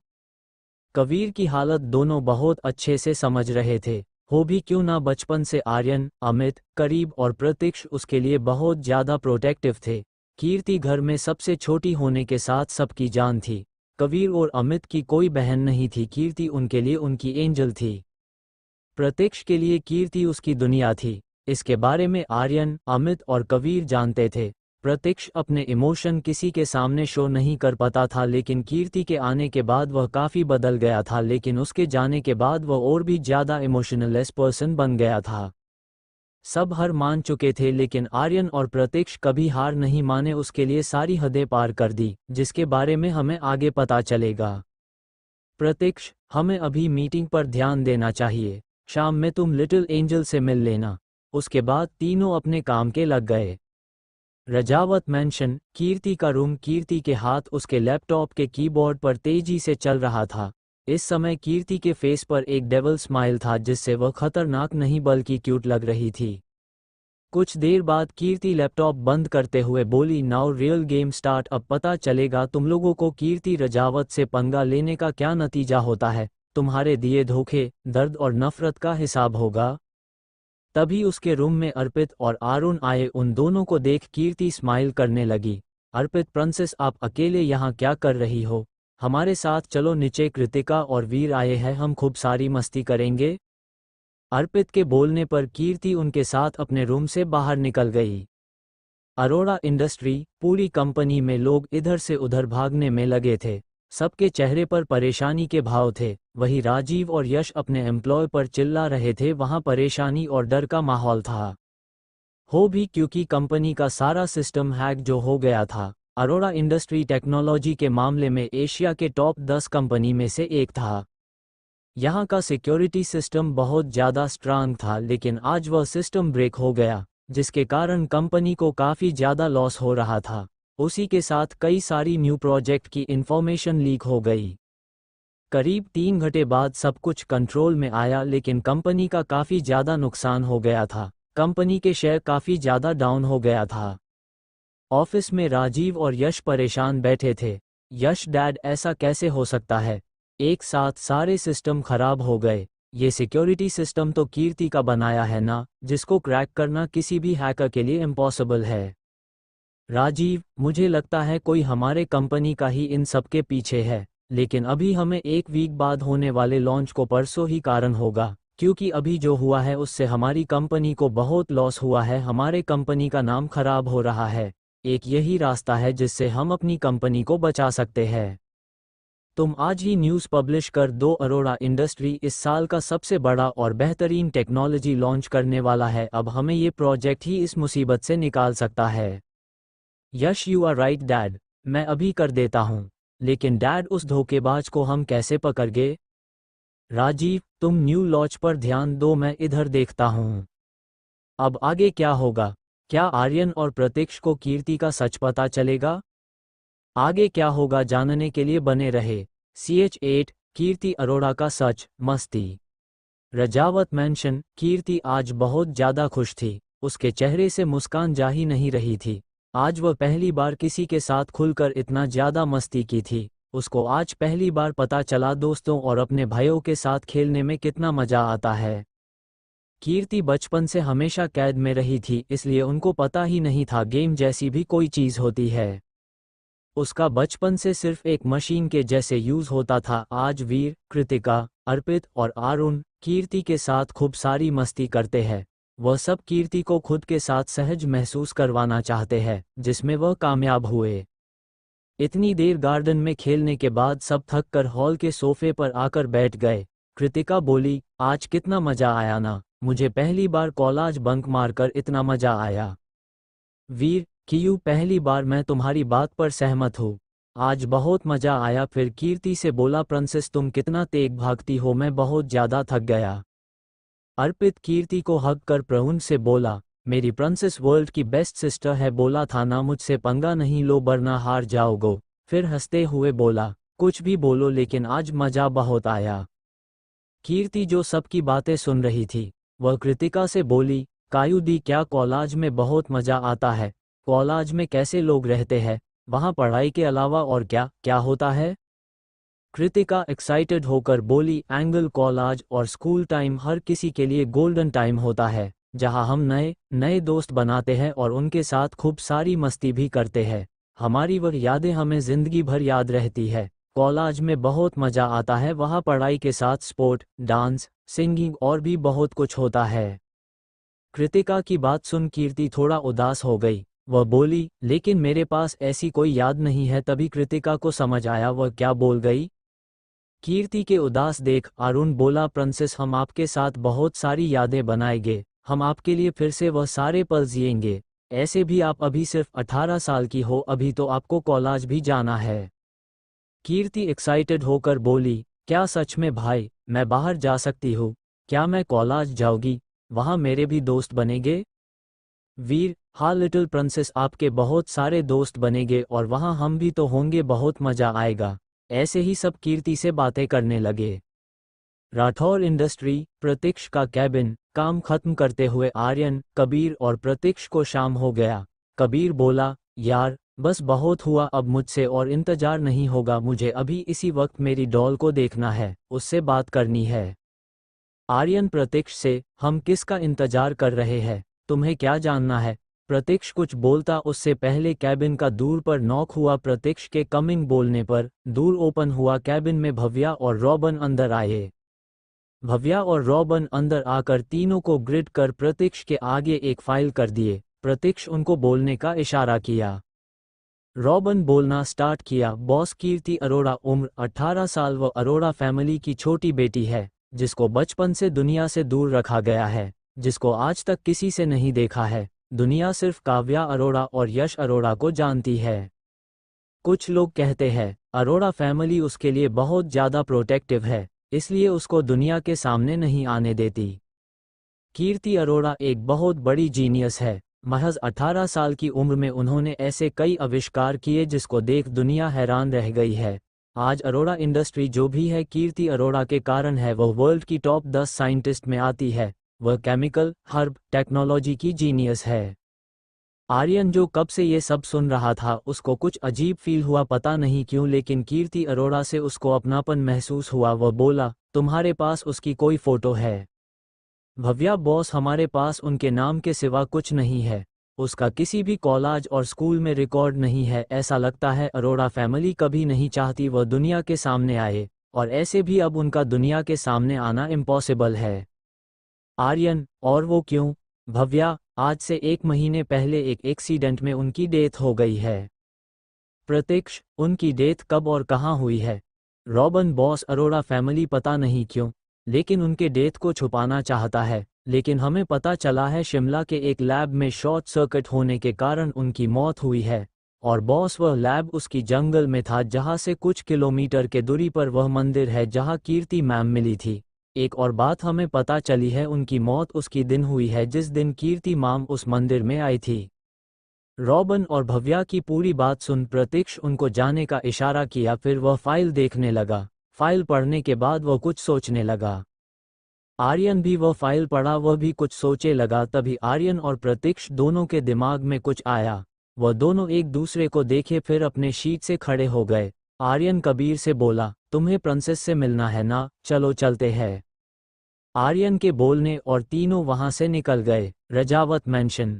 कबीर की हालत दोनों बहुत अच्छे से समझ रहे थे। हो भी क्यों ना, बचपन से आर्यन, अमित, करीब और प्रतीक्ष उसके लिए बहुत ज़्यादा प्रोटेक्टिव थे। कीर्ति घर में सबसे छोटी होने के साथ सबकी जान थी। कबीर और अमित की कोई बहन नहीं थी। कीर्ति उनके लिए उनकी एंजल थी। प्रतीक्ष के लिए कीर्ति उसकी दुनिया थी। इसके बारे में आर्यन, अमित और कबीर जानते थे। प्रतीक्ष अपने इमोशन किसी के सामने शो नहीं कर पाता था, लेकिन कीर्ति के आने के बाद वह काफ़ी बदल गया था। लेकिन उसके जाने के बाद वह और भी ज़्यादा इमोशनलेस पर्सन बन गया था। सब हार मान चुके थे, लेकिन आर्यन और प्रतीक्ष कभी हार नहीं माने। उसके लिए सारी हदें पार कर दी, जिसके बारे में हमें आगे पता चलेगा। प्रतीक्ष, हमें अभी मीटिंग पर ध्यान देना चाहिए। शाम में तुम लिटिल एंजल से मिल लेना। उसके बाद तीनों अपने काम के लग गए। रजावत मैंशन, कीर्ति का रूम। कीर्ति के हाथ उसके लैपटॉप के कीबोर्ड पर तेजी से चल रहा था। इस समय कीर्ति के फेस पर एक डेविल स्माइल था, जिससे वह खतरनाक नहीं बल्कि क्यूट लग रही थी। कुछ देर बाद कीर्ति लैपटॉप बंद करते हुए बोली, नाउ रियल गेम स्टार्ट। अब पता चलेगा तुम लोगों को कीर्ति रजावत से पंगा लेने का क्या नतीजा होता है। तुम्हारे दिए धोखे, दर्द और नफरत का हिसाब होगा। तभी उसके रूम में अर्पित और आरुण आए। उन दोनों को देख कीर्ति स्माइल करने लगी। अर्पित, प्रिंसेस आप अकेले यहाँ क्या कर रही हो? हमारे साथ चलो नीचे, कृतिका और वीर आए हैं, हम खूब सारी मस्ती करेंगे। अर्पित के बोलने पर कीर्ति उनके साथ अपने रूम से बाहर निकल गई। अरोड़ा इंडस्ट्री, पूरी कंपनी में लोग इधर से उधर भागने में लगे थे। सबके चेहरे पर परेशानी के भाव थे। वही राजीव और यश अपने एम्प्लॉय पर चिल्ला रहे थे। वहां परेशानी और डर का माहौल था। हो भी क्योंकि कंपनी का सारा सिस्टम हैक जो हो गया था। अरोड़ा इंडस्ट्री टेक्नोलॉजी के मामले में एशिया के टॉप 10 कंपनी में से एक था। यहाँ का सिक्योरिटी सिस्टम बहुत ज़्यादा स्ट्रांग था, लेकिन आज वह सिस्टम ब्रेक हो गया, जिसके कारण कंपनी को काफ़ी ज़्यादा लॉस हो रहा था। उसी के साथ कई सारी न्यू प्रोजेक्ट की इन्फॉर्मेशन लीक हो गई। करीब 3 घंटे बाद सब कुछ कंट्रोल में आया, लेकिन कंपनी का काफ़ी ज़्यादा नुकसान हो गया था। कंपनी के शेयर काफ़ी ज़्यादा डाउन हो गया था। ऑफिस में राजीव और यश परेशान बैठे थे। यश, डैड ऐसा कैसे हो सकता है? एक साथ सारे सिस्टम खराब हो गए। ये सिक्योरिटी सिस्टम तो कीर्ति का बनाया है ना, जिसको क्रैक करना किसी भी हैकर के लिए इम्पॉसिबल है। राजीव, मुझे लगता है कोई हमारे कंपनी का ही इन सब के पीछे है, लेकिन अभी हमें 1 वीक बाद होने वाले लॉन्च को परसों ही कारण होगा, क्योंकि अभी जो हुआ है उससे हमारी कंपनी को बहुत लॉस हुआ है। हमारे कंपनी का नाम खराब हो रहा है। एक यही रास्ता है जिससे हम अपनी कंपनी को बचा सकते हैं। तुम आज ही न्यूज़ पब्लिश कर दो। अरोड़ा इंडस्ट्री इस साल का सबसे बड़ा और बेहतरीन टेक्नोलॉजी लॉन्च करने वाला है। अब हमें ये प्रोजेक्ट ही इस मुसीबत से निकाल सकता है। यश, यू आर राइट डैड, मैं अभी कर देता हूँ। लेकिन डैड, उस धोखेबाज को हम कैसे पकड़गे? राजीव, तुम न्यू लॉन्च पर ध्यान दो, मैं इधर देखता हूँ। अब आगे क्या होगा? क्या आर्यन और प्रतीक्ष को कीर्ति का सच पता चलेगा? आगे क्या होगा जानने के लिए बने रहे CH8 कीर्ति अरोड़ा का सच। मस्ती रजावत मेंशन। कीर्ति आज बहुत ज्यादा खुश थी, उसके चेहरे से मुस्कान जा ही नहीं रही थी। आज वह पहली बार किसी के साथ खुलकर इतना ज्यादा मस्ती की थी। उसको आज पहली बार पता चला दोस्तों और अपने भाइयों के साथ खेलने में कितना मजा आता है। कीर्ति बचपन से हमेशा कैद में रही थी, इसलिए उनको पता ही नहीं था गेम जैसी भी कोई चीज होती है। उसका बचपन से सिर्फ एक मशीन के जैसे यूज होता था। आज वीर, कृतिका, अर्पित और आरुण कीर्ति के साथ खूब सारी मस्ती करते हैं। वह सब कीर्ति को खुद के साथ सहज महसूस करवाना चाहते हैं, जिसमें वह कामयाब हुए। इतनी देर गार्डन में खेलने के बाद सब थक कर हॉल के सोफे पर आकर बैठ गए। कृतिका बोली, आज कितना मजा आया ना, मुझे पहली बार कॉलेज बंक मारकर इतना मजा आया। वीर, कियू, पहली बार मैं तुम्हारी बात पर सहमत हूँ, आज बहुत मजा आया। फिर कीर्ति से बोला, प्रिंसेस तुम कितना तेज भागती हो, मैं बहुत ज्यादा थक गया। अर्पित कीर्ति को हग कर प्रहुन से बोला, मेरी प्रिंसेस वर्ल्ड की बेस्ट सिस्टर है, बोला था ना मुझसे पंगा नहीं लो वरना हार जाओगे। फिर हंसते हुए बोला, कुछ भी बोलो लेकिन आज मजा बहुत आया। कीर्ति जो सबकी बातें सुन रही थी, वह कृतिका से बोली, कायू दी, क्या कॉलेज में बहुत मजा आता है? कॉलेज में कैसे लोग रहते हैं? वहाँ पढ़ाई के अलावा और क्या क्या होता है? कृतिका एक्साइटेड होकर बोली, एंगल कॉलेज और स्कूल टाइम हर किसी के लिए गोल्डन टाइम होता है, जहाँ हम नए नए दोस्त बनाते हैं और उनके साथ खूब सारी मस्ती भी करते हैं। हमारी वह यादें हमें जिंदगी भर याद रहती है। कॉलेज में बहुत मजा आता है, वहाँ पढ़ाई के साथ स्पोर्ट, डांस, सिंगिंग और भी बहुत कुछ होता है। कृतिका की बात सुन कीर्ति थोड़ा उदास हो गई। वह बोली, लेकिन मेरे पास ऐसी कोई याद नहीं है। तभी कृतिका को समझ आया वह क्या बोल गई। कीर्ति के उदास देख अरुण बोला, प्रिंसेस हम आपके साथ बहुत सारी यादें बनाएंगे, हम आपके लिए फिर से वह सारे पल जिएंगे। ऐसे भी आप अभी सिर्फ 18 साल की हो, अभी तो आपको कॉलेज भी जाना है। कीर्ति एक्साइटेड होकर बोली, क्या सच में भाई, मैं बाहर जा सकती हूँ? क्या मैं कॉलेज जाऊंगी? वहाँ मेरे भी दोस्त बनेंगे? वीर, हाँ लिटिल प्रिंसेस, आपके बहुत सारे दोस्त बनेंगे और वहाँ हम भी तो होंगे, बहुत मजा आएगा। ऐसे ही सब कीर्ति से बातें करने लगे। राठौर इंडस्ट्री, प्रतीक्ष का कैबिन। काम खत्म करते हुए आर्यन, कबीर और प्रतीक्ष को शाम हो गया। कबीर बोला, यार बस बहुत हुआ, अब मुझसे और इंतजार नहीं होगा, मुझे अभी इसी वक्त मेरी डॉल को देखना है, उससे बात करनी है। आर्यन प्रतीक्ष से, हम किसका इंतजार कर रहे हैं, तुम्हें क्या जानना है? प्रतीक्ष कुछ बोलता उससे पहले कैबिन का दूर पर नॉक हुआ। प्रतीक्ष के कमिंग बोलने पर दूर ओपन हुआ। कैबिन में भव्या और रॉबन अंदर आए। भव्या और रॉबन अंदर आकर तीनों को ग्रिड कर प्रतीक्ष के आगे एक फाइल कर दिए। प्रतीक्ष उनको बोलने का इशारा किया। रॉबन बोलना स्टार्ट किया, बॉस कीर्ति अरोड़ा, उम्र 18 साल, वह अरोड़ा फैमिली की छोटी बेटी है, जिसको बचपन से दुनिया से दूर रखा गया है, जिसको आज तक किसी से नहीं देखा है। दुनिया सिर्फ काव्या अरोड़ा और यश अरोड़ा को जानती है। कुछ लोग कहते हैं अरोड़ा फैमिली उसके लिए बहुत ज्यादा प्रोटेक्टिव है, इसलिए उसको दुनिया के सामने नहीं आने देती। कीर्ति अरोड़ा एक बहुत बड़ी जीनियस है। महज 18 साल की उम्र में उन्होंने ऐसे कई आविष्कार किए जिसको देख दुनिया हैरान रह गई है। आज अरोड़ा इंडस्ट्री जो भी है कीर्ति अरोड़ा के कारण है। वह वर्ल्ड की टॉप 10 साइंटिस्ट में आती है। वह केमिकल, हर्ब, टेक्नोलॉजी की जीनियस है। आर्यन जो कब से ये सब सुन रहा था, उसको कुछ अजीब फील हुआ, पता नहीं क्यों, लेकिन कीर्ति अरोड़ा से उसको अपनापन महसूस हुआ। वह बोला, तुम्हारे पास उसकी कोई फोटो है? भव्या, बॉस हमारे पास उनके नाम के सिवा कुछ नहीं है। उसका किसी भी कॉलेज और स्कूल में रिकॉर्ड नहीं है। ऐसा लगता है अरोड़ा फैमिली कभी नहीं चाहती वह दुनिया के सामने आए, और ऐसे भी अब उनका दुनिया के सामने आना इम्पॉसिबल है। आर्यन, और वो क्यों? भव्या, आज से 1 महीने पहले एक एक्सीडेंट में उनकी डेथ हो गई है। प्रतीक्ष, उनकी डेथ कब और कहाँ हुई है? रॉबन बॉस अरोड़ा फैमिली पता नहीं क्यों, लेकिन उनके डेथ को छुपाना चाहता है, लेकिन हमें पता चला है शिमला के एक लैब में शॉर्ट सर्किट होने के कारण उनकी मौत हुई है। और बॉस वह लैब उसकी जंगल में था जहां से कुछ किलोमीटर के दूरी पर वह मंदिर है जहां कीर्ति मैम मिली थी। एक और बात हमें पता चली है, उनकी मौत उसकी दिन हुई है जिस दिन कीर्ति मैम उस मंदिर में आई थी। रॉबन और भव्या की पूरी बात सुन प्रतीक्ष उनको जाने का इशारा किया, फिर वह फाइल देखने लगा। फाइल पढ़ने के बाद वह कुछ सोचने लगा। आर्यन भी वह फाइल पढ़ा, वह भी कुछ सोचे लगा। तभी आर्यन और प्रतीक्ष दोनों के दिमाग में कुछ आया। वह दोनों एक दूसरे को देखे फिर अपने शीट से खड़े हो गए। आर्यन कबीर से बोला, तुम्हें प्रिंसेस से मिलना है ना, चलो चलते हैं। आर्यन के बोलने और तीनों वहां से निकल गए। रजावत मेंशन।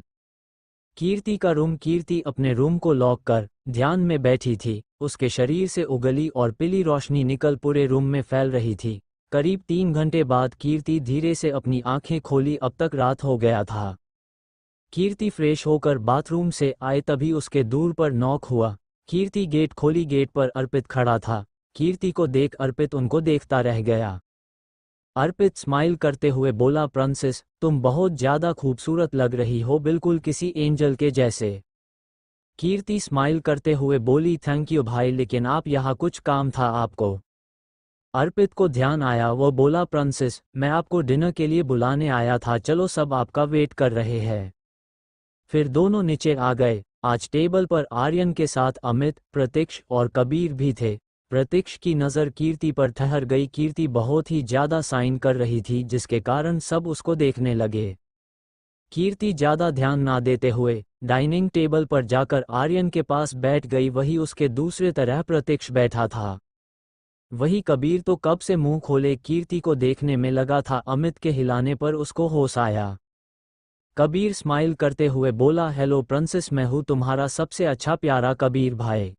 कीर्ति का रूम। कीर्ति अपने रूम को लॉक कर ध्यान में बैठी थी। उसके शरीर से उगली और पीली रोशनी निकल पूरे रूम में फैल रही थी। करीब 3 घंटे बाद कीर्ति धीरे से अपनी आंखें खोली। अब तक रात हो गया था। कीर्ति फ्रेश होकर बाथरूम से आए तभी उसके दूर पर नॉक हुआ। कीर्ति गेट खोली। गेट पर अर्पित खड़ा था। कीर्ति को देख अर्पित उनको देखता रह गया। अर्पित स्माइल करते हुए बोला, प्रिंसेस तुम बहुत ज्यादा खूबसूरत लग रही हो, बिल्कुल किसी एंजल के जैसे। कीर्ति स्माइल करते हुए बोली, थैंक यू भाई, लेकिन आप यहाँ कुछ काम था आपको। अर्पित को ध्यान आया, वो बोला, प्रिंसेस मैं आपको डिनर के लिए बुलाने आया था, चलो सब आपका वेट कर रहे हैं। फिर दोनों नीचे आ गए। आज टेबल पर आर्यन के साथ अमित, प्रतीक्ष और कबीर भी थे। प्रतीक्ष की नज़र कीर्ति पर ठहर गई। कीर्ति बहुत ही ज्यादा साइन कर रही थी जिसके कारण सब उसको देखने लगे। कीर्ति ज्यादा ध्यान ना देते हुए डाइनिंग टेबल पर जाकर आर्यन के पास बैठ गई। वही उसके दूसरे तरह प्रतीक्ष बैठा था। वही कबीर तो कब से मुंह खोले कीर्ति को देखने में लगा था। अमित के हिलाने पर उसको होश आया। कबीर स्माइल करते हुए बोला, हेलो प्रिंसेस, मैं हूँ तुम्हारा सबसे अच्छा प्यारा कबीर भाई।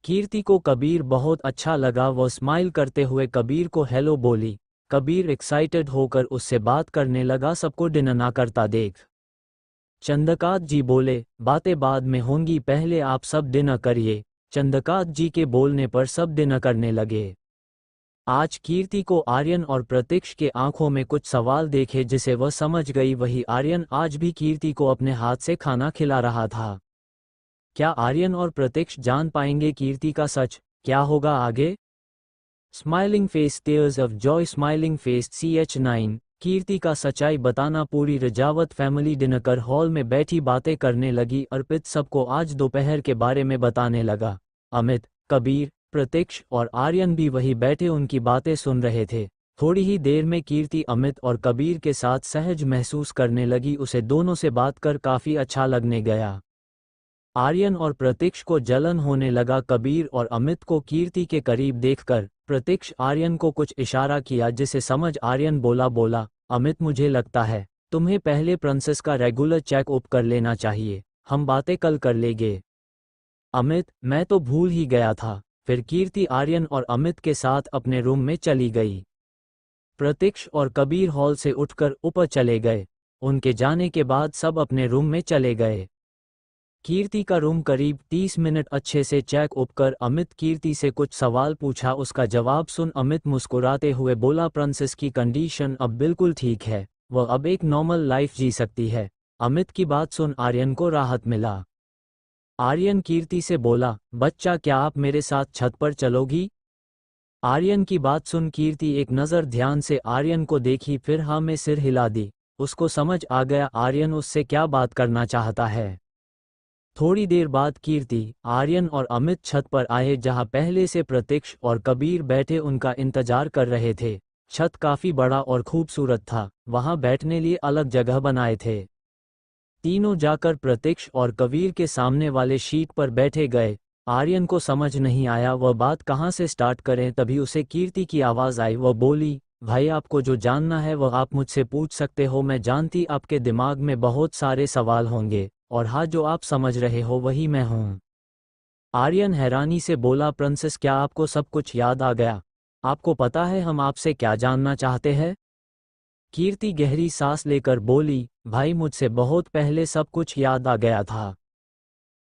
कीर्ति को कबीर बहुत अच्छा लगा। वो स्माइल करते हुए कबीर को हेलो बोली। कबीर एक्साइटेड होकर उससे बात करने लगा, सबको डिनर ना करता देख। चंद्रकांत जी बोले, बातें बाद में होंगी, पहले आप सब डिनर करिए। चंद्रकांत जी के बोलने पर सब डिनर करने लगे। आज कीर्ति को आर्यन और प्रतीक्ष के आंखों में कुछ सवाल देखे जिसे वह समझ गई। वही आर्यन आज भी कीर्ति को अपने हाथ से खाना खिला रहा था। क्या आर्यन और प्रतीक्ष जान पाएंगे कीर्ति का सच? क्या होगा आगे? Smiling face, tears of Joy, smiling face, CH9। कीर्ति का सच्चाई बताना। पूरी रजावत फैमिली डिनर कर हॉल में बैठी बातें करने लगी। अर्पित सबको आज दोपहर के बारे में बताने लगा। अमित, कबीर, प्रतीक्ष और आर्यन भी वही बैठे उनकी बातें सुन रहे थे। थोड़ी ही देर में कीर्ति अमित और कबीर के साथ सहज महसूस करने लगी। उसे दोनों से बात कर काफी अच्छा लगने गया। आर्यन और प्रतीक्ष को जलन होने लगा। कबीर और अमित को कीर्ति के करीब देखकर प्रतीक्ष आर्यन को कुछ इशारा किया जिसे समझ आर्यन बोला, अमित मुझे लगता है तुम्हें पहले प्रिंसेस का रेगुलर चेकअप कर लेना चाहिए, हम बातें कल कर लेंगे। अमित, मैं तो भूल ही गया था। फिर कीर्ति आर्यन और अमित के साथ अपने रूम में चली गई। प्रतीक्ष और कबीर हॉल से उठकर ऊपर चले गए। उनके जाने के बाद सब अपने रूम में चले गए। कीर्ति का रूम करीब 30 मिनट अच्छे से चेक अप कर अमित कीर्ति से कुछ सवाल पूछा। उसका जवाब सुन अमित मुस्कुराते हुए बोला, प्रिंसेस की कंडीशन अब बिल्कुल ठीक है, वह अब एक नॉर्मल लाइफ जी सकती है। अमित की बात सुन आर्यन को राहत मिला। आर्यन कीर्ति से बोला, बच्चा क्या आप मेरे साथ छत पर चलोगी? आर्यन की बात सुन कीर्ति एक नज़र ध्यान से आर्यन को देखी, फिर हाँ में सिर हिला दी। उसको समझ आ गया आर्यन उससे क्या बात करना चाहता है। थोड़ी देर बाद कीर्ति, आर्यन और अमित छत पर आए जहां पहले से प्रतीक्ष और कबीर बैठे उनका इंतजार कर रहे थे। छत काफी बड़ा और खूबसूरत था, वहां बैठने लिए अलग जगह बनाए थे। तीनों जाकर प्रतीक्ष और कबीर के सामने वाले शीट पर बैठे गए। आर्यन को समझ नहीं आया वह बात कहाँ से स्टार्ट करें, तभी उसे कीर्ति की आवाज़ आई। वह बोली, भाई आपको जो जानना है वह आप मुझसे पूछ सकते हो, मैं जानती आपके दिमाग में बहुत सारे सवाल होंगे और हाँ जो आप समझ रहे हो वही मैं हूँ। आर्यन हैरानी से बोला, प्रिंसेस क्या आपको सब कुछ याद आ गया? आपको पता है हम आपसे क्या जानना चाहते हैं? कीर्ति गहरी सांस लेकर बोली, भाई मुझसे बहुत पहले सब कुछ याद आ गया था।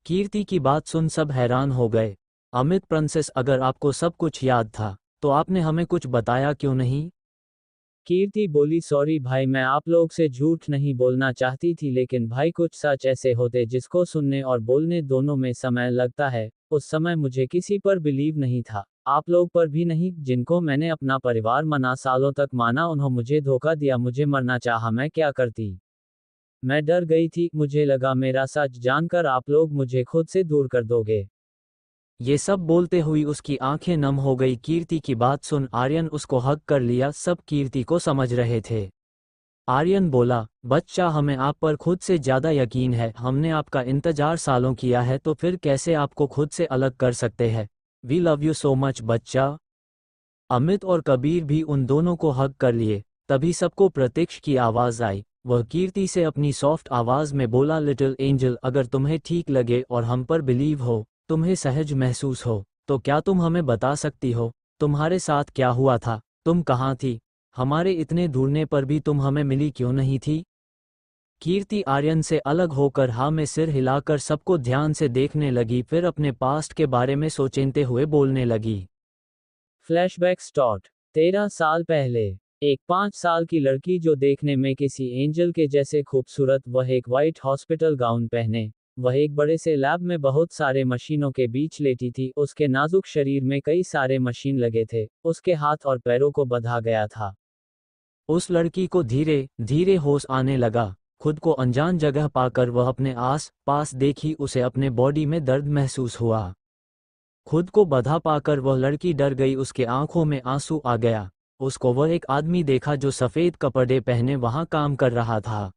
कीर्ति की बात सुन सब हैरान हो गए। अमित प्रिंसेस, अगर आपको सब कुछ याद था तो आपने हमें कुछ बताया क्यों नहीं? कीर्ति बोली, सॉरी भाई, मैं आप लोग से झूठ नहीं बोलना चाहती थी, लेकिन भाई कुछ सच ऐसे होते जिसको सुनने और बोलने दोनों में समय लगता है। उस समय मुझे किसी पर बिलीव नहीं था, आप लोग पर भी नहीं, जिनको मैंने अपना परिवार माना, सालों तक माना, उन्होंने मुझे धोखा दिया, मुझे मरना चाहा, मैं क्या करती? मैं डर गई थी, मुझे लगा मेरा सच जानकर आप लोग मुझे खुद से दूर कर दोगे। ये सब बोलते हुई उसकी आंखें नम हो गई। कीर्ति की बात सुन आर्यन उसको हग कर लिया। सब कीर्ति को समझ रहे थे। आर्यन बोला, बच्चा, हमें आप पर खुद से ज्यादा यकीन है, हमने आपका इंतजार सालों किया है, तो फिर कैसे आपको खुद से अलग कर सकते हैं? We love you so much बच्चा। अमित और कबीर भी उन दोनों को हग कर लिए। तभी सबको प्रतीक्ष की आवाज आई। वह कीर्ति से अपनी सॉफ्ट आवाज में बोला, लिटिल एंजल, अगर तुम्हें ठीक लगे और हम पर बिलीव हो, तुम्हें सहज महसूस हो, तो क्या तुम हमें बता सकती हो तुम्हारे साथ क्या हुआ था? तुम कहाँ थी? हमारे इतने ढूंढने पर भी तुम हमें मिली क्यों नहीं थी? कीर्ति आर्यन से अलग होकर हाँ में सिर हिलाकर सबको ध्यान से देखने लगी, फिर अपने पास्ट के बारे में सोचते हुए बोलने लगी। Flashback start. 13 साल पहले एक 5 साल की लड़की जो देखने में किसी एंजल के जैसे खूबसूरत, वह एक वाइट हॉस्पिटल गाउन पहने, वह एक बड़े से लैब में बहुत सारे मशीनों के बीच लेटी थी। उसके नाजुक शरीर में कई सारे मशीन लगे थे, उसके हाथ और पैरों को बंधा गया था। उस लड़की को धीरे धीरे होश आने लगा। खुद को अनजान जगह पाकर वह अपने आस पास देखी, उसे अपने बॉडी में दर्द महसूस हुआ। खुद को बंधा पाकर वह लड़की डर गई, उसके आंखों में आंसू आ गया। उसको वह एक आदमी देखा जो सफ़ेद कपड़े पहने वहां काम कर रहा था।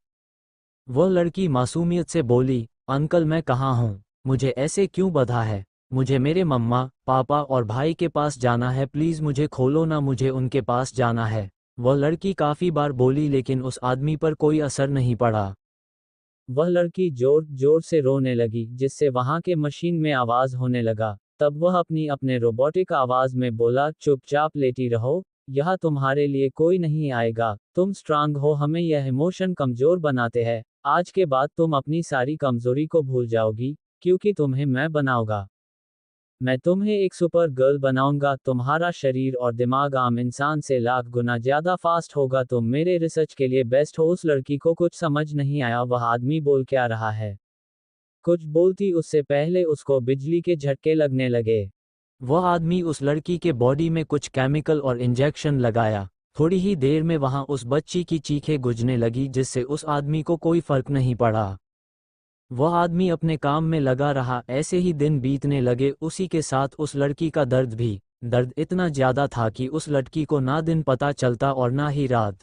वह लड़की मासूमियत से बोली, अंकल, मैं कहाँ हूँ? मुझे ऐसे क्यों बंधा है? मुझे मेरे मम्मा पापा और भाई के पास जाना है, प्लीज़ मुझे खोलो ना, मुझे उनके पास जाना है। वह लड़की काफ़ी बार बोली, लेकिन उस आदमी पर कोई असर नहीं पड़ा। वह लड़की जोर जोर से रोने लगी, जिससे वहां के मशीन में आवाज होने लगा। तब वह अपने रोबोटिक आवाज में बोला, चुपचाप लेटी रहो, यह तुम्हारे लिए कोई नहीं आएगा, तुम स्ट्रांग हो, हमें यह इमोशन कमजोर बनाते हैं। आज के बाद तुम अपनी सारी कमजोरी को भूल जाओगी, क्योंकि तुम्हें मैं बनाऊंगा। मैं तुम्हें एक सुपर गर्ल बनाऊंगा, तुम्हारा शरीर और दिमाग आम इंसान से लाख गुना ज्यादा फास्ट होगा, तुम मेरे रिसर्च के लिए बेस्ट हो। उस लड़की को कुछ समझ नहीं आया वह आदमी बोल क्या रहा है। कुछ बोलती उससे पहले उसको बिजली के झटके लगने लगे। वह आदमी उस लड़की के बॉडी में कुछ केमिकल और इंजेक्शन लगाया। थोड़ी ही देर में वहां उस बच्ची की चीखें गूंजने लगी, जिससे उस आदमी को कोई फर्क नहीं पड़ा। वह आदमी अपने काम में लगा रहा। ऐसे ही दिन बीतने लगे, उसी के साथ उस लड़की का दर्द भी। दर्द इतना ज्यादा था कि उस लड़की को ना दिन पता चलता और ना ही रात।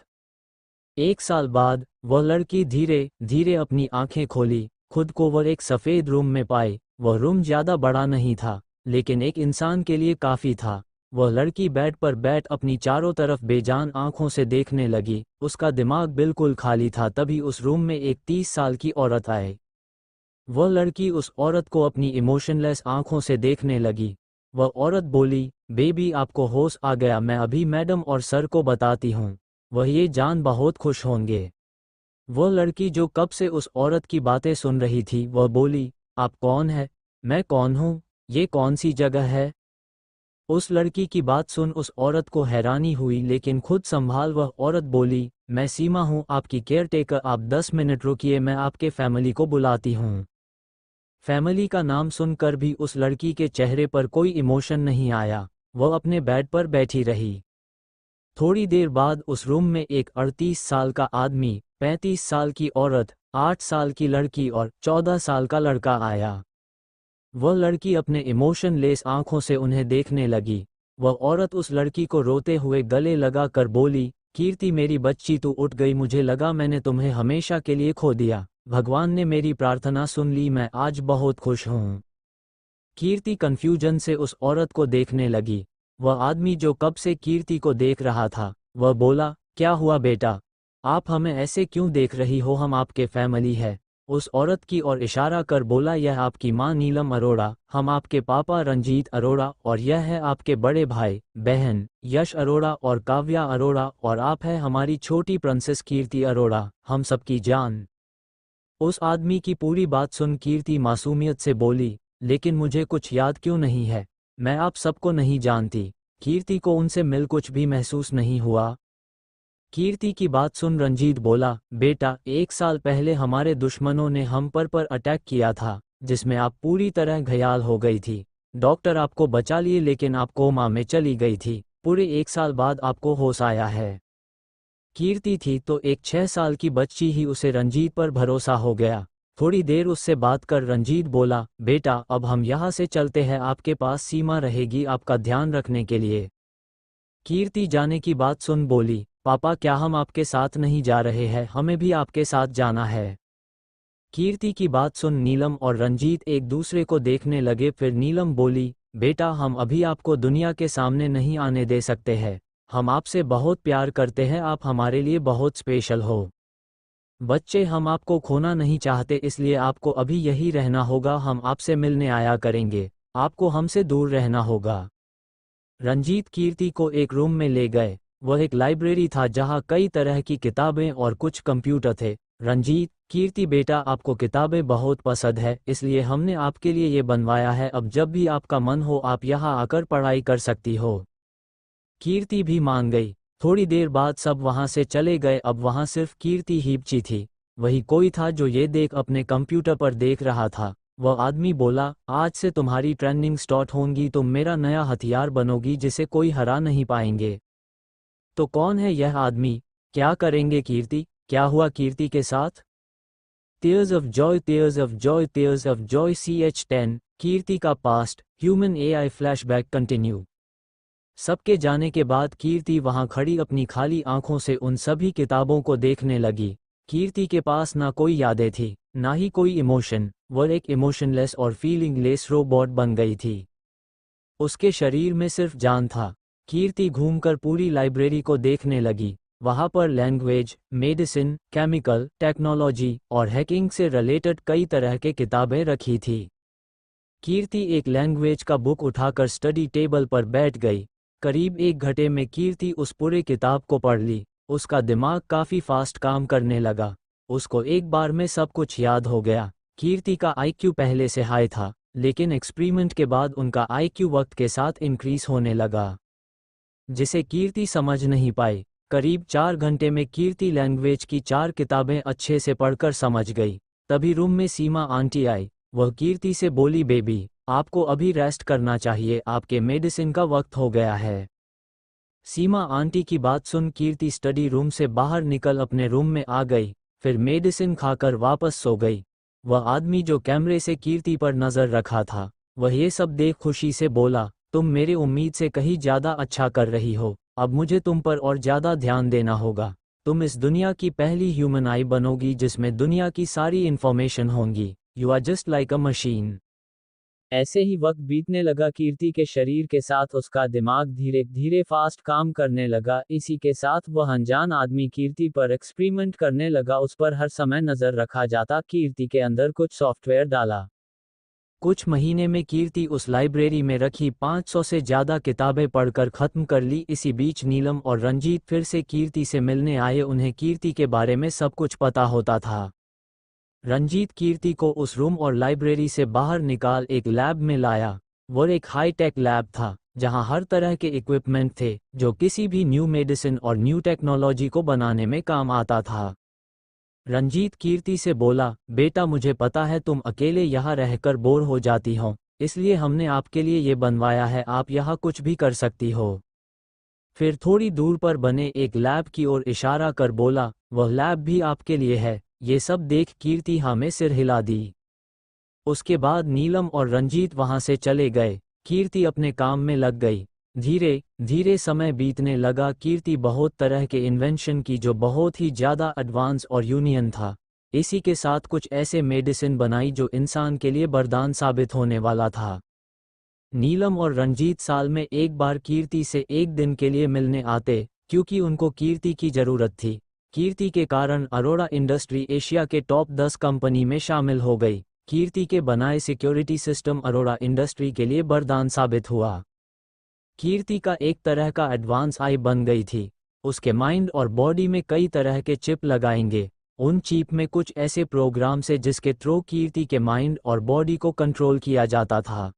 1 साल बाद वह लड़की धीरे धीरे अपनी आंखें खोली। खुद को वह एक सफ़ेद रूम में पाई। वह रूम ज्यादा बड़ा नहीं था, लेकिन एक इंसान के लिए काफ़ी था। वह लड़की बेड पर बैठ अपनी चारों तरफ बेजान आंखों से देखने लगी। उसका दिमाग बिल्कुल खाली था। तभी उस रूम में एक 30 साल की औरत आई। वह लड़की उस औरत को अपनी इमोशनलेस आंखों से देखने लगी। वह औरत बोली, बेबी, आपको होश आ गया, मैं अभी मैडम और सर को बताती हूँ, वह ये जान बहुत खुश होंगे। वह लड़की जो कब से उस औरत की बातें सुन रही थी, वह बोली, आप कौन है? मैं कौन हूँ? ये कौन सी जगह है? उस लड़की की बात सुन उस औरत को हैरानी हुई, लेकिन खुद संभाल वह औरत बोली, मैं सीमा हूँ, आपकी केयरटेकर, आप 10 मिनट रुकिए, मैं आपके फैमिली को बुलाती हूँ। फैमिली का नाम सुनकर भी उस लड़की के चेहरे पर कोई इमोशन नहीं आया। वह अपने बेड पर बैठी रही। थोड़ी देर बाद उस रूम में एक 38 साल का आदमी, 35 साल की औरत, 8 साल की लड़की और 14 साल का लड़का आया। वह लड़की अपने इमोशनलेस आंखों से उन्हें देखने लगी। वह औरत उस लड़की को रोते हुए गले लगा कर बोली, कीर्ति, मेरी बच्ची, तू उठ गई, मुझे लगा मैंने तुम्हें हमेशा के लिए खो दिया। भगवान ने मेरी प्रार्थना सुन ली, मैं आज बहुत खुश हूँ। कीर्ति कंफ्यूजन से उस औरत को देखने लगी। वह आदमी जो कब से कीर्ति को देख रहा था, वह बोला, क्या हुआ बेटा? आप हमें ऐसे क्यों देख रही हो? हम आपके फैमिली है। उस औरत की ओर इशारा कर बोला, यह आपकी मां नीलम अरोड़ा, हम आपके पापा रंजीत अरोड़ा, और यह है आपके बड़े भाई बहन यश अरोड़ा और काव्या अरोड़ा, और आप है हमारी छोटी प्रिंसेस कीर्ति अरोड़ा, हम सबकी जान। उस आदमी की पूरी बात सुन कीर्ति मासूमियत से बोली, लेकिन मुझे कुछ याद क्यों नहीं है? मैं आप सबको नहीं जानती। कीर्ति को उनसे मिल कुछ भी महसूस नहीं हुआ। कीर्ति की बात सुन रंजीत बोला, बेटा 1 साल पहले हमारे दुश्मनों ने हम पर अटैक किया था, जिसमें आप पूरी तरह घायल हो गई थी। डॉक्टर आपको बचा लिए लेकिन आप कोमा में चली गई थी। पूरे 1 साल बाद आपको होश आया है। कीर्ति थी तो एक 6 साल की बच्ची ही, उसे रंजीत पर भरोसा हो गया। थोड़ी देर उससे बात कर रंजीत बोला, बेटा अब हम यहाँ से चलते हैं, आपके पास सीमा रहेगी आपका ध्यान रखने के लिए। कीर्ति जाने की बात सुन बोली, पापा क्या हम आपके साथ नहीं जा रहे हैं, हमें भी आपके साथ जाना है। कीर्ति की बात सुन नीलम और रंजीत एक दूसरे को देखने लगे। फिर नीलम बोली, बेटा हम अभी आपको दुनिया के सामने नहीं आने दे सकते हैं। हम आपसे बहुत प्यार करते हैं, आप हमारे लिए बहुत स्पेशल हो। बच्चे हम आपको खोना नहीं चाहते, इसलिए आपको अभी यही रहना होगा। हम आपसे मिलने आया करेंगे, आपको हमसे दूर रहना होगा। रंजीत कीर्ति को एक रूम में ले गए। वह एक लाइब्रेरी था जहां कई तरह की किताबें और कुछ कंप्यूटर थे। रंजीत, कीर्ति बेटा आपको किताबें बहुत पसंद है, इसलिए हमने आपके लिए ये बनवाया है। अब जब भी आपका मन हो आप यहाँ आकर पढ़ाई कर सकती हो। कीर्ति भी मान गई। थोड़ी देर बाद सब वहां से चले गए। अब वहां सिर्फ कीर्ति ही बची थी। वही कोई था जो ये देख अपने कंप्यूटर पर देख रहा था। वह आदमी बोला, आज से तुम्हारी ट्रेनिंग स्टार्ट होगी, तुम मेरा नया हथियार बनोगी जिसे कोई हरा नहीं पाएंगे। तो कौन है यह आदमी? क्या करेंगे कीर्ति? क्या हुआ कीर्ति के साथ? Tears of Joy, tears of Joy, tears of Joy. CH10 कीर्ति का past human AI flashback continue. सबके जाने के बाद कीर्ति वहां खड़ी अपनी खाली आंखों से उन सभी किताबों को देखने लगी। कीर्ति के पास ना कोई यादें थी, ना ही कोई इमोशन। वह एक इमोशनलेस और फीलिंगलेस रोबोट बन गई थी। उसके शरीर में सिर्फ जान था। कीर्ति घूमकर पूरी लाइब्रेरी को देखने लगी। वहां पर लैंग्वेज, मेडिसिन, केमिकल, टेक्नोलॉजी और हैकिंग से रिलेटेड कई तरह के किताबें रखी थी। कीर्ति एक लैंग्वेज का बुक उठाकर स्टडी टेबल पर बैठ गई। करीब 1 घंटे में कीर्ति उस पूरे किताब को पढ़ ली। उसका दिमाग काफी फास्ट काम करने लगा। उसको एक बार में सब कुछ याद हो गया। कीर्ति का IQ पहले से हाई था, लेकिन एक्सपेरिमेंट के बाद उनका IQ वक्त के साथ इंक्रीज होने लगा, जिसे कीर्ति समझ नहीं पाई। करीब 4 घंटे में कीर्ति लैंग्वेज की 4 किताबें अच्छे से पढ़कर समझ गई। तभी रूम में सीमा आंटी आई। वह कीर्ति से बोली, बेबी आपको अभी रेस्ट करना चाहिए, आपके मेडिसिन का वक्त हो गया है। सीमा आंटी की बात सुन कीर्ति स्टडी रूम से बाहर निकल अपने रूम में आ गई। फिर मेडिसिन खाकर वापस सो गई। वह आदमी जो कैमरे से कीर्ति पर नजर रखा था, वह ये सब देख खुशी से बोला, तुम मेरे उम्मीद से कहीं ज्यादा अच्छा कर रही हो। अब मुझे तुम पर और ज्यादा ध्यान देना होगा। तुम इस दुनिया की पहली ह्यूमन आई बनोगी जिसमें दुनिया की सारी इंफॉर्मेशन होंगी। You are just like a machine. ऐसे ही वक्त बीतने लगा। कीर्ति के शरीर के साथ उसका दिमाग धीरे धीरे फास्ट काम करने लगा। इसी के साथ वह अनजान आदमी कीर्ति पर एक्सपेरिमेंट करने लगा। उस पर हर समय नजर रखा जाता। कीर्ति के अंदर कुछ सॉफ्टवेयर डाला। कुछ महीने में कीर्ति उस लाइब्रेरी में रखी 500 से ज्यादा किताबें पढ़कर खत्म कर ली। इसी बीच नीलम और रंजीत फिर से कीर्ति से मिलने आए। उन्हें कीर्ति के बारे में सब कुछ पता होता था। रंजीत कीर्ति को उस रूम और लाइब्रेरी से बाहर निकाल एक लैब में लाया। वो एक हाई-टेक लैब था, जहां हर तरह के इक्विपमेंट थे जो किसी भी न्यू मेडिसिन और न्यू टेक्नोलॉजी को बनाने में काम आता था। रंजीत कीर्ति से बोला, बेटा मुझे पता है तुम अकेले यहाँ रहकर बोर हो जाती हो, इसलिए हमने आपके लिए ये बनवाया है, आप यहाँ कुछ भी कर सकती हो। फिर थोड़ी दूर पर बने एक लैब की ओर इशारा कर बोला, वह लैब भी आपके लिए है। ये सब देख कीर्ति हाँ में सिर हिला दी। उसके बाद नीलम और रंजीत वहां से चले गए। कीर्ति अपने काम में लग गई। धीरे धीरे समय बीतने लगा। कीर्ति बहुत तरह के इन्वेंशन की जो बहुत ही ज़्यादा एडवांस और यूनियन था। इसी के साथ कुछ ऐसे मेडिसिन बनाई जो इंसान के लिए वरदान साबित होने वाला था। नीलम और रंजीत साल में एक बार कीर्ति से एक दिन के लिए मिलने आते, क्योंकि उनको कीर्ति की ज़रूरत थी। कीर्ति के कारण अरोड़ा इंडस्ट्री एशिया के टॉप 10 कंपनी में शामिल हो गई। कीर्ति के बनाए सिक्योरिटी सिस्टम अरोड़ा इंडस्ट्री के लिए वरदान साबित हुआ। कीर्ति का एक तरह का एडवांस आई बन गई थी। उसके माइंड और बॉडी में कई तरह के चिप लगाएंगे। उन चिप में कुछ ऐसे प्रोग्राम से जिसके थ्रू कीर्ति के माइंड और बॉडी को कंट्रोल किया जाता था।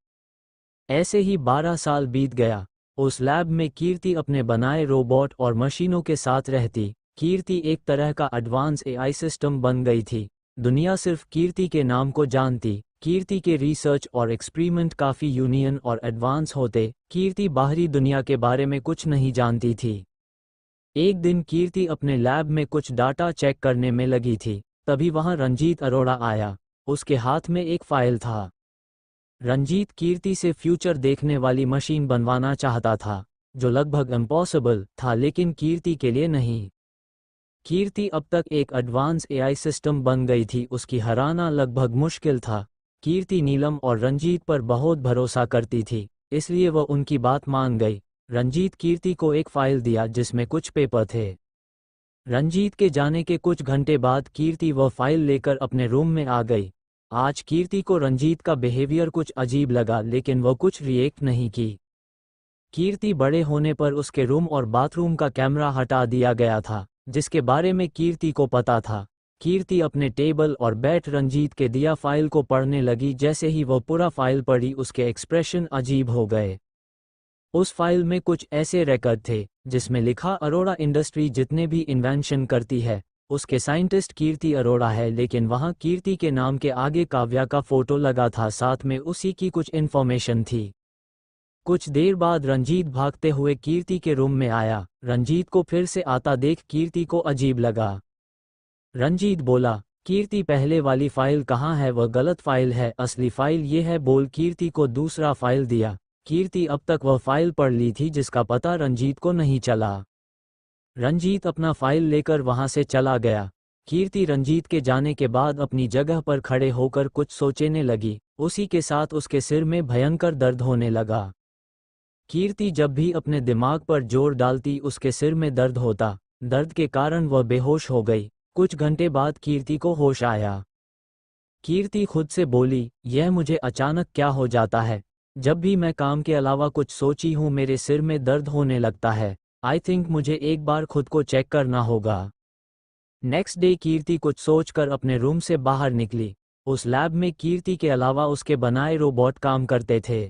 ऐसे ही 12 साल बीत गया। उस लैब में कीर्ति अपने बनाए रोबोट और मशीनों के साथ रहती। कीर्ति एक तरह का एडवांस एआई सिस्टम बन गई थी। दुनिया सिर्फ कीर्ति के नाम को जानती। कीर्ति के रिसर्च और एक्सपेरिमेंट काफ़ी यूनियन और एडवांस होते। कीर्ति बाहरी दुनिया के बारे में कुछ नहीं जानती थी। एक दिन कीर्ति अपने लैब में कुछ डाटा चेक करने में लगी थी, तभी वहां रंजीत अरोड़ा आया। उसके हाथ में एक फाइल था। रंजीत कीर्ति से फ्यूचर देखने वाली मशीन बनवाना चाहता था, जो लगभग इम्पॉसिबल था लेकिन कीर्ति के लिए नहीं। कीर्ति अब तक एक एडवांस एआई सिस्टम बन गई थी, उसकी हराना लगभग मुश्किल था। कीर्ति नीलम और रंजीत पर बहुत भरोसा करती थी, इसलिए वह उनकी बात मान गई। रंजीत कीर्ति को एक फाइल दिया जिसमें कुछ पेपर थे। रंजीत के जाने के कुछ घंटे बाद कीर्ति वह फाइल लेकर अपने रूम में आ गई। आज कीर्ति को रंजीत का बिहेवियर कुछ अजीब लगा, लेकिन वह कुछ रिएक्ट नहीं की। कीर्ति बड़े होने पर उसके रूम और बाथरूम का कैमरा हटा दिया गया था, जिसके बारे में कीर्ति को पता था। कीर्ति अपने टेबल और बैठ रंजीत के दिया फाइल को पढ़ने लगी। जैसे ही वह पूरा फाइल पढ़ी, उसके एक्सप्रेशन अजीब हो गए। उस फाइल में कुछ ऐसे रिकॉर्ड थे जिसमें लिखा अरोड़ा इंडस्ट्री जितने भी इन्वेंशन करती है उसके साइंटिस्ट कीर्ति अरोड़ा है, लेकिन वहां कीर्ति के नाम के आगे काव्या का फोटो लगा था, साथ में उसी की कुछ इन्फॉर्मेशन थी। कुछ देर बाद रंजीत भागते हुए कीर्ति के रूम में आया। रंजीत को फिर से आता देख कीर्ति को अजीब लगा। रंजीत बोला, कीर्ति पहले वाली फाइल कहाँ है? वह गलत फाइल है, असली फाइल ये है। बोल कीर्ति को दूसरा फाइल दिया। कीर्ति अब तक वह फाइल पढ़ ली थी जिसका पता रंजीत को नहीं चला। रंजीत अपना फाइल लेकर वहां से चला गया। कीर्ति रंजीत के जाने के बाद अपनी जगह पर खड़े होकर कुछ सोचने लगी। उसी के साथ उसके सिर में भयंकर दर्द होने लगा। कीर्ति जब भी अपने दिमाग पर जोर डालती उसके सिर में दर्द होता। दर्द के कारण वह बेहोश हो गई। कुछ घंटे बाद कीर्ति को होश आया। कीर्ति खुद से बोली, यह मुझे अचानक क्या हो जाता है? जब भी मैं काम के अलावा कुछ सोची हूँ मेरे सिर में दर्द होने लगता है। आई थिंक मुझे एक बार खुद को चेक करना होगा। नेक्स्ट डे कीर्ति कुछ सोचकर अपने रूम से बाहर निकली। उस लैब में कीर्ति के अलावा उसके बनाए रोबोट काम करते थे।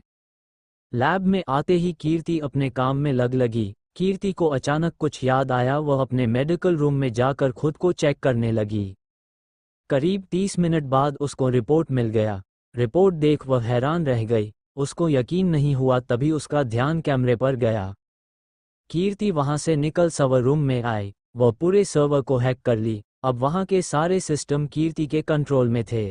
लैब में आते ही कीर्ति अपने काम में लगी। कीर्ति को अचानक कुछ याद आया। वह अपने मेडिकल रूम में जाकर खुद को चेक करने लगी। करीब 30 मिनट बाद उसको रिपोर्ट मिल गया। रिपोर्ट देख वह हैरान रह गई। उसको यकीन नहीं हुआ, तभी उसका ध्यान कैमरे पर गया। कीर्ति वहां से निकल सर्वर रूम में आई। वह पूरे सर्वर को हैक कर ली। अब वहां के सारे सिस्टम कीर्ति के कंट्रोल में थे।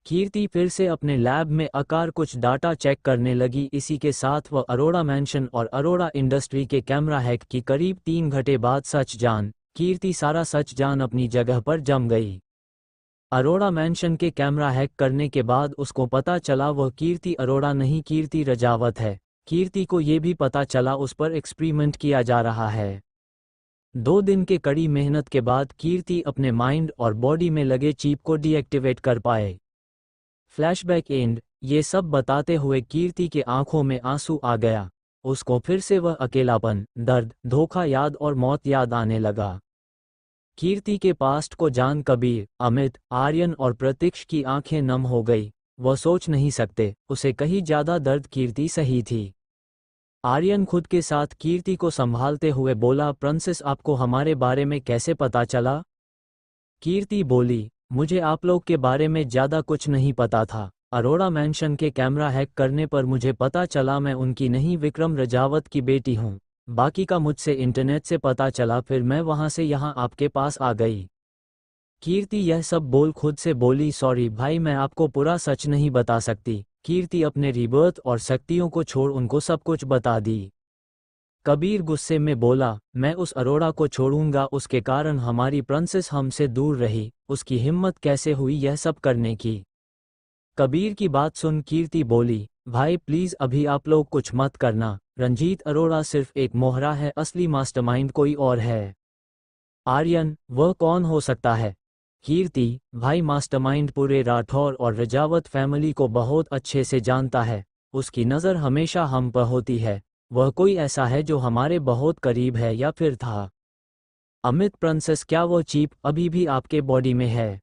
कीर्ति फिर से अपने लैब में आकर कुछ डाटा चेक करने लगी। इसी के साथ वह अरोड़ा मैंशन और अरोड़ा इंडस्ट्री के कैमरा हैक की। करीब 3 घंटे बाद सच जान कीर्ति सारा सच जान अपनी जगह पर जम गई। अरोड़ा मैंशन के कैमरा हैक करने के बाद उसको पता चला वह कीर्ति अरोड़ा नहीं, कीर्ति रजावत है। कीर्ति को ये भी पता चला उस पर एक्सपेरिमेंट किया जा रहा है। 2 दिन के कड़ी मेहनत के बाद कीर्ति अपने माइंड और बॉडी में लगे चिप को डीएक्टिवेट कर पाए। Flashback and. ये सब बताते हुए कीर्ति के आंखों में आंसू आ गया। उसको फिर से वह अकेलापन, दर्द, धोखा याद और मौत याद आने लगा। कीर्ति के पास्ट को जान कबीर, अमित, आर्यन और प्रतीक्ष की आंखें नम हो गई। वह सोच नहीं सकते, उसे कहीं ज्यादा दर्द कीर्ति सही थी। आर्यन खुद के साथ कीर्ति को संभालते हुए बोला, प्रिंसेस आपको हमारे बारे में कैसे पता चला? कीर्ति बोली, मुझे आप लोग के बारे में ज्यादा कुछ नहीं पता था। अरोड़ा मैंशन के कैमरा हैक करने पर मुझे पता चला मैं उनकी नहीं विक्रम रजावत की बेटी हूँ। बाकी का मुझसे इंटरनेट से पता चला, फिर मैं वहां से यहाँ आपके पास आ गई। कीर्ति यह सब बोल खुद से बोली, सॉरी भाई मैं आपको पूरा सच नहीं बता सकती। कीर्ति अपने रिबर्थ और शक्तियों को छोड़ उनको सब कुछ बता दी। कबीर गुस्से में बोला, मैं उस अरोड़ा को छोड़ूंगा, उसके कारण हमारी प्रिंसेस हमसे दूर रही। उसकी हिम्मत कैसे हुई यह सब करने की? कबीर की बात सुन कीर्ति बोली, भाई प्लीज अभी आप लोग कुछ मत करना। रंजीत अरोड़ा सिर्फ एक मोहरा है, असली मास्टरमाइंड कोई और है। आर्यन, वह कौन हो सकता है? कीर्ति, भाई मास्टरमाइंड पूरे राठौर और रजावत फैमिली को बहुत अच्छे से जानता है। उसकी नज़र हमेशा हम पर होती है। वह कोई ऐसा है जो हमारे बहुत करीब है या फिर था। अमित, प्रिंसेस क्या वो चिप अभी भी आपके बॉडी में है?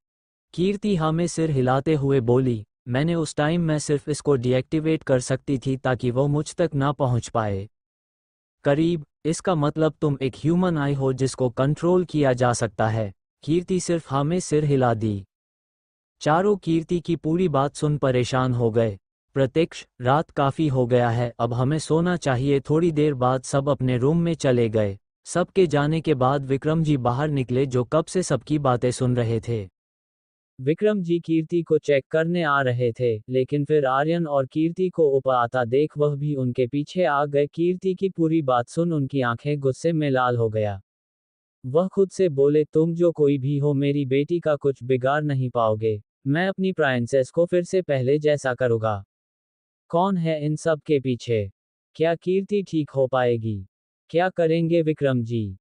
कीर्ति हाँ में सिर हिलाते हुए बोली, मैंने उस टाइम मैं सिर्फ इसको डीएक्टिवेट कर सकती थी ताकि वो मुझ तक ना पहुंच पाए। करीब, इसका मतलब तुम एक ह्यूमन आई हो जिसको कंट्रोल किया जा सकता है। कीर्ति सिर्फ हाँ में सिर हिला दी। चारों कीर्ति की पूरी बात सुन परेशान हो गए। प्रत्यक्ष, रात काफी हो गया है, अब हमें सोना चाहिए। थोड़ी देर बाद सब अपने रूम में चले गए। सबके जाने के बाद विक्रम जी बाहर निकले जो कब से सबकी बातें सुन रहे थे। विक्रम जी कीर्ति को चेक करने आ रहे थे, लेकिन फिर आर्यन और कीर्ति को ऊपर आता देख वह भी उनके पीछे आ गए। कीर्ति की पूरी बात सुन उनकी आंखें गुस्से में लाल हो गया। वह खुद से बोले, तुम जो कोई भी हो मेरी बेटी का कुछ बिगाड़ नहीं पाओगे। मैं अपनी प्राइंसेस को फिर से पहले जैसा करूँगा। कौन है इन सब के पीछे? क्या कीर्ति ठीक हो पाएगी? क्या करेंगे विक्रम जी?